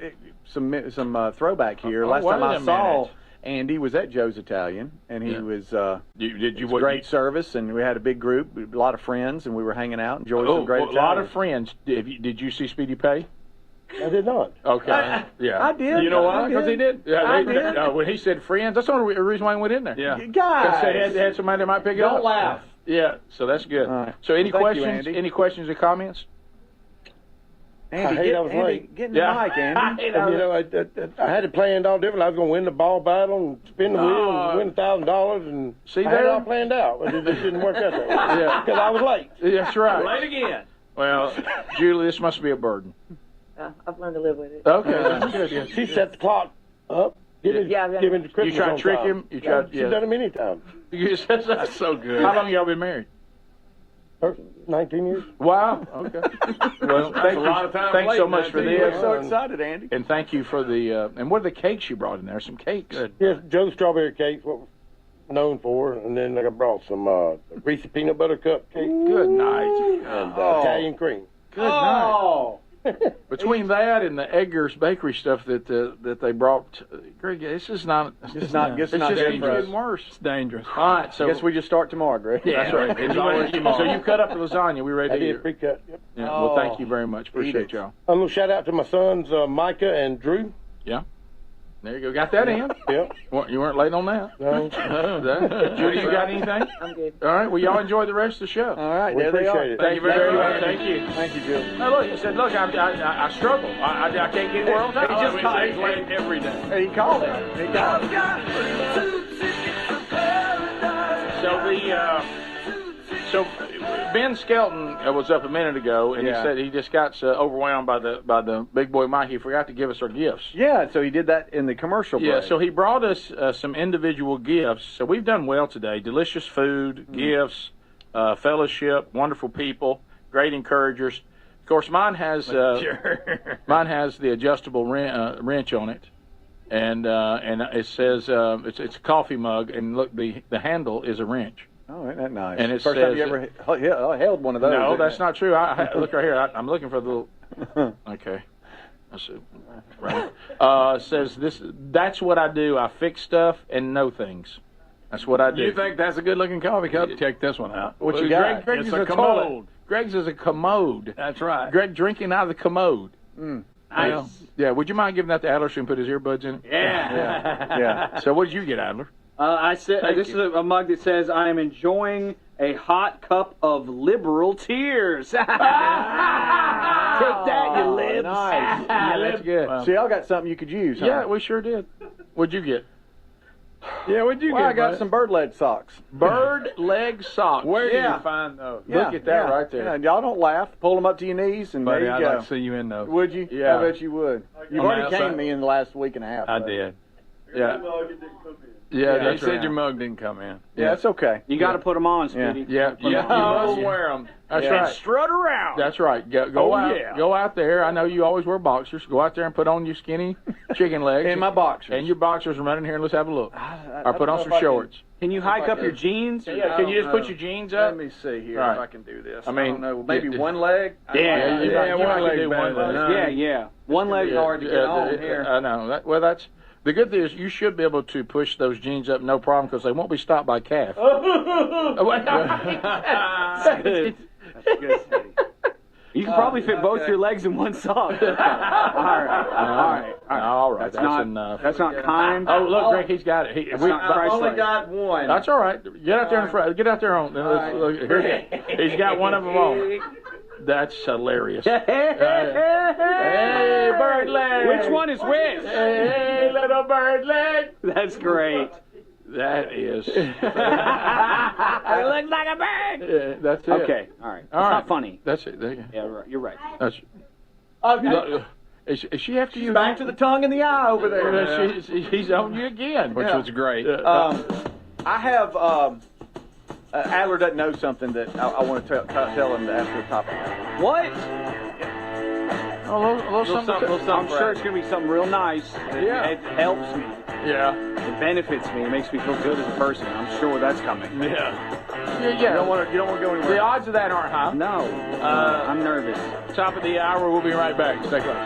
some throwback here. Last wait time I a saw minute. Andy was at Joe's Italian, and he was. Did you it was great service, and we had a big group, a lot of friends, and we were hanging out, enjoying some great a lot of friends. Did you see Speedy Pay? I did not. Okay. Yeah. I did. You know why? Because he did. Yeah, I did. When he said friends, that's the only reason why I went in there. Yeah. Guys, They had somebody that might pick it up. don't laugh. Yeah. So that's good. All right. So any Thank you, questions? Andy. Any questions or comments? Andy, I hate I was late. Get in the mic, Andy. And, I had it planned all different. I was going to win the ball battle and spin the wheel and win $1,000, and See I had it there? all planned out, but it just didn't work out that way. Yeah, because I was late. That's right. Late again. Well, Julie, this must be a burden. I've learned to live with it. Okay, that's good. Yeah. She set the clock up. Give me the Christmas You tried to on trick time. him? You tried. She's done it many times. That's so good. How long y'all been married? 19 years. Wow. Okay. Well, thank you. Thanks so much for this. I'm so excited, Andy. And thank you for the. And what are the cakes you brought in there? Some cakes. Yes, Joe's strawberry cakes, what we're known for, and then I brought some greasy peanut butter cupcake. Good night. And Italian cream. Good night. Between that and the Edgar's Bakery stuff that they brought, Greg, this is not. It's not just good for us. getting worse. It's dangerous. All right, so I guess we just start tomorrow, Greg. Yeah, that's right. It's always tomorrow. So you cut up the lasagna. We ready I to eat did it? pre-cut. Yep. Yeah. Well, thank you very much. Appreciate y'all. A little shout out to my sons, Micah and Drew. Yeah. There you go. Got that in. Yep. You weren't late on that. No. Judy, you got anything? I'm good. All right. Well, y'all enjoy the rest of the show. All right, We there they are. appreciate it. Thank you very much. Thank you. Thank you, Jill. Now look, he said, look, I struggle. I can't get anywhere on time. He just called. He's late every day. He called it. He called it. So Ben Skelton was up a minute ago, and he said he just got overwhelmed by the big boy Mike. He forgot to give us our gifts. Yeah, so he did that in the commercial break. Yeah, so he brought us some individual gifts. So we've done well today. Delicious food, gifts, fellowship, wonderful people, great encouragers. Of course, mine has the adjustable wrench on it, and it says it's a coffee mug, and look, the handle is a wrench. Oh, isn't that nice? And it First says, time you ever held one of those. No, isn't that's it? not true. Look right here. I'm looking for the little. Okay. Let's see. Right. Says this. That's what I do. I fix stuff and know things. That's what I do. You think that's a good-looking coffee cup? Check this one out. What you got? Greg's It's is a a commode. toilet. Greg's is a commode. That's right. Greg drinking out of the commode. Mm. Nice. Yeah. Would you mind giving that to Adler so he can put his earbuds in it? Yeah. So what did you get, Adler? I said this is a mug that says, "I am enjoying a hot cup of liberal tears." Take that, you libs. Nice. Yeah, that's good. So y'all got something you could use, huh? Yeah, we sure did. What'd you get? Yeah, what'd you Well, get? I got bud? some bird leg socks. Bird leg socks. Where do Yeah. you find those? Look at that right there. Yeah, y'all don't laugh. Pull them up to your knees, and Buddy, there I'd you go. like to see you in those. Would you? Yeah. I bet you would. You've On the already came outside. to me in the last week and a half. I but- did. Yeah. Yeah, They that's said right. your mug didn't come in. Yeah, that's okay. You got to put them on, Speedy. Yeah. You must wear them. That's Yeah. right. Strut around. That's right. Go Oh, out. yeah. Go out there. I know you always wear boxers. Go out there and put on your skinny chicken legs And my boxers. and your boxers and run in here and let's have a look. Or put on some shorts. Can you hike up your jeans? Yeah. Can you just put your jeans up? Let me see here Right. if I can do this. I mean, don't know. Maybe yeah. one leg? Yeah. you might one could leg's do better one than leg. none. Yeah. One leg's hard to get on here. I know. The good thing is you should be able to push those jeans up no problem because they won't be stopped by calf. That's good. That's good, Steady. You can probably fit both your legs in one sock. All right. That's enough. That's not kind. Oh, look, Greg, he's got it. I've only got one. That's all right. Get out there in front. Get out there on. He's got one of them on. That's hilarious. Hey, bird leg. Which one is which? Hey, little bird leg. That's great. That is. It looks like a bird. Yeah, that's it. Okay, all right. It's not funny. That's it. Yeah, you're right. That's. Okay. Is she after you? Back to the tongue and the eye over there. He's on you again, which was great. I have. Adler doesn't know something that I want to tell him after the topic. What? A little something. I'm sure it's going to be something real nice. It helps me. Yeah. It benefits me. It makes me feel good as a person. I'm sure that's coming. Yeah. You don't want to go anywhere. The odds of that aren't high. No. I'm nervous. Top of the hour. We'll be right back. Stay close.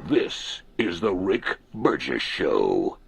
This is the Rick Burgess Show.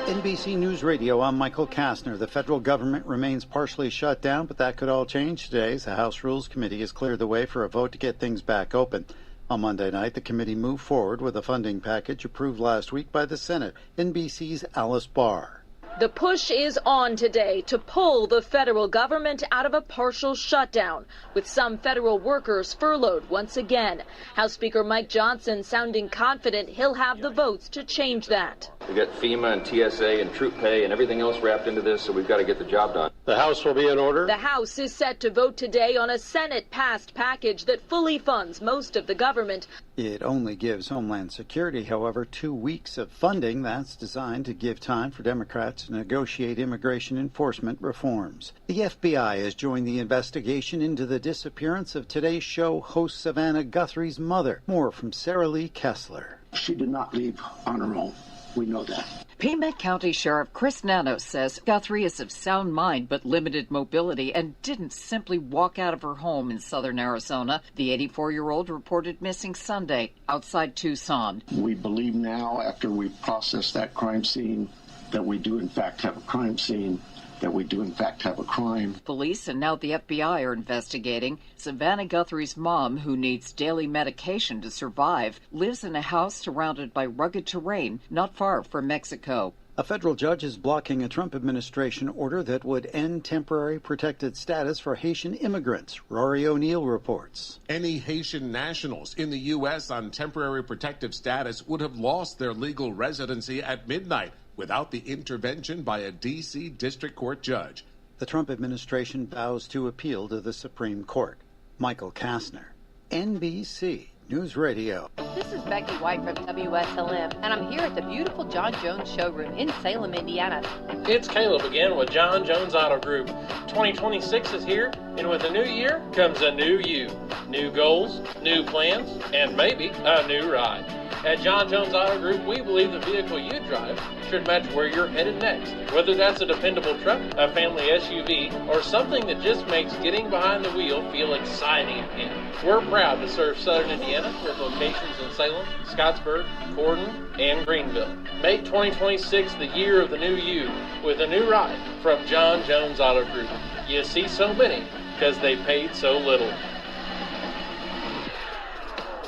NBC News Radio, I'm Michael Kastner. The federal government remains partially shut down, but that could all change today as the House Rules Committee has cleared the way for a vote to get things back open. On Monday night, the committee moved forward with a funding package approved last week by the Senate. NBC's Alice Barr. The push is on today to pull the federal government out of a partial shutdown, with some federal workers furloughed once again. House Speaker Mike Johnson sounding confident he'll have the votes to change that. We got FEMA and TSA and troop pay and everything else wrapped into this, so we've got to get the job done. The House will be in order. The House is set to vote today on a Senate-passed package that fully funds most of the government. It only gives Homeland Security, however, 2 weeks of funding. That's designed to give time for Democrats to negotiate immigration enforcement reforms. The FBI has joined the investigation into the disappearance of Today's Show host Savannah Guthrie's mother. More from Sarah Lee Kessler. She did not leave on her own. We know that. Pima County Sheriff Chris Nanos says Guthrie is of sound mind but limited mobility and didn't simply walk out of her home in southern Arizona. The 84-year-old reported missing Sunday outside Tucson. We believe now, after we process that crime scene, that we do in fact have a crime scene, that we do in fact have a crime. Police and now the FBI are investigating. Savannah Guthrie's mom, who needs daily medication to survive, lives in a house surrounded by rugged terrain not far from Mexico. A federal judge is blocking a Trump administration order that would end temporary protected status for Haitian immigrants. Rory O'Neill reports. Any Haitian nationals in the U.S. on temporary protective status would have lost their legal residency at midnight without the intervention by a D.C. District Court judge. The Trump administration vows to appeal to the Supreme Court. Michael Kastner, NBC News Radio. This is Becky White from Wslm, and I'm here at the beautiful John Jones showroom in Salem, Indiana. It's Caleb again with John Jones Auto Group. 2026 is here, and with a new year comes a new you. New goals, new plans, and maybe a new ride. At John Jones Auto Group, we believe the vehicle you drive should match where you're headed next. Whether that's a dependable truck, a family SUV, or something that just makes getting behind the wheel feel exciting again. We're proud to serve Southern Indiana with locations in Salem, Scottsburg, Gordon, and Greenville. Make 2026 the year of the new you with a new ride from John Jones Auto Group. You see so many because they paid so little.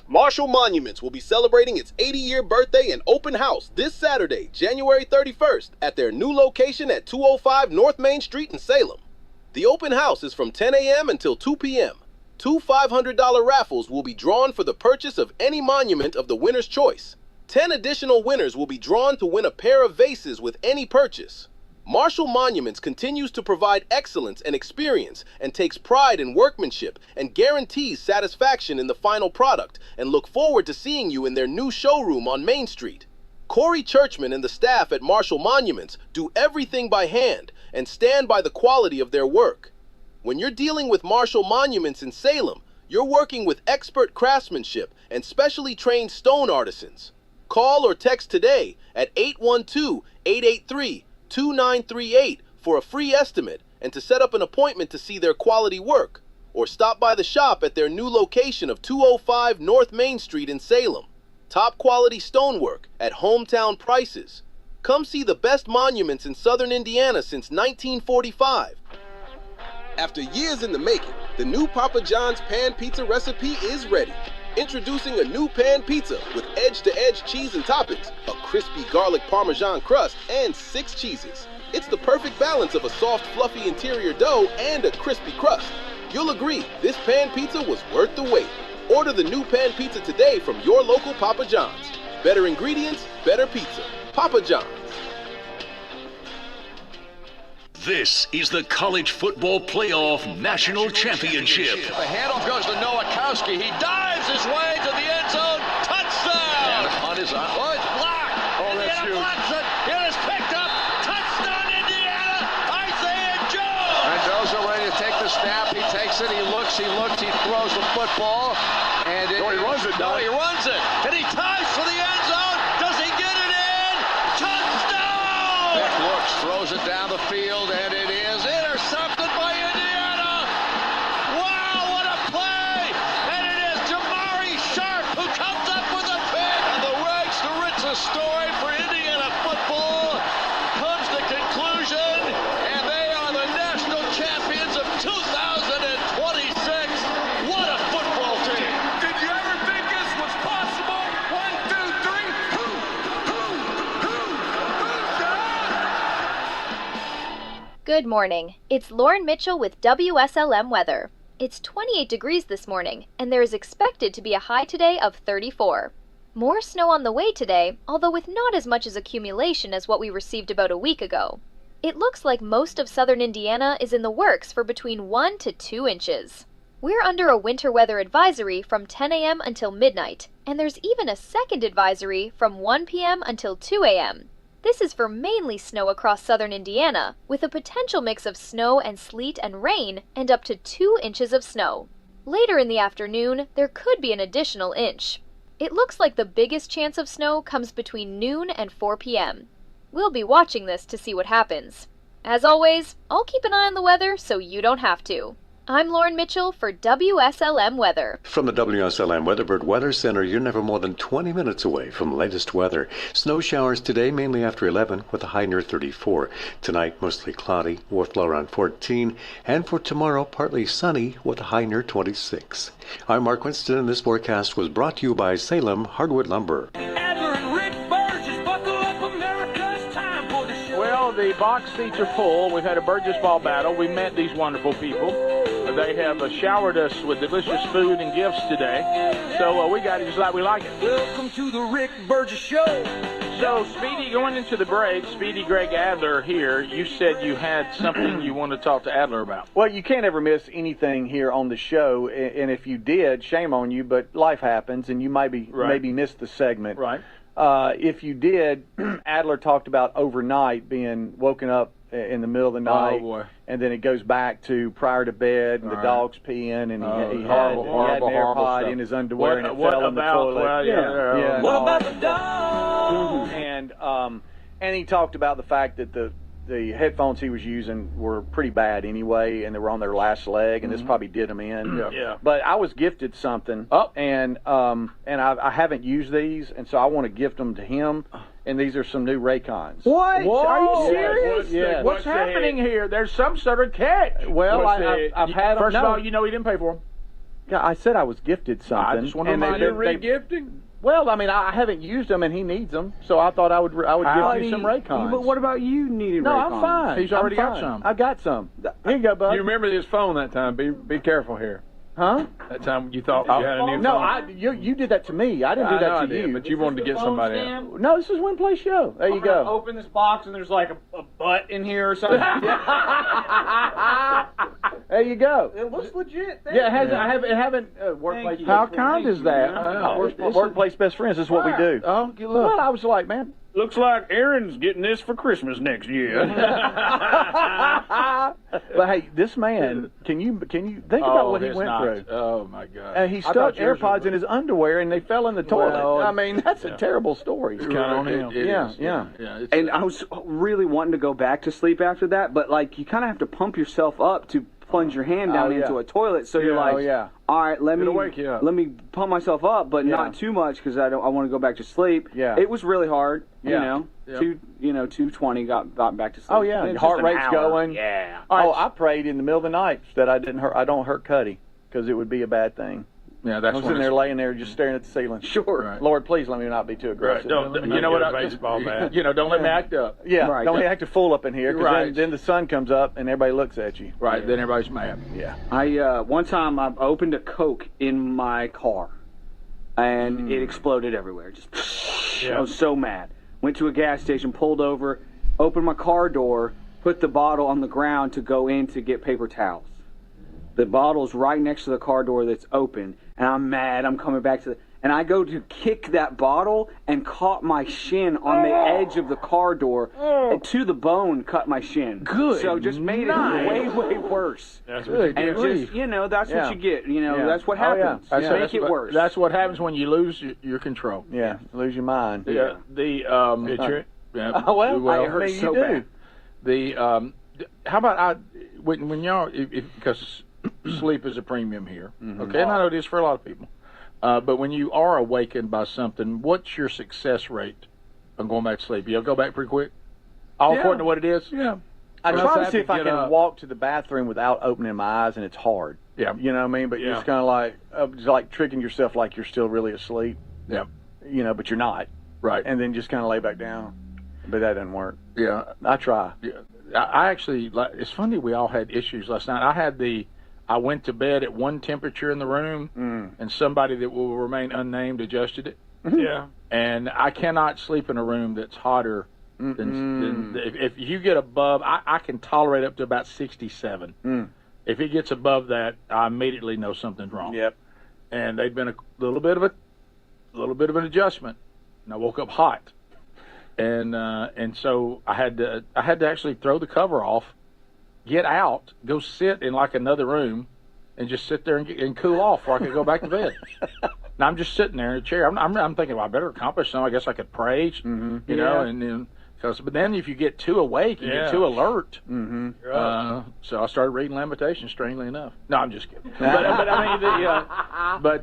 Marshall Monuments will be celebrating its 80-year birthday and open house this Saturday, January 31st, at their new location at 205 North Main Street in Salem. The open house is from 10 a.m. until 2 p.m. Two $500 raffles will be drawn for the purchase of any monument of the winner's choice. 10 additional winners will be drawn to win a pair of vases with any purchase. Marshall Monuments continues to provide excellence and experience and takes pride in workmanship and guarantees satisfaction in the final product and look forward to seeing you in their new showroom on Main Street. Corey Churchman and the staff at Marshall Monuments do everything by hand and stand by the quality of their work. When you're dealing with Marshall Monuments in Salem, you're working with expert craftsmanship and specially trained stone artisans. Call or text today at 812-883 888-2938 for a free estimate and to set up an appointment to see their quality work, or stop by the shop at their new location of 205 North Main Street in Salem. Top quality stonework at hometown prices. Come see the best monuments in southern Indiana since 1945. After years in the making, the new Papa John's pan pizza recipe is ready. Introducing a new pan pizza with edge-to-edge cheese and toppings, a crispy garlic parmesan crust, and 6 cheeses. It's the perfect balance of a soft, fluffy interior dough and a crispy crust. You'll agree, this pan pizza was worth the wait. Order the new pan pizza today from your local Papa John's. Better ingredients, better pizza. Papa John's. This is the College Football Playoff National Championship. The handoff goes to Nowakowski. He dives his way to the end zone. Touchdown! And the punt is on. Oh, it's blocked. Oh, that's huge. Blocks it. It is picked up. Touchdown, Indiana. Isaiah Jones. Mendoza ready to take the snap. He takes it. He looks. He throws the football. And he runs it. No, he runs it. And he ties for the end zone. Does he get it in? Touchdown! Beck looks, throws it down the field, and it is intercepted by Indiana. Wow, what a play! And it is Jamari Sharp who comes up with a pick. And the rags to riches story for Indiana football comes to conclusion, and they are the national champions of 2026. What a football team! Did you ever think this was possible? 1, 2, 3. Good morning. It's Lauren Mitchell with WSLM weather. It's 28 degrees this morning, and there is expected to be a high today of 34. More snow on the way today, although with not as much as accumulation as what we received about a week ago. It looks like most of southern Indiana is in the works for between 1 to 2 inches. We're under a winter weather advisory from 10 a.m. until midnight, and there's even a second advisory from 1 p.m. until 2 a.m. This is for mainly snow across southern Indiana, with a potential mix of snow and sleet and rain and up to 2 inches of snow. Later in the afternoon, there could be an additional inch. It looks like the biggest chance of snow comes between noon and 4 p.m. We'll be watching this to see what happens. As always, I'll keep an eye on the weather so you don't have to. I'm Lauren Mitchell for WSLM Weather. From the WSLM Weatherbird Weather Center, you're never more than 20 minutes away from latest weather. Snow showers today, mainly after 11, with a high near 34. Tonight, mostly cloudy, with low around 14. And for tomorrow, partly sunny, with a high near 26. I'm Mark Winston, and this forecast was brought to you by Salem Hardwood Lumber. Well, the box seats are full. We've had a Burgess Ball battle. We met these wonderful people. They have showered us with delicious food and gifts today. So we got it just like we like it. Welcome to the Rick Burgess Show. So, Speedy, going into the break, Speedy Greg Adler here, you said you had something you wanted to talk to Adler about. Well, you can't ever miss anything here on the show, and if you did, shame on you, but life happens, and you maybe missed the segment. Right. If you did, Adler talked about overnight being woken up in the middle of the night. Oh, boy. And then it goes back to prior to bed, and the dog's peeing, and he had an AirPod in his underwear, and it fell in the toilet. Well, what about the dog? And he talked about the fact that the headphones he was using were pretty bad anyway, and they were on their last leg, and this probably did them in. Yeah. But I was gifted something, and I haven't used these, and so I want to gift them to him. And these are some new Raycons. What? Whoa. Are you serious? Yes. What's happening here? There's some sort of catch. Well, I've had them. First of all, you know he didn't pay for them. Yeah, I said I was gifted something. I just want to know you're re-gifting. Well, I mean, I haven't used them, and he needs them, so I thought I would gift you some Raycons. But what about you needing No, Raycons? I'm fine. He's already got some. I got some. Here you go, bud. You remember his phone that time. Be careful here. Huh? That time you thought you had a new phone. No, you did that to me. I didn't do that to you. But you wanted to get somebody else. No, this is Win Play Show. There you go. Open this box and there's like a butt in here or something. There you go. It looks legit. Yeah, it haven't workplace. How kind is that? Workplace best friends is what we do. Oh, look. Well, I was like, man, Looks like Aaron's getting this for Christmas next year. But hey, this man, can you think about what he went through? Oh my God! And he stuck AirPods in his underwear, and they fell in the toilet. Well, I mean, that's a terrible story. It's kind of on him. Yeah. And I was really wanting to go back to sleep after that, but like you kind of have to pump yourself up to plunge your hand down into a toilet. So you're like, all right, let me pump myself up, but not too much because I want to go back to sleep. Yeah. It was really hard. You know, 220 got back to sleep. Oh yeah, your heart rate's going. Yeah. I prayed in the middle of the night that I don't hurt Cuddy because it would be a bad thing. Yeah, that's I was sitting there laying there just staring at the ceiling. Sure. Right. Lord, please let me not be too aggressive. Right. You know what? Baseball bat. Don't let me act up. Yeah. Right. Don't act a fool up in here because then the sun comes up and everybody looks at you. Right. Then everybody's mad. Yeah. I one time I opened a Coke in my car, and it exploded everywhere. Just I was so mad. Went to a gas station, pulled over, opened my car door, put the bottle on the ground to go in to get paper towels. The bottle's right next to the car door that's open, and I'm mad. I'm coming back to and I go to kick that bottle and caught my shin on the edge of the car door, and to the bone cut my shin. Good. So just made it way worse. That's good. And just, that's what you get. That's what happens. Make it worse. That's what happens when you lose your control. Yeah. Lose your mind. Yeah. Picture it. Yeah. Oh well, it hurts so bad. How about when y'all because sleep is a premium here. Okay, and I know it is for a lot of people. But when you are awakened by something, what's your success rate on going back to sleep? You'll go back pretty quick? According to what it is? Yeah. I try to see if I can walk to the bathroom without opening my eyes, and it's hard. Yeah. You know what I mean? But you're just kind of like tricking yourself like you're still really asleep. Yeah. But you're not. Right. And then just kind of lay back down. But that doesn't work. Yeah. I try. Yeah. I actually, it's funny we all had issues last night. I went to bed at one temperature in the room, and somebody that will remain unnamed adjusted it. Yeah. And I cannot sleep in a room that's hotter than if you get above, I can tolerate up to about 67. If it gets above that, I immediately know something's wrong. Yep. And they'd been a little bit of an adjustment, and I woke up hot, and so I had to actually throw the cover off, get out, go sit in like another room, and just sit there and cool off before I could go back to bed. Now I'm just sitting there in a chair. I'm thinking, well, I better accomplish something. I guess I could pray, and then. But then if you get too awake, you get too alert. So I started reading Lamentations, strangely enough. No, I'm just kidding. But I mean,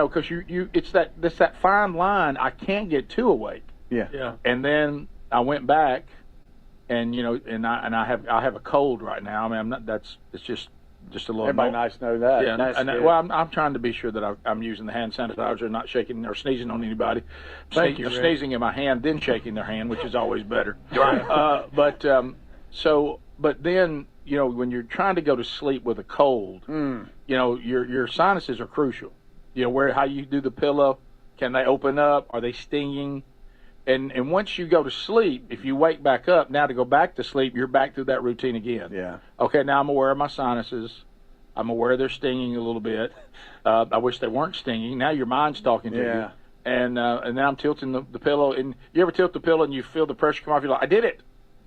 because it's that fine line. I can't get too awake. Yeah. And then I went back, and I have a cold right now. I mean, I'm not. It's just a little. Everybody nice to know that. Yeah. Well, I'm trying to be sure that I'm using the hand sanitizer, not shaking or sneezing on anybody. Thank you. Sneezing in my hand, then shaking their hand, which is always better. Right. But then when you're trying to go to sleep with a cold, your sinuses are crucial. How you do the pillow, can they open up? Are they stinging? And once you go to sleep, if you wake back up, now to go back to sleep, you're back through that routine again. Yeah. Okay, now I'm aware of my sinuses. I'm aware they're stinging a little bit. I wish they weren't stinging. Now your mind's talking to you. And then I'm tilting the pillow. And you ever tilt the pillow and you feel the pressure come off? You're like, I did it.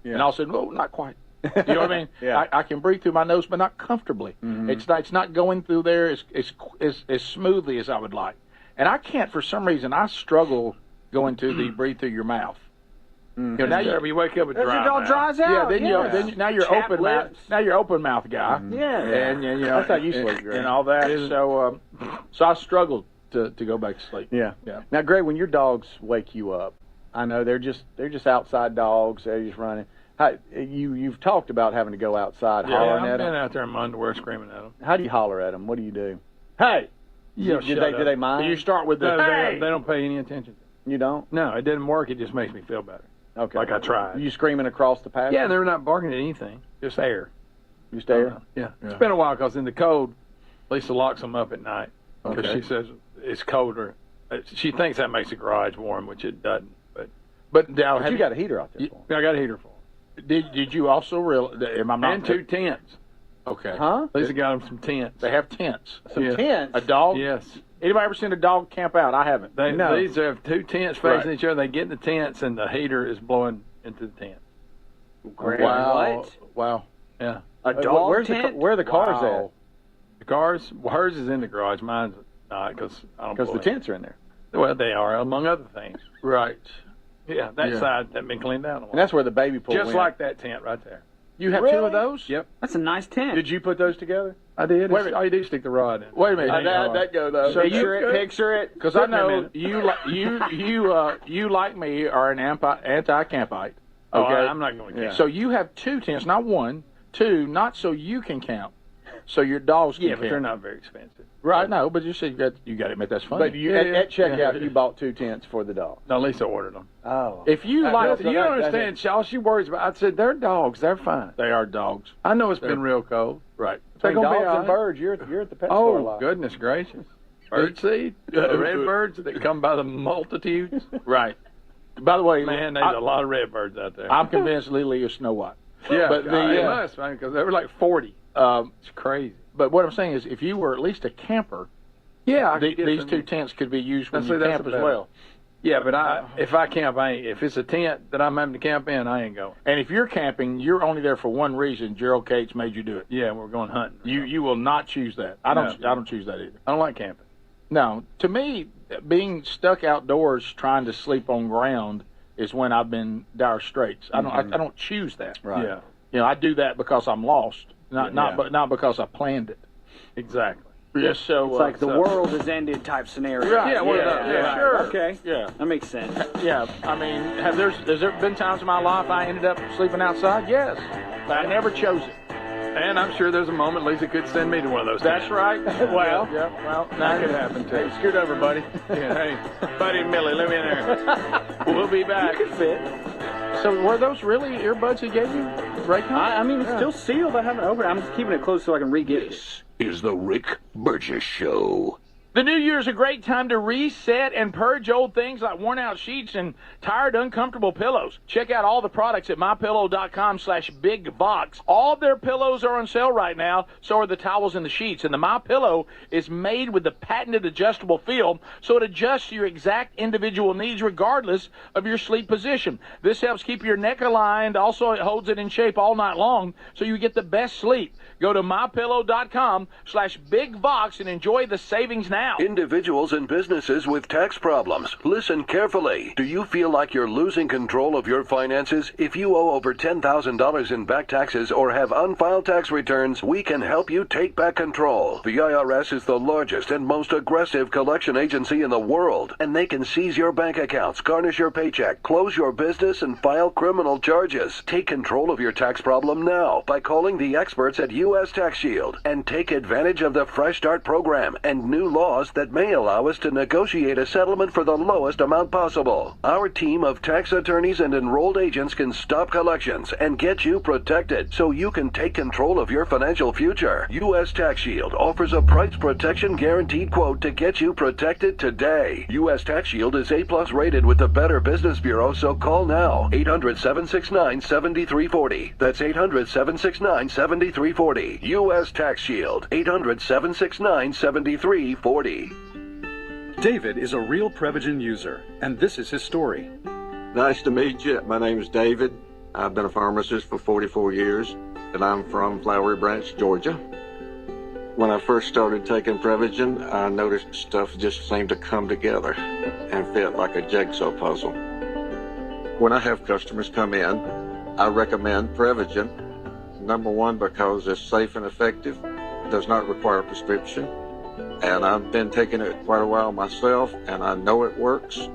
Yeah. And all of a sudden, oh, not quite. You know what I mean? Yeah. I can breathe through my nose, but not comfortably. It's not going through there as smoothly as I would like. And I can't, for some reason, I struggle going to the breathe through your mouth. Now you wake up with dry it all mouth. dries out. Then now you're Chapped open mouth. lips. Now you're open mouth guy. And That's how you sleep, Greg. and all that. So I struggled to go back to sleep. Yeah. Now, Greg, when your dogs wake you up, I know they're just outside dogs. They're just running. You've talked about having to go outside hollering at them. I've been out there in my underwear screaming at them. How do you holler at them? What do you do? Hey. Do they mind? You start with the They don't pay any attention. You don't? No, it didn't work. It just makes me feel better. Okay. Like I tried. You screaming across the pasture? Yeah, they're not barking at anything. Just air. Just air? Yeah. It's been a while because in the cold, Lisa locks them up at night because she says it's colder. She thinks that makes the garage warm, which it doesn't. But now you got a heater out there for them. I got a heater for them. Did you also realize? Am I not? And 2 tents. Okay. Huh? Lisa got them some tents. They have tents. Some tents? A dog? Yes. Anybody ever seen a dog camp out? I haven't. These have two tents facing each other. They get in the tents, and the heater is blowing into the tent. Wow. What? Wow. Yeah. A dog tent? Where are the cars at? The cars, hers is in the garage. Mine's not because I don't. Because the tents are in there. Well, they are, among other things. Right. Yeah, that side hasn't been cleaned out. And that's where the baby pool Just went. like that tent right there. You have Really? two of those? Yep. That's a nice tent. Did you put those together? I did. Wait a minute. All you do is stick the rod in. Wait a minute. How'd that go, though? So Picture it. Because I know you like me are an anti-campite. Oh, Okay, I'm not going to camp. So you have two tents, not one, two, not so you can camp, so your dogs can Yeah, camp. but they're not very expensive. Right, no, but you said you got to admit that's funny. But you, at checkout, you bought 2 tents for the dog. No, Lisa ordered them. Oh. If you like, You don't understand, all she worries about. I said, they're dogs. They're fine. they are dogs. I know it's been real cold. Right. Between gonna be dogs all and right. birds, you're at the pet store a Oh, lot. goodness gracious. Bird seed? The red birds that come by the multitudes? Right. By the way, Man, there's a lot of red birds out there. I'm convinced Lily is Snow White. Yeah, but they must, man, because there were like 40. It's crazy. But what I'm saying is, if you were at least a camper, Yeah, these 2 tents could be used when you that's camp as better. well. Yeah, but if I camp, if it's a tent that I'm having to camp in, I ain't going. And if you're camping, you're only there for one reason. Gerald Cates made you do it. Yeah, we're going hunting. You will not choose that. I don't choose that either. I don't like camping. No, to me, being stuck outdoors trying to sleep on ground is when I've been dire straits. I don't choose that. Right. Yeah, You know, I do that because I'm lost, not because I planned it. exactly. Yes, so It's like the world has ended type scenario. Right, Yeah, sure. Okay. Yeah, That makes sense. yeah. I mean, has there been times in my life I ended up sleeping outside? Yes, but I never chose it. And I'm sure there's a moment Lisa could send me to one of those. That's right. Well, That could happen too. Hey, scoot over, buddy. Yeah, hey, Buddy and Millie, let me in there. We'll be back. You could fit. so were those really earbuds he gave you? Raycon? I mean, it's still sealed. I haven't opened it. I'm just keeping it close so I can re-get it. This is the Rick Burgess Show. The new year is a great time to reset and purge old things like worn-out sheets and tired, uncomfortable pillows. Check out all the products at MyPillow.com/BigBox. All of their pillows are on sale right now, so are the towels and the sheets. And the MyPillow is made with the patented adjustable feel, so it adjusts to your exact individual needs regardless of your sleep position. This helps keep your neck aligned. Also, it holds it in shape all night long, so you get the best sleep. Go to MyPillow.com/BigBox and enjoy the savings now. Individuals and businesses with tax problems, listen carefully. Do you feel like you're losing control of your finances? If you owe over $10,000 in back taxes or have unfiled tax returns, we can help you take back control. The IRS is the largest and most aggressive collection agency in the world, and they can seize your bank accounts, garnish your paycheck, close your business, and file criminal charges. Take control of your tax problem now by calling the experts at U.S. Tax Shield and take advantage of the Fresh Start program and new laws that may allow us to negotiate a settlement for the lowest amount possible. Our team of tax attorneys and enrolled agents can stop collections and get you protected so you can take control of your financial future. U.S. Tax Shield offers a price protection guaranteed quote to get you protected today. U.S. Tax Shield is A+ rated with the Better Business Bureau, so call now. 800-769-7340. That's 800-769-7340. U.S. Tax Shield. 800-769-7340. David is a real Prevagen user, and this is his story. Nice to meet you. My name is David. I've been a pharmacist for 44 years, and I'm from Flowery Branch, Georgia. When I first started taking Prevagen, I noticed stuff just seemed to come together and fit like a jigsaw puzzle. When I have customers come in, I recommend Prevagen. Number one, because it's safe and effective, does not require a prescription, and I've been taking it quite a while myself, and I know it works.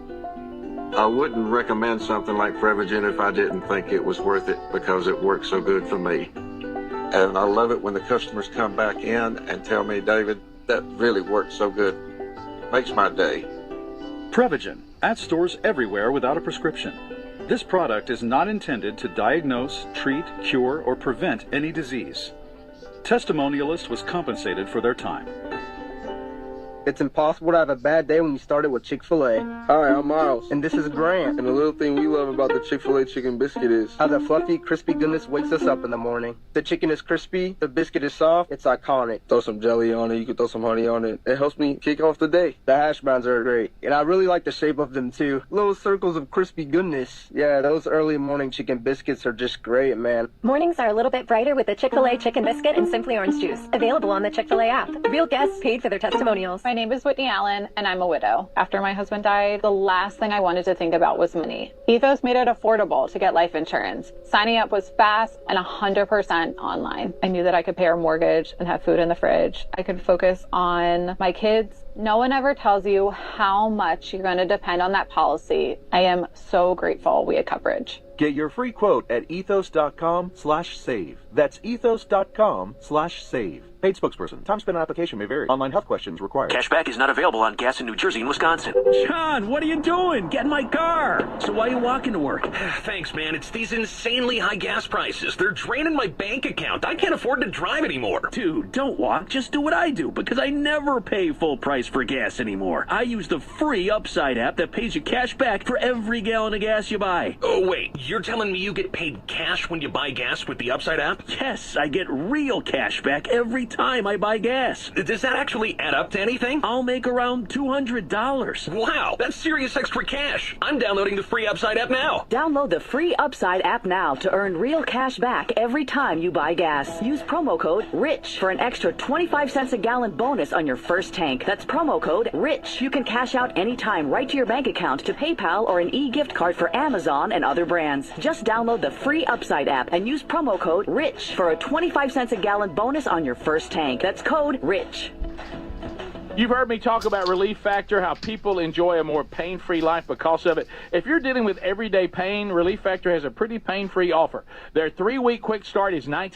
I wouldn't recommend something like Prevagen if I didn't think it was worth it, because it works so good for me. And I love it when the customers come back in and tell me, David, that really works so good. Makes my day. Prevagen, at stores everywhere without a prescription. This product is not intended to diagnose, treat, cure, or prevent any disease. Testimonialist was compensated for their time. It's impossible to have a bad day when you started with Chick-fil-A. Hi, I'm Miles. And this is Grant. And the little thing we love about the Chick-fil-A chicken biscuit is how the fluffy, crispy goodness wakes us up in the morning. The chicken is crispy, the biscuit is soft, it's iconic. Throw some jelly on it, you can throw some honey on it. It helps me kick off the day. The hash browns are great, and I really like the shape of them too. Little circles of crispy goodness. Yeah, those early morning chicken biscuits are just great, man. Mornings are a little bit brighter with the Chick-fil-A chicken biscuit and Simply Orange Juice. Available on the Chick-fil-A app. Real guests paid for their testimonials. My name is Whitney Allen, and I'm a widow. After my husband died, the last thing I wanted to think about was money. Ethos made it affordable to get life insurance. Signing up was fast and 100% online. I knew that I could pay our mortgage and have food in the fridge. I could focus on my kids. No one ever tells you how much you're going to depend on that policy. I am so grateful we had coverage. Get your free quote at ethos.com/save. That's ethos.com/save. Paid spokesperson. Time spent on application may vary. Online health questions required. Cashback is not available on gas in New Jersey and Wisconsin. John, what are you doing? Get in my car. So why are you walking to work? Thanks, man. It's these insanely high gas prices. They're draining my bank account. I can't afford to drive anymore. Dude, don't walk. Just do what I do, because I never pay full price for gas anymore. I use the free Upside app that pays you cash back for every gallon of gas you buy. Oh, wait. You're telling me you get paid cash when you buy gas with the Upside app? Yes, I get real cash back every time I buy gas. Does that actually add up to anything? I'll make around $200. Wow, that's serious extra cash. I'm downloading the free Upside app now. Download the free Upside app now to earn real cash back every time you buy gas. Use promo code RICH for an extra 25 cents a gallon bonus on your first tank. That's promo code RICH. You can cash out anytime right to your bank account, to PayPal, or an e-gift card for Amazon and other brands. Just download the free Upside app and use promo code RICH for a 25 cents a gallon bonus on your first tank. That's code RICH. You've heard me talk about Relief Factor, how people enjoy a more pain-free life because of it. If you're dealing with everyday pain, Relief Factor has a pretty pain-free offer. Their 3-week quick start is $19.